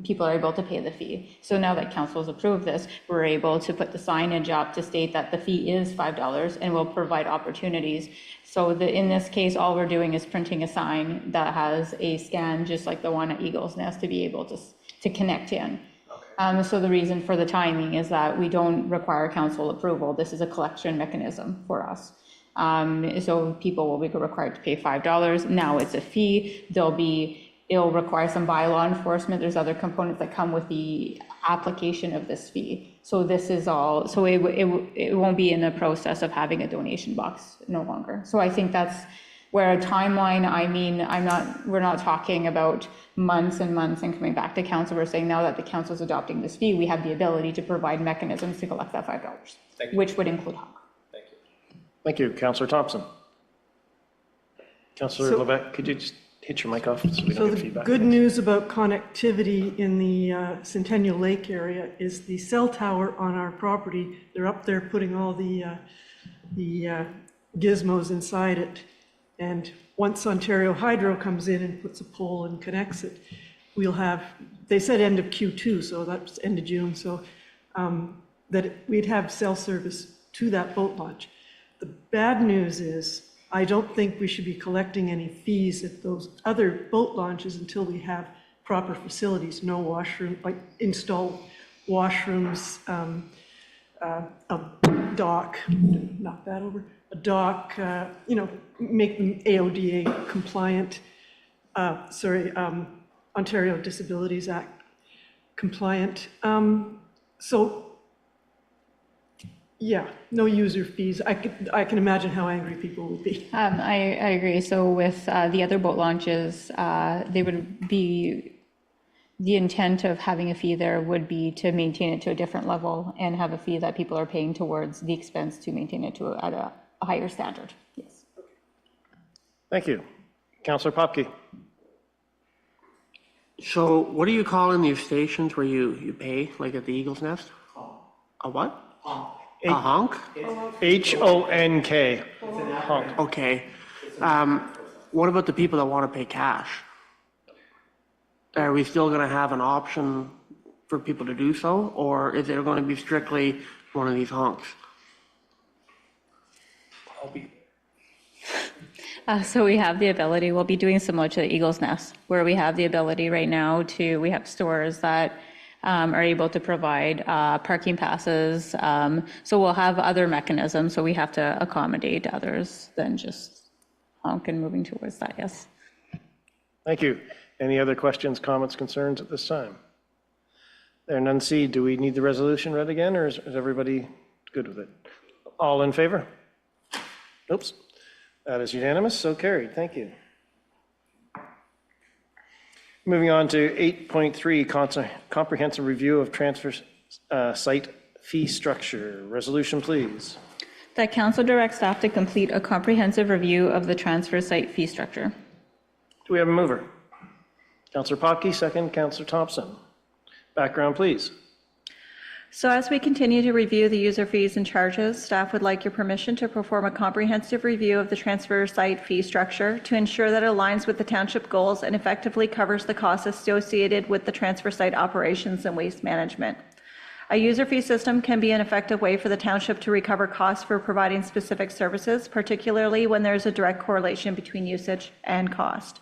people are able to pay the fee. So now that council's approved this, we're able to put the signage up to state that the fee is $5 and will provide opportunities. So in this case, all we're doing is printing a sign that has a scan, just like the one at Eagle's Nest, to be able to connect in. So the reason for the timing is that we don't require council approval. This is a collection mechanism for us. So people will be required to pay $5. Now it's a fee. There'll be it'll require some bylaw enforcement. There's other components that come with the application of this fee. So this is all, so it won't be in the process of having a donation box no longer. So I think that's where a timeline, I mean, we're not talking about months and months and coming back to council. We're saying now that the council is adopting this fee, we have the ability to provide mechanisms to collect that $5, which would include HOC. Thank you. Thank you. Councillor Thompson. Councillor So- Levesque, could you just hit your mic off so we So don't get the feedback? good news about connectivity in the Centennial Lake area is the cell tower on our property. They're up there putting all the gizmos inside it. And once Ontario Hydro comes in and puts a pole and connects it, we'll have, they said end of Q2, so that's end of June, so that we'd have cell service to that boat launch. The bad news is, I don't think we should be collecting any fees at those other boat launches until we have proper facilities, no washroom, like install washrooms, a dock, knock that over, a dock, you know, make them AODA compliant, Ontario Disabilities Act compliant. So, yeah, no user fees. I can imagine how angry people would be. I agree. So with the other boat launches, they would be, the intent of having a fee there would be to maintain it to a different level and have a fee that people are paying towards the expense to maintain it to at a higher standard. Yes. Thank you. Councillor Popke. So what do you call in these stations where you pay, like at the Eagle's Nest? A what? A honk? H-O-N-K. Honk. Okay. What about the people that want to pay cash? Are we still going to have an option for people to do so? Or is it going to be strictly one of these honks? So we have the ability, we'll be doing similar to the Eagle's Nest, where we have the ability right now we have stores that are able to provide parking passes. So we'll have other mechanisms, so we have to accommodate others than just honk and moving towards that, yes. Thank you. Any other questions, comments, concerns at this time? There none see. Do we need the resolution read again, or is everybody good with it? All in favor? Oops. That is unanimous, so carried. Thank you. Moving on to 8.3, comprehensive review of transfer site fee structure. Resolution, please. That council directs staff to complete a comprehensive review of the transfer site fee structure. Do we have a mover? Councillor Popke, second. Councillor Thompson. Background, please. So as we continue to review the user fees and charges, staff would like your permission to perform a comprehensive review of the transfer site fee structure to ensure that it aligns with the township goals and effectively covers the costs associated with the transfer site operations and waste management. A user fee system can be an effective way for the township to recover costs for providing specific services, particularly when there is a direct correlation between usage and cost.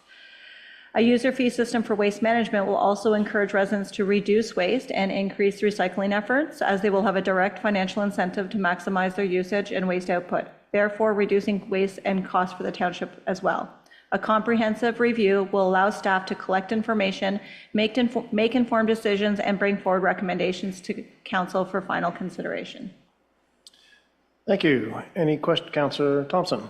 A user fee system for waste management will also encourage residents to reduce waste and increase recycling efforts, as they will have a direct financial incentive to maximize their usage and waste output, therefore reducing waste and cost for the township as well. A comprehensive review will allow staff to collect information, make informed decisions, and bring forward recommendations to council for final consideration. Thank you. Any question, Councillor Thompson?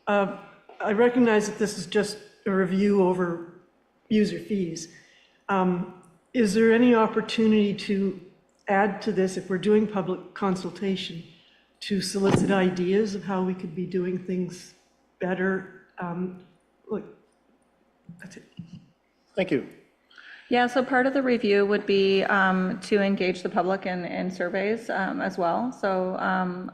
I recognize that this is just a review over user fees. Is there any opportunity to add to this, if we're doing public consultation, to solicit ideas of how we could be doing things better? Look, that's it. Thank you. Yeah, so part of the review would be to engage the public in surveys as well. So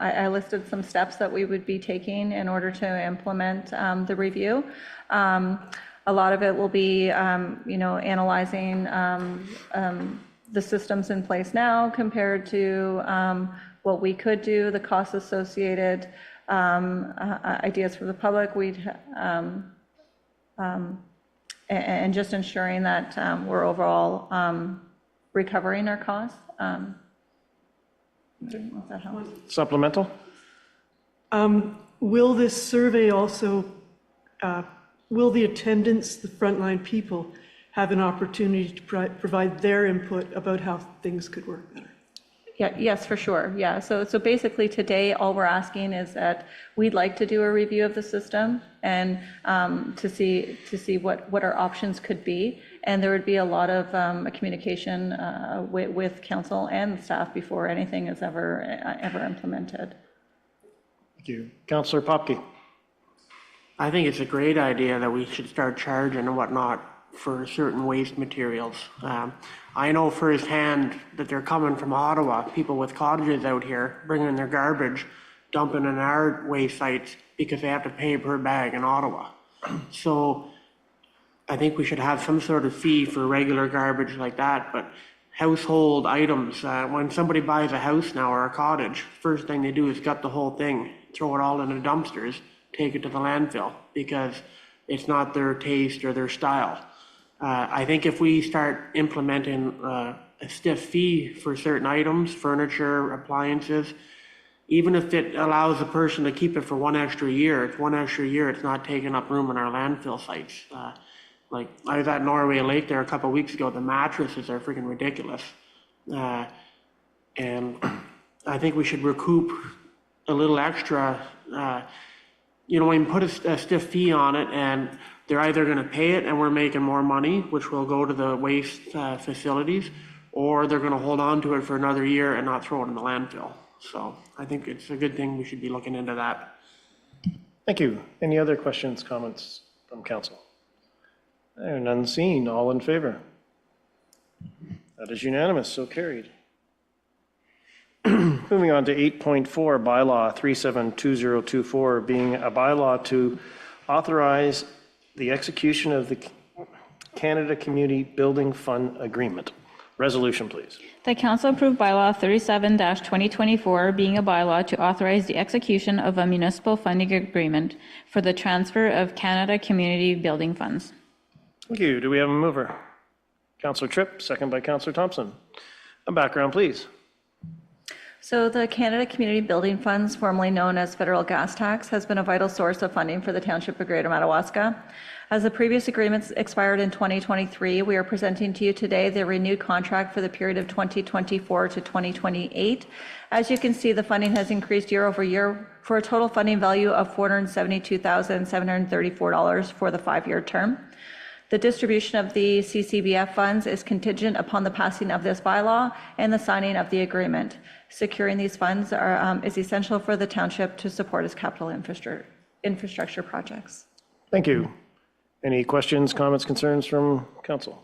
I listed some steps that we would be taking in order to implement the review. A lot of it will be, analyzing the systems in place now compared to what we could do, the costs associated, ideas for the public. And just ensuring that we're overall recovering our costs. Does that help? Supplemental? Will this survey also will the attendants, the frontline people, have an opportunity to provide their input about how things could work better? Yeah, yes, for sure. Yeah. So basically today, all we're asking is that we'd like to do a review of the system and to see what our options could be. And there would be a lot of communication with council and staff before anything is ever implemented. Thank you. Councillor Popke. I think it's a great idea that we should start charging and whatnot for certain waste materials. I know firsthand that they're coming from Ottawa, people with cottages out here, bringing their garbage, dumping in our waste sites because they have to pay per bag in Ottawa. So I think we should have some sort of fee for regular garbage like that, but household items, when somebody buys a house now or a cottage, first thing they do is gut the whole thing, throw it all in the dumpsters, take it to the landfill because it's not their taste or their style. I think if we start implementing a stiff fee for certain items, furniture, appliances, even if it allows a person to keep it for one extra year, it's not taking up room in our landfill sites. Like I was at Norway Lake there a couple of weeks ago, the mattresses are freaking ridiculous. And I think we should recoup a little extra, when you put a stiff fee on it and they're either going to pay it and we're making more money, which will go to the waste facilities, or they're going to hold on to it for another year and not throw it in the landfill. So I think it's a good thing. We should be looking into that. Thank you. Any other questions, comments from council? There, none seen. All in favor? That is unanimous, so carried. Moving on to 8.4, bylaw 372024, being a bylaw to authorize the execution of the Canada Community Building Fund Agreement. Resolution, please. The council approved bylaw 37-2024, being a bylaw to authorize the execution of a municipal funding agreement for the transfer of Canada Community Building Funds. Thank you. Do we have a mover? Councillor Tripp, second by Councillor Thompson. A background, please. So the Canada Community Building Funds, formerly known as federal gas tax, has been a vital source of funding for the Township of Greater Madawaska. As the previous agreements expired in 2023, we are presenting to you today the renewed contract for the period of 2024 to 2028. As you can see, the funding has increased year over year for a total funding value of $472,734 for the 5-year term. The distribution of the CCBF funds is contingent upon the passing of this bylaw and the signing of the agreement. Securing these funds is essential for the township to support its capital infrastructure projects. Thank you. Any questions, comments, concerns from council?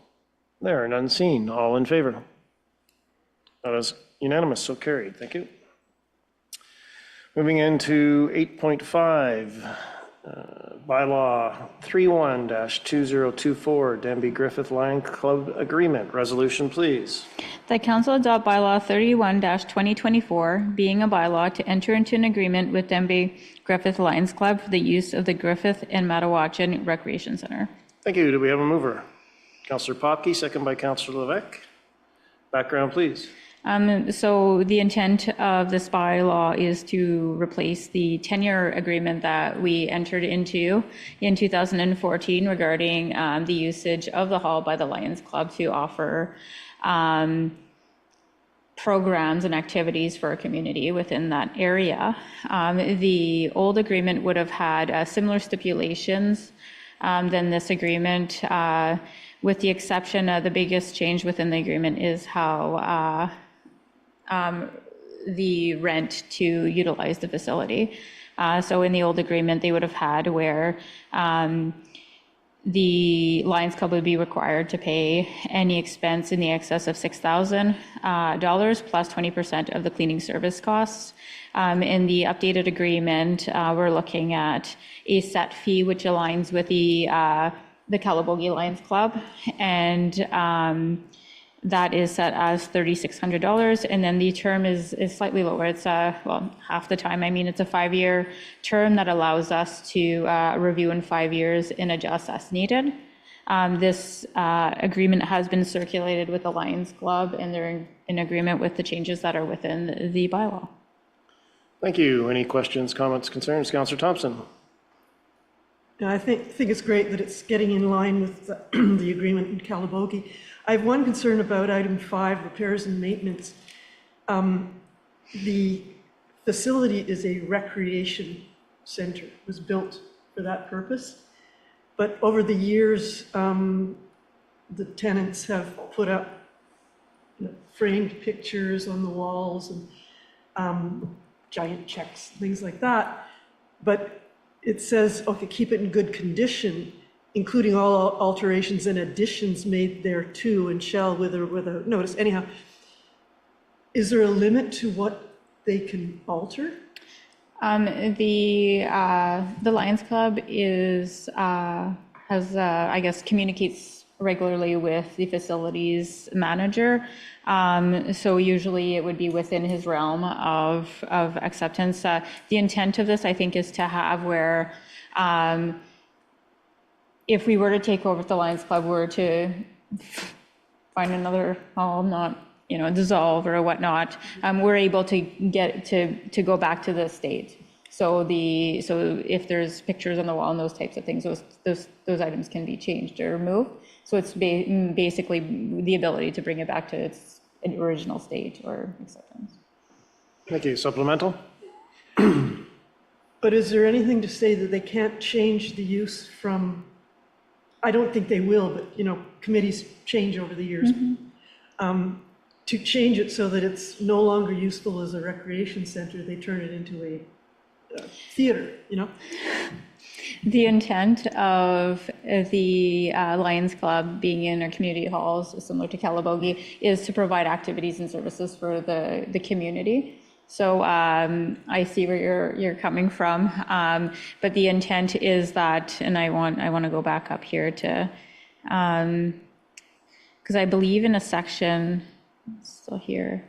There are none seen. All in favor? That is unanimous, so carried. Thank you. Moving into 8.5. Bylaw 31-2024, Denby Griffith Lion Club Agreement. Resolution, please. The council adopt bylaw 31-2024, being a bylaw to enter into an agreement with Denby Griffith Lions Club for the use of the Griffith and Madawaska Recreation Center. Thank you. Do we have a mover? Councillor Popke, second by Councillor Levesque. Background, please. So the intent of this bylaw is to replace the 10-year agreement that we entered into in 2014 regarding the usage of the hall by the Lions Club to offer programs and activities for our community within that area. The old agreement would have had similar stipulations than this agreement, with the exception of the biggest change within the agreement is how the rent to utilize the facility. So in the old agreement, they would have had where the Lions Club would be required to pay any expense in the excess of $6,000 plus 20% of the cleaning service costs. In the updated agreement, we're looking at a set fee which aligns with the Calabogie Lions Club, and that is set as $3,600, and then the term is slightly lower. It's half the time. I mean, it's a 5-year term that allows us to review in 5 years and adjust as needed. This agreement has been circulated with the Lions Club, and they're in agreement with the changes that are within the bylaw. Thank you. Any questions, comments, concerns? Councillor Thompson. And I think it's great that it's getting in line with the agreement in Calabogie. I have one concern about item 5, repairs and maintenance. The facility is a recreation center. It was built for that purpose. But over the years, the tenants have put up framed pictures on the walls and giant checks, things like that. But it says, okay, keep it in good condition, including all alterations and additions made thereto and shall with or without notice. Anyhow, is there a limit to what they can alter? The Lions Club is, I guess, communicates regularly with the facilities manager. So usually it would be within his realm of acceptance. The intent of this, I think, is to have where if we were to take over the Lions Club, were to find another home, not dissolve or whatnot, we're able to get to go back to the state. So if there's pictures on the wall and those types of things, those items can be changed or removed. So it's basically the ability to bring it back to its original state or acceptance. Thank you. Supplemental? But is there anything to say that they can't change the use from, I don't think they will, but committees change over the years. To change it so that it's no longer useful as a recreation center, they turn it into a theater, The intent of the Lions Club being in our community halls, similar to Calabogie, is to provide activities and services for the community. So I see where you're coming from, but the intent is that, and I want to go back up here to, because I believe in a section, still here.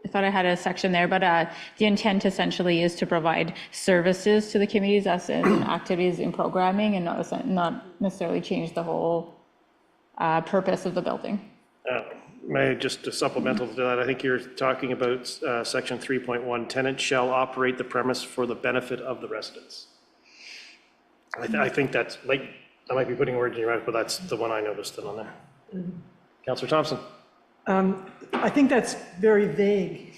I thought I had a section there, but the intent essentially is to provide services to the communities, as in activities and programming, and not necessarily change the whole purpose of the building. May I just a supplemental to that? I think you're talking about section 3.1, tenants shall operate the premise for the benefit of the residents. I think that's, like, I might be putting words in your mouth, but that's the one I noticed on there. Councillor Thompson. I think that's very vague.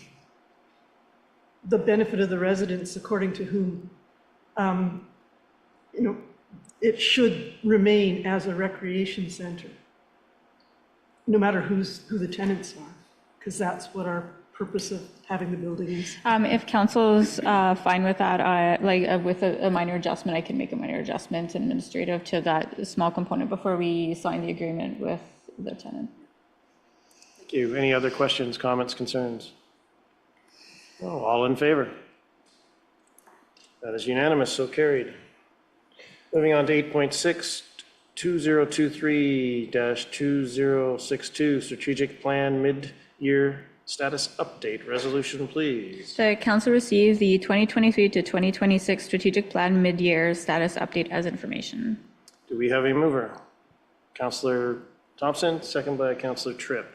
The benefit of the residents, according to whom? It should remain as a recreation center, no matter who the tenants are, because that's what our purpose of having the building is. If council's fine with that, with a minor adjustment, I can make a minor adjustment administrative to that small component before we sign the agreement with the tenant. Thank you. Any other questions, comments, concerns? Oh, all in favor? That is unanimous, so carried. Moving on to 8.6, 2023-2062, Strategic Plan Mid-Year Status Update. Resolution, please. The council received the 2023 to 2026 Strategic Plan Mid-Year Status Update as information. Do we have a mover? Councillor Thompson, second by Councillor Tripp.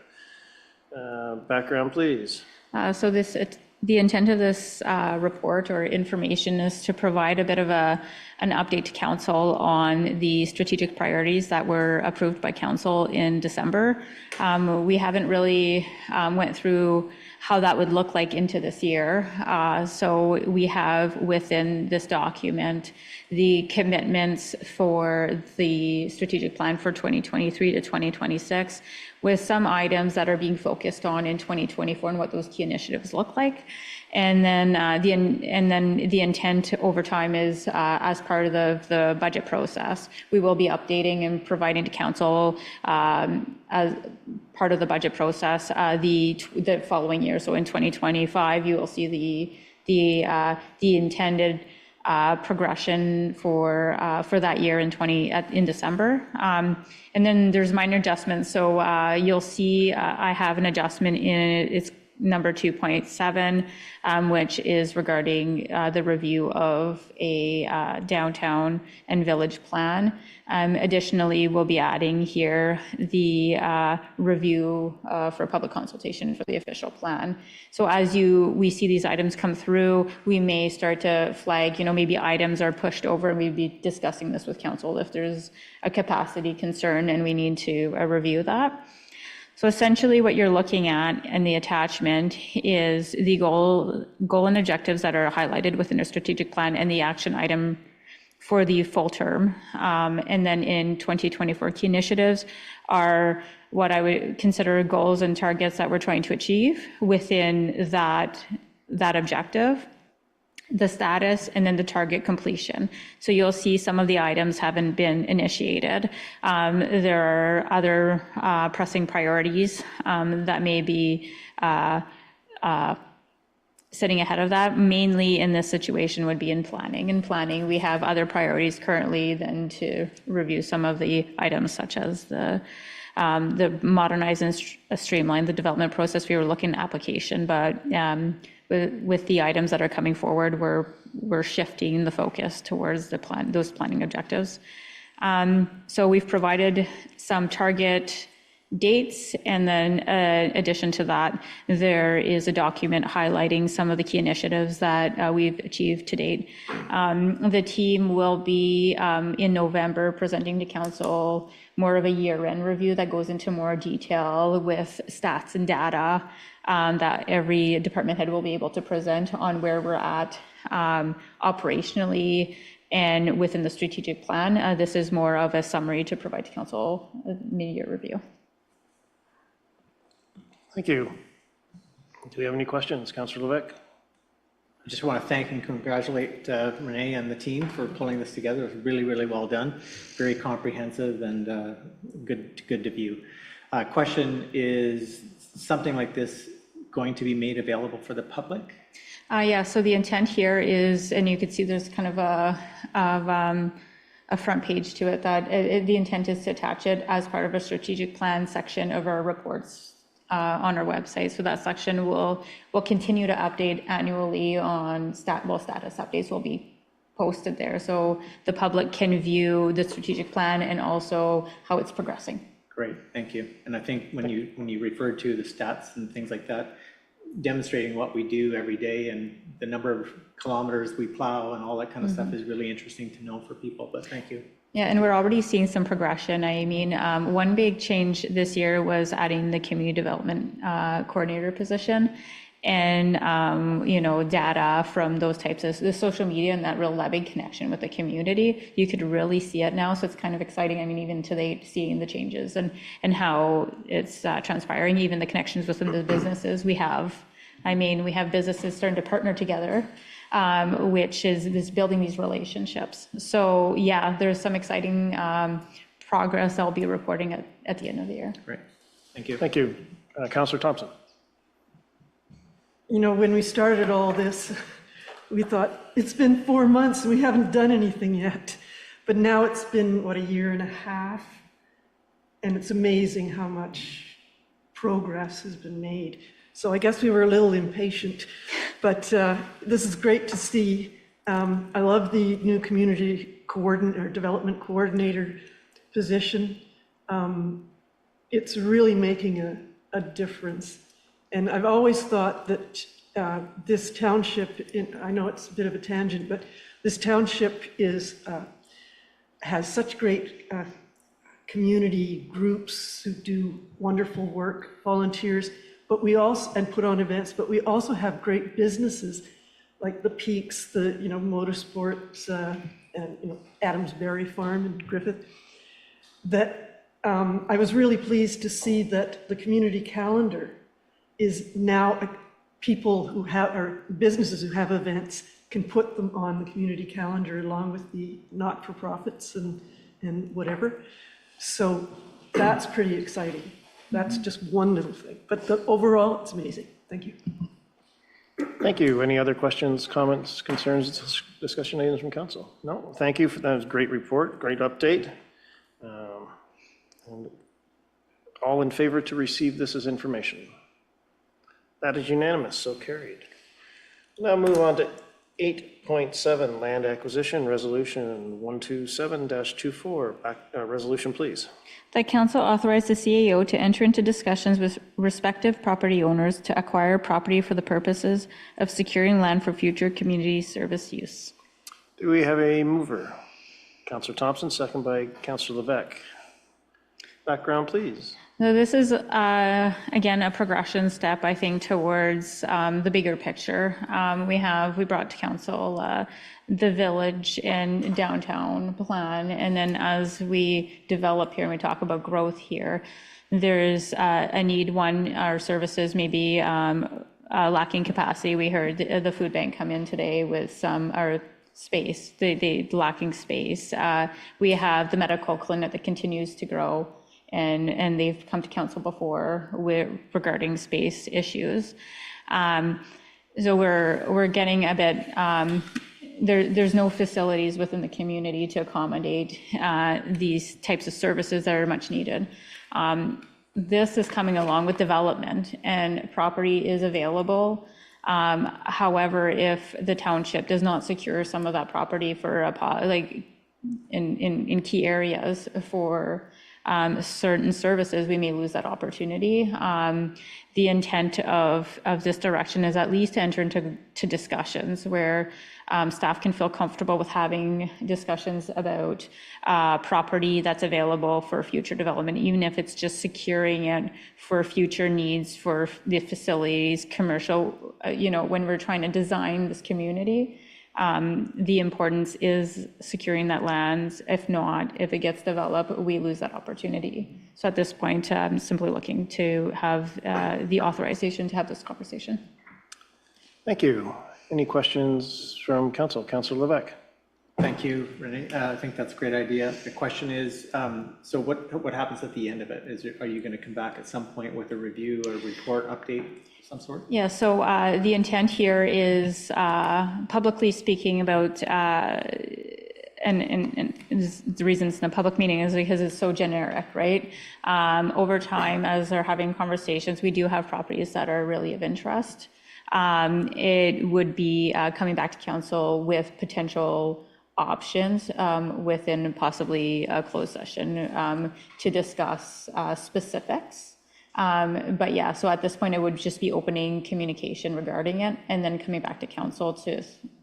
Background, please. The intent of this report or information is to provide a bit of an update to council on the strategic priorities that were approved by council in December. We haven't really went through how that would look like into this year. So we have within this document the commitments for the strategic plan for 2023 to 2026, with some items that are being focused on in 2024 and what those key initiatives look like. And then the intent over time is, as part of the budget process, we will be updating and providing to council as part of the budget process the following year. So in 2025, you will see the intended progression for that year in December. And then there's minor adjustments. So you'll see I have an adjustment in it's number 2.7, which is regarding the review of a downtown and village plan. Additionally, we'll be adding here the review for public consultation for the official plan. So as we see these items come through, we may start to flag, maybe items are pushed over, and we'd be discussing this with council if there's a capacity concern and we need to review that. So essentially what you're looking at in the attachment is the goal and objectives that are highlighted within a strategic plan and the action item for the full term. And then in 2024, key initiatives are what I would consider goals and targets that we're trying to achieve within that objective, the status, and then the target completion. So you'll see some of the items haven't been initiated. There are other pressing priorities that may be sitting ahead of that. Mainly in this situation would be in planning. In planning, we have other priorities currently than to review some of the items such as the modernize and streamline the development process. We were looking at application, but with the items that are coming forward, we're shifting the focus towards those planning objectives. So we've provided some target dates, and then in addition to that, there is a document highlighting some of the key initiatives that we've achieved to date. The team will be in November presenting to council more of a year-end review that goes into more detail with stats and data that every department head will be able to present on where we're at operationally and within the strategic plan. This is more of a summary to provide to council mid-year review. Thank you. Do we have any questions? Councillor Levesque? I just want to thank and congratulate Renee and the team for pulling this together. It was really, really well done, very comprehensive and good to view. Question, is something like this going to be made available for the public? Yeah, so the intent here is, and you can see there's kind of a front page to it, that the intent is to attach it as part of a strategic plan section of our reports on our website. So that section will continue to update annually on status updates will be posted there. So the public can view the strategic plan and also how it's progressing. Great, thank you. And I think when you referred to the stats and things like that, demonstrating what we do every day and the number of kilometers we plow and all that kind of stuff is really interesting to know for people, but thank you. Yeah, and we're already seeing some progression. I mean, one big change this year was adding the community development coordinator position, and data from those types of the social media and that real living connection with the community. You could really see it now, so it's kind of exciting. I mean, even today, seeing the changes and how it's transpiring, even the connections within the businesses we have. I mean, we have businesses starting to partner together, which is building these relationships. So yeah, there's some exciting progress I'll be reporting at the end of the year. Great, thank you. Thank you. Councillor Thompson. When we started all this, we thought, it's been 4 months and we haven't done anything yet. But now it's been, a year and a half, and it's amazing how much progress has been made. So I guess we were a little impatient, but this is great to see. I love the new community development coordinator position. It's really making a difference. And I've always thought that this township, I know it's a bit of a tangent, but this township has such great community groups who do wonderful work, volunteers, but we also, and put on events, but we also have great businesses like the Peaks, the motorsports, and Adams Berry Farm in Griffith. That I was really pleased to see that the community calendar is now people who have, or businesses who have events can put them on the community calendar along with the not-for-profits and whatever. So that's pretty exciting. That's just one little thing, but overall, it's amazing. Thank you. Thank you. Any other questions, comments, concerns, discussion items from council? No? Thank you for that. Was a great report, great update. And all in favor to receive this as information? That is unanimous, so carried. Now move on to 8.7, Land Acquisition Resolution 127-24. Resolution, please. That council authorize the CAO to enter into discussions with respective property owners to acquire property for the purposes of securing land for future community service use. Do we have a mover? Councillor Thompson, second by Councillor Levesque. Background, please. So this is, again, a progression step, I think, towards the bigger picture. We brought to council the village and downtown plan, and then as we develop here and we talk about growth here, there's a need. One, our services may be lacking capacity. We heard the food bank come in today with some, our space, the lacking space. We have the medical clinic that continues to grow. And they've come to council before regarding space issues. So we're getting a bit, there's no facilities within the community to accommodate these types of services that are much needed. This is coming along with development, and property is available. However, if the township does not secure some of that property for in key areas for certain services, we may lose that opportunity. The intent of this direction is at least to enter into discussions where staff can feel comfortable with having discussions about property that's available for future development, even if it's just securing it for future needs for the facilities, commercial, when we're trying to design this community. The importance is securing that land. If not, if it gets developed, we lose that opportunity. So at this point, I'm simply looking to have the authorization to have this conversation. Thank you. Any questions from council? Councillor Levesque. Thank you, Renee. I think that's a great idea. The question is, so what happens at the end of it? Are you going to come back at some point with a review or report update of some sort? Yeah, so the intent here is publicly speaking about, and the reason it's in a public meeting is because it's so generic, right? Over time, as they're having conversations, we do have properties that are really of interest. It would be coming back to council with potential options within possibly a closed session to discuss specifics. But yeah, so at this point, it would just be opening communication regarding it and then coming back to council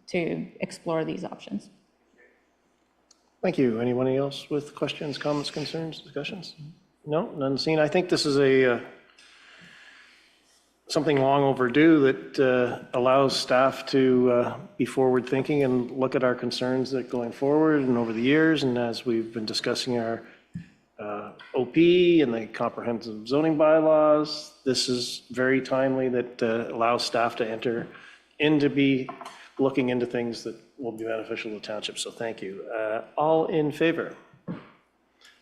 to explore these options. Thank you. Anyone else with questions, comments, concerns, discussions? No, none seen. I think this is something long overdue that allows staff to be forward thinking and look at our concerns that going forward and over the years. And as we've been discussing our OP and the comprehensive zoning bylaws, this is very timely that allows staff to enter in to be looking into things that will be beneficial to the township. So thank you. All in favor?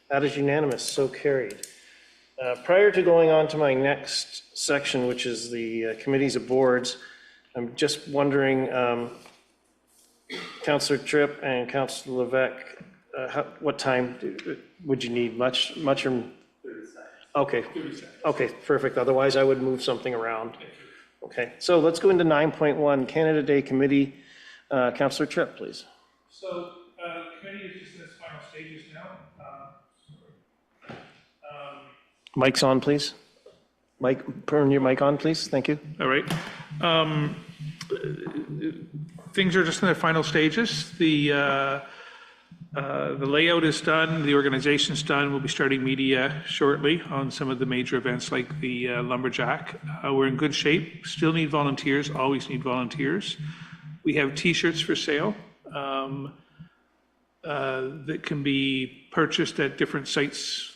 That is unanimous, so carried. Prior to going on to my next section, which is the committees of boards, I'm just wondering, Councillor Tripp and Councillor Levesque, what time would you need? Much or? 30 seconds. Okay. 30 seconds. Okay, perfect. Otherwise, I would move something around. Okay, so let's go into 9.1, Canada Day Committee. Councillor Tripp, please. So the committee is just in its final stages now. Mic's on, please. Mike, turn your mic on, please. Thank you. All right. Things are just in their final stages. The layout is done. The organization's done. We'll be starting media shortly on some of the major events like the Lumberjack. We're in good shape. Still need volunteers. Always need volunteers. We have T-shirts for sale that can be purchased at different sites.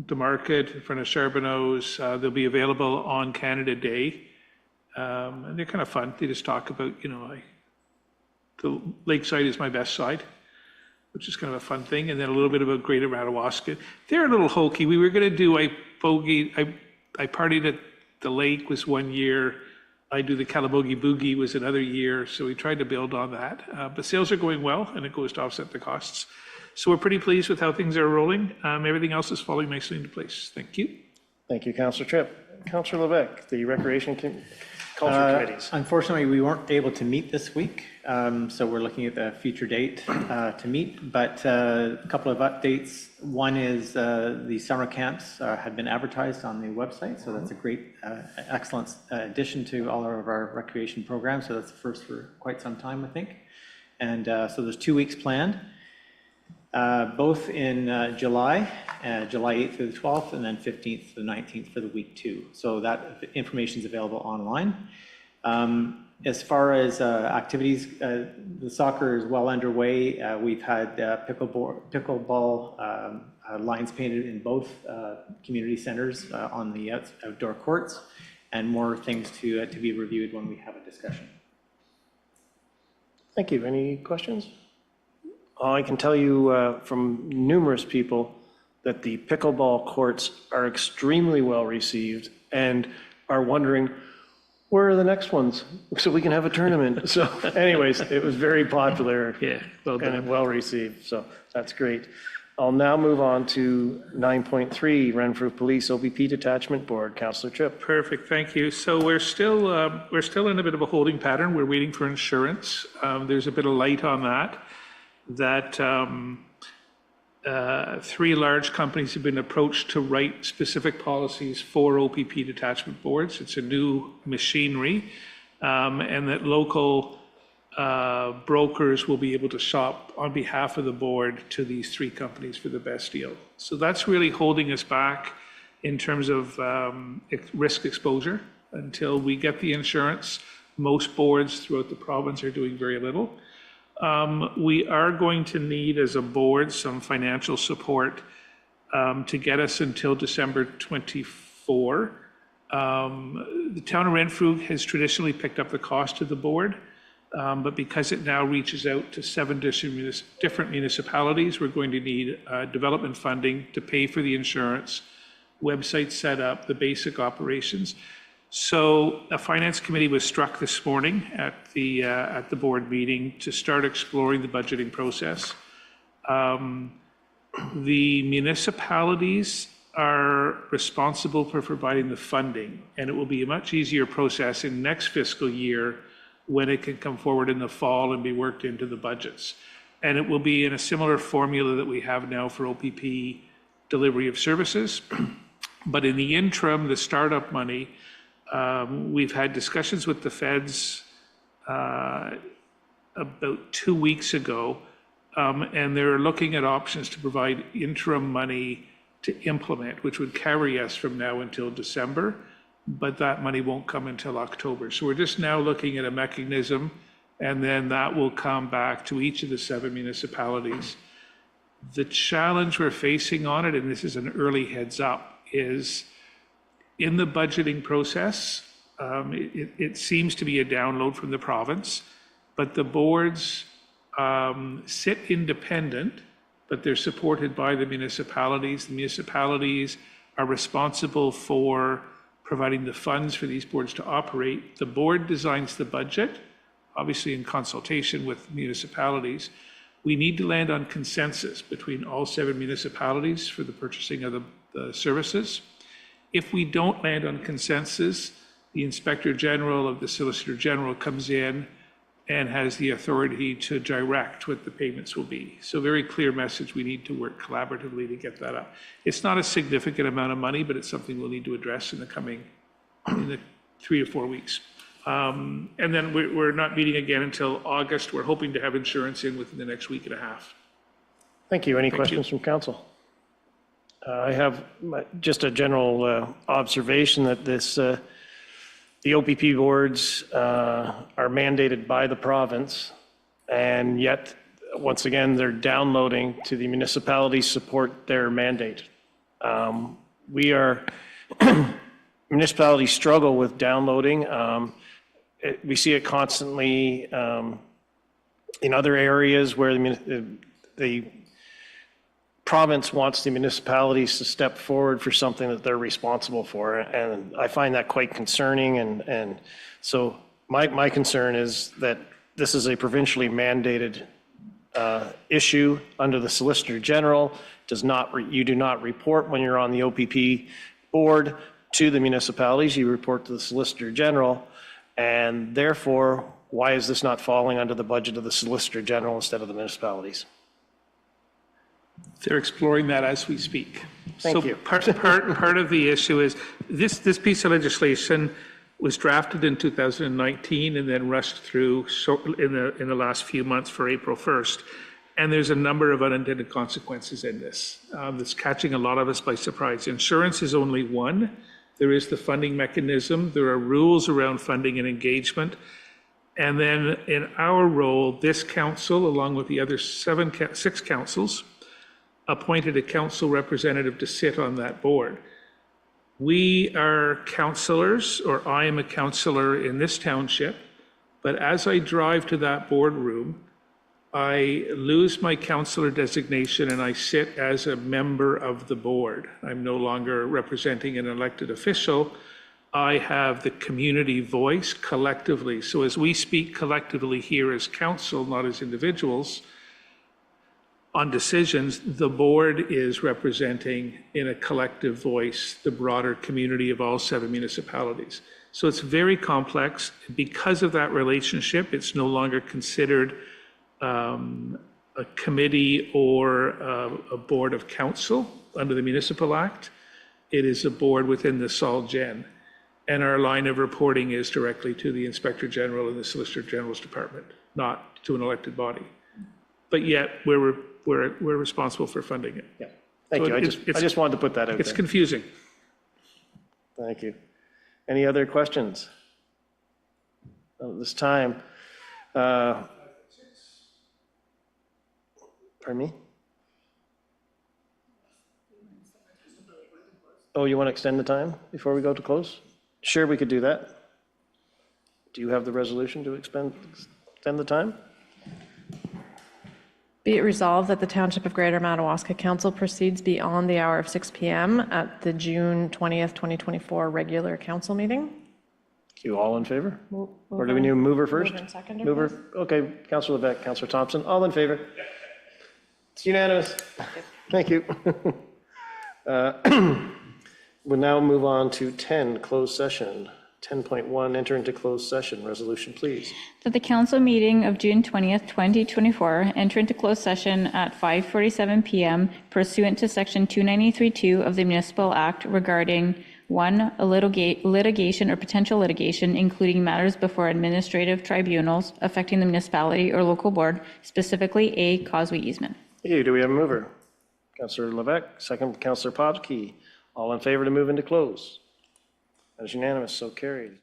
The market in front of Charbonneau's. They'll be available on Canada Day. And they're kind of fun. They just talk about, the lakeside is my best side, which is kind of a fun thing. And then a little bit about Greater Madawaska. They're a little hokey. We were going to do I partied at the lake was one year. I do the Calabogie Boogie was another year. So we tried to build on that. But sales are going well, and it goes to offset the costs. So we're pretty pleased with how things are rolling. Everything else is falling nicely into place. Thank you. Thank you, Councillor Tripp. Councillor Levesque, the Recreation culture committees. Unfortunately, we weren't able to meet this week, so we're looking at the future date to meet. But a couple of updates. One is the summer camps have been advertised on the website, so that's a great, excellent addition to all of our recreation programs. So that's the first for quite some time, I think. And so there's 2 weeks planned, both in July 8th through the 12th, and then 15th to the 19th for the week 2. So that information is available online. As far as activities, the soccer is well underway. We've had pickleball lines painted in both community centers on the outdoor courts, and more things to be reviewed when we have a discussion. Thank you. Any questions? I can tell you from numerous people that the pickleball courts are extremely well received and are wondering, where are the next ones so we can have a tournament? So anyways, it was very popular and well received. So that's great. I'll now move on to 9.3, Renfrew Police OPP Detachment Board. Councillor Tripp. Perfect, thank you. So we're still in a bit of a holding pattern. We're waiting for insurance. There's a bit of light on that 3 large companies have been approached to write specific policies for OPP detachment boards. It's a new machinery, and that local brokers will be able to shop on behalf of the board to these 3 companies for the best deal. So that's really holding us back in terms of risk exposure until we get the insurance. Most boards throughout the province are doing very little. We are going to need, as a board, some financial support to get us until December 24. The town of Renfrew has traditionally picked up the cost of the board, but because it now reaches out to 7 different municipalities, we're going to need development funding to pay for the insurance, website setup, the basic operations. So a finance committee was struck this morning at the board meeting to start exploring the budgeting process. The municipalities are responsible for providing the funding, and it will be a much easier process in next fiscal year when it can come forward in the fall and be worked into the budgets. And it will be in a similar formula that we have now for OPP delivery of services. But in the interim, the startup money, we've had discussions with the feds about 2 weeks ago, and they're looking at options to provide interim money to implement, which would carry us from now until December, but that money won't come until October. So we're just now looking at a mechanism, and then that will come back to each of the 7 municipalities. The challenge we're facing on it, and this is an early heads up, is in the budgeting process, it seems to be a download from the province, but the boards sit independent, but they're supported by the municipalities. The municipalities are responsible for providing the funds for these boards to operate. The board designs the budget, obviously in consultation with municipalities. We need to land on consensus between all 7 municipalities for the purchasing of the services. If we don't land on consensus, the Inspector General of the Solicitor General comes in and has the authority to direct what the payments will be. So very clear message, we need to work collaboratively to get that up. It's not a significant amount of money, but it's something we'll need to address in the 3 to 4 weeks. And then we're not meeting again until August. We're hoping to have insurance in within the next week and a half. Thank you. Any questions from council? I have just a general observation that the OPP boards are mandated by the province, and yet, once again, they're downloading to the municipalities support their mandate. Municipalities struggle with downloading. We see it constantly in other areas where the province wants the municipalities to step forward for something that they're responsible for. And I find that quite concerning. And so my concern is that this is a provincially mandated issue under the Solicitor General. You do not report when you're on the OPP board to the municipalities, you report to the Solicitor General. And therefore, why is this not falling under the budget of the Solicitor General instead of the municipalities? They're exploring that as we speak. Thank So you. part of the issue is this piece of legislation was drafted in 2019 and then rushed through in the last few months for April 1st. And there's a number of unintended consequences in this that's catching a lot of us by surprise. Insurance is only one. There is the funding mechanism. There are rules around funding and engagement. And then in our role, this council, along with the other six councils, appointed a council representative to sit on that board. We are councillors, or I am a councillor in this township, but as I drive to that boardroom, I lose my councillor designation and I sit as a member of the board. I'm no longer representing an elected official. I have the community voice collectively. So as we speak collectively here as council, not as individuals, on decisions, the board is representing in a collective voice the broader community of all 7 municipalities. So it's very complex. Because of that relationship, it's no longer considered a committee or a board of council under the Municipal Act. It is a board within the Sol Gen. And our line of reporting is directly to the Inspector General and the Solicitor General's Department, not to an elected body. But yet, we're responsible for funding it. Yeah, thank you. I just wanted to put that out there. It's confusing. Thank you. Any other questions? At this time, pardon me? Oh, you want to extend the time before we go to close? Sure, we could do that. Do you have the resolution to extend the time? Be it resolved that the Township of Greater Madawaska Council proceeds beyond the hour of 6 p.m. at the June 20th, 2024 regular council meeting. You all in favor? Or do we need a mover first? Mover and seconder, Mover, please. okay, Councilor Levesque, Councilor Thompson, all in favor? It's unanimous. Thank you. We'll now move on to 10, closed session. 10.1, enter into closed session. Resolution, please. That the council meeting of June 20th, 2024 enter into closed session at 5:47 p.m. pursuant to Section 293(2) of the Municipal Act regarding 1, a litigation or potential litigation, including matters before administrative tribunals affecting the municipality or local board, specifically a causeway easement. Hey, do we have a mover? Councilor Levesque, second Councilor Podkey. All in favor to move into close? That is unanimous, so carried.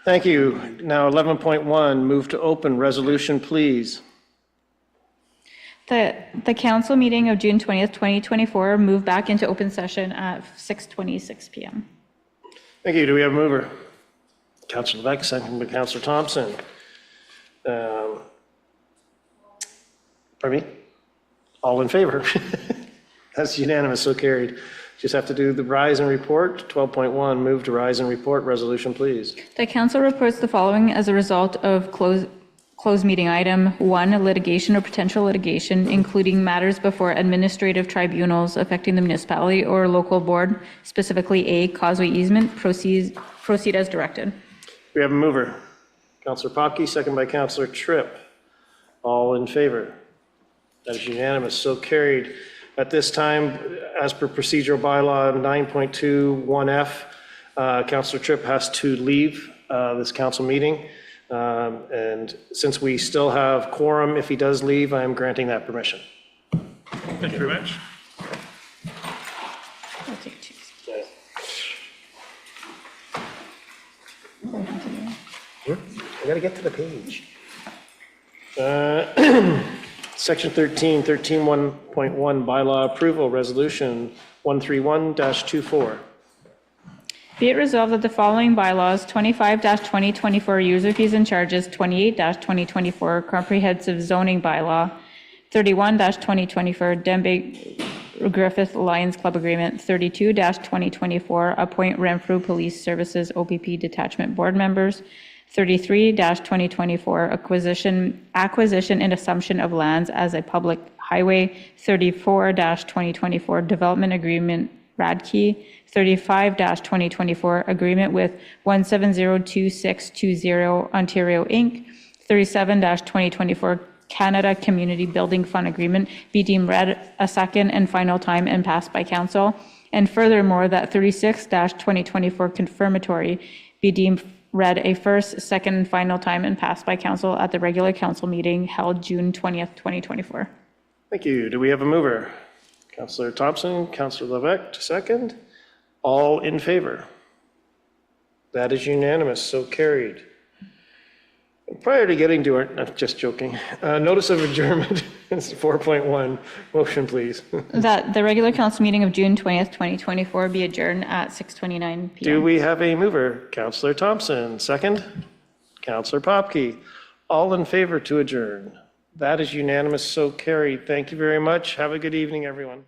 Thank you. Now 11.1, move to open resolution, please. The council meeting of June 20th, 2024, move back into open session at 6:26 PM. Thank you. Do we have a mover? Councillor Levesque, second by Councillor Thompson. Pardon me? All in favor? That's unanimous, so carried. Just have to do the rise and report. 12.1, move to rise and report resolution, please. The council reports the following as a result of closed meeting item 1, litigation or potential litigation, including matters before administrative tribunals affecting the municipality or local board, specifically A, causeway easement, proceed as directed. We have a mover. Councillor Popke, second by Councillor Tripp. All in favor? That is unanimous, so carried. At this time, as per procedural bylaw 9.21F, Councillor Tripp has to leave this council meeting. And since we still have quorum, if he does leave, I am granting that permission. Thank you very much. I'll take two. I gotta get to the page. Section 13, 13.1 bylaw approval resolution 131-24. Be it resolved that the following bylaws, 25-2024 user fees and charges, 28-2024 comprehensive zoning bylaw, 31-2024 Denbigh Griffith Lions Club Agreement, 32-2024 appoint Renfrew Police Services OPP Detachment Board members, 33-2024 acquisition and assumption of lands as a public highway, 34-2024 development agreement Radkey, 35-2024 agreement with 1702620 Ontario Inc., 37-2024 Canada Community Building Fund agreement be deemed read a second and final time and passed by council, and furthermore that 36-2024 confirmatory be deemed read a first, second, and final time and passed by council at the regular council meeting held June 20th, 2024. Thank you. Do we have a mover? Councillor Thompson, Councillor Levesque, second. All in favor? That is unanimous, so carried. Prior to getting to our, just joking, notice of adjournment, it's 4.1. Motion, please. That the regular council meeting of June 20th, 2024 be adjourned at 6:29 p.m. Do we have a mover? Councillor Thompson, second. Councillor Popke, all in favor to adjourn. That is unanimous, so carried. Thank you very much. Have a good evening, everyone.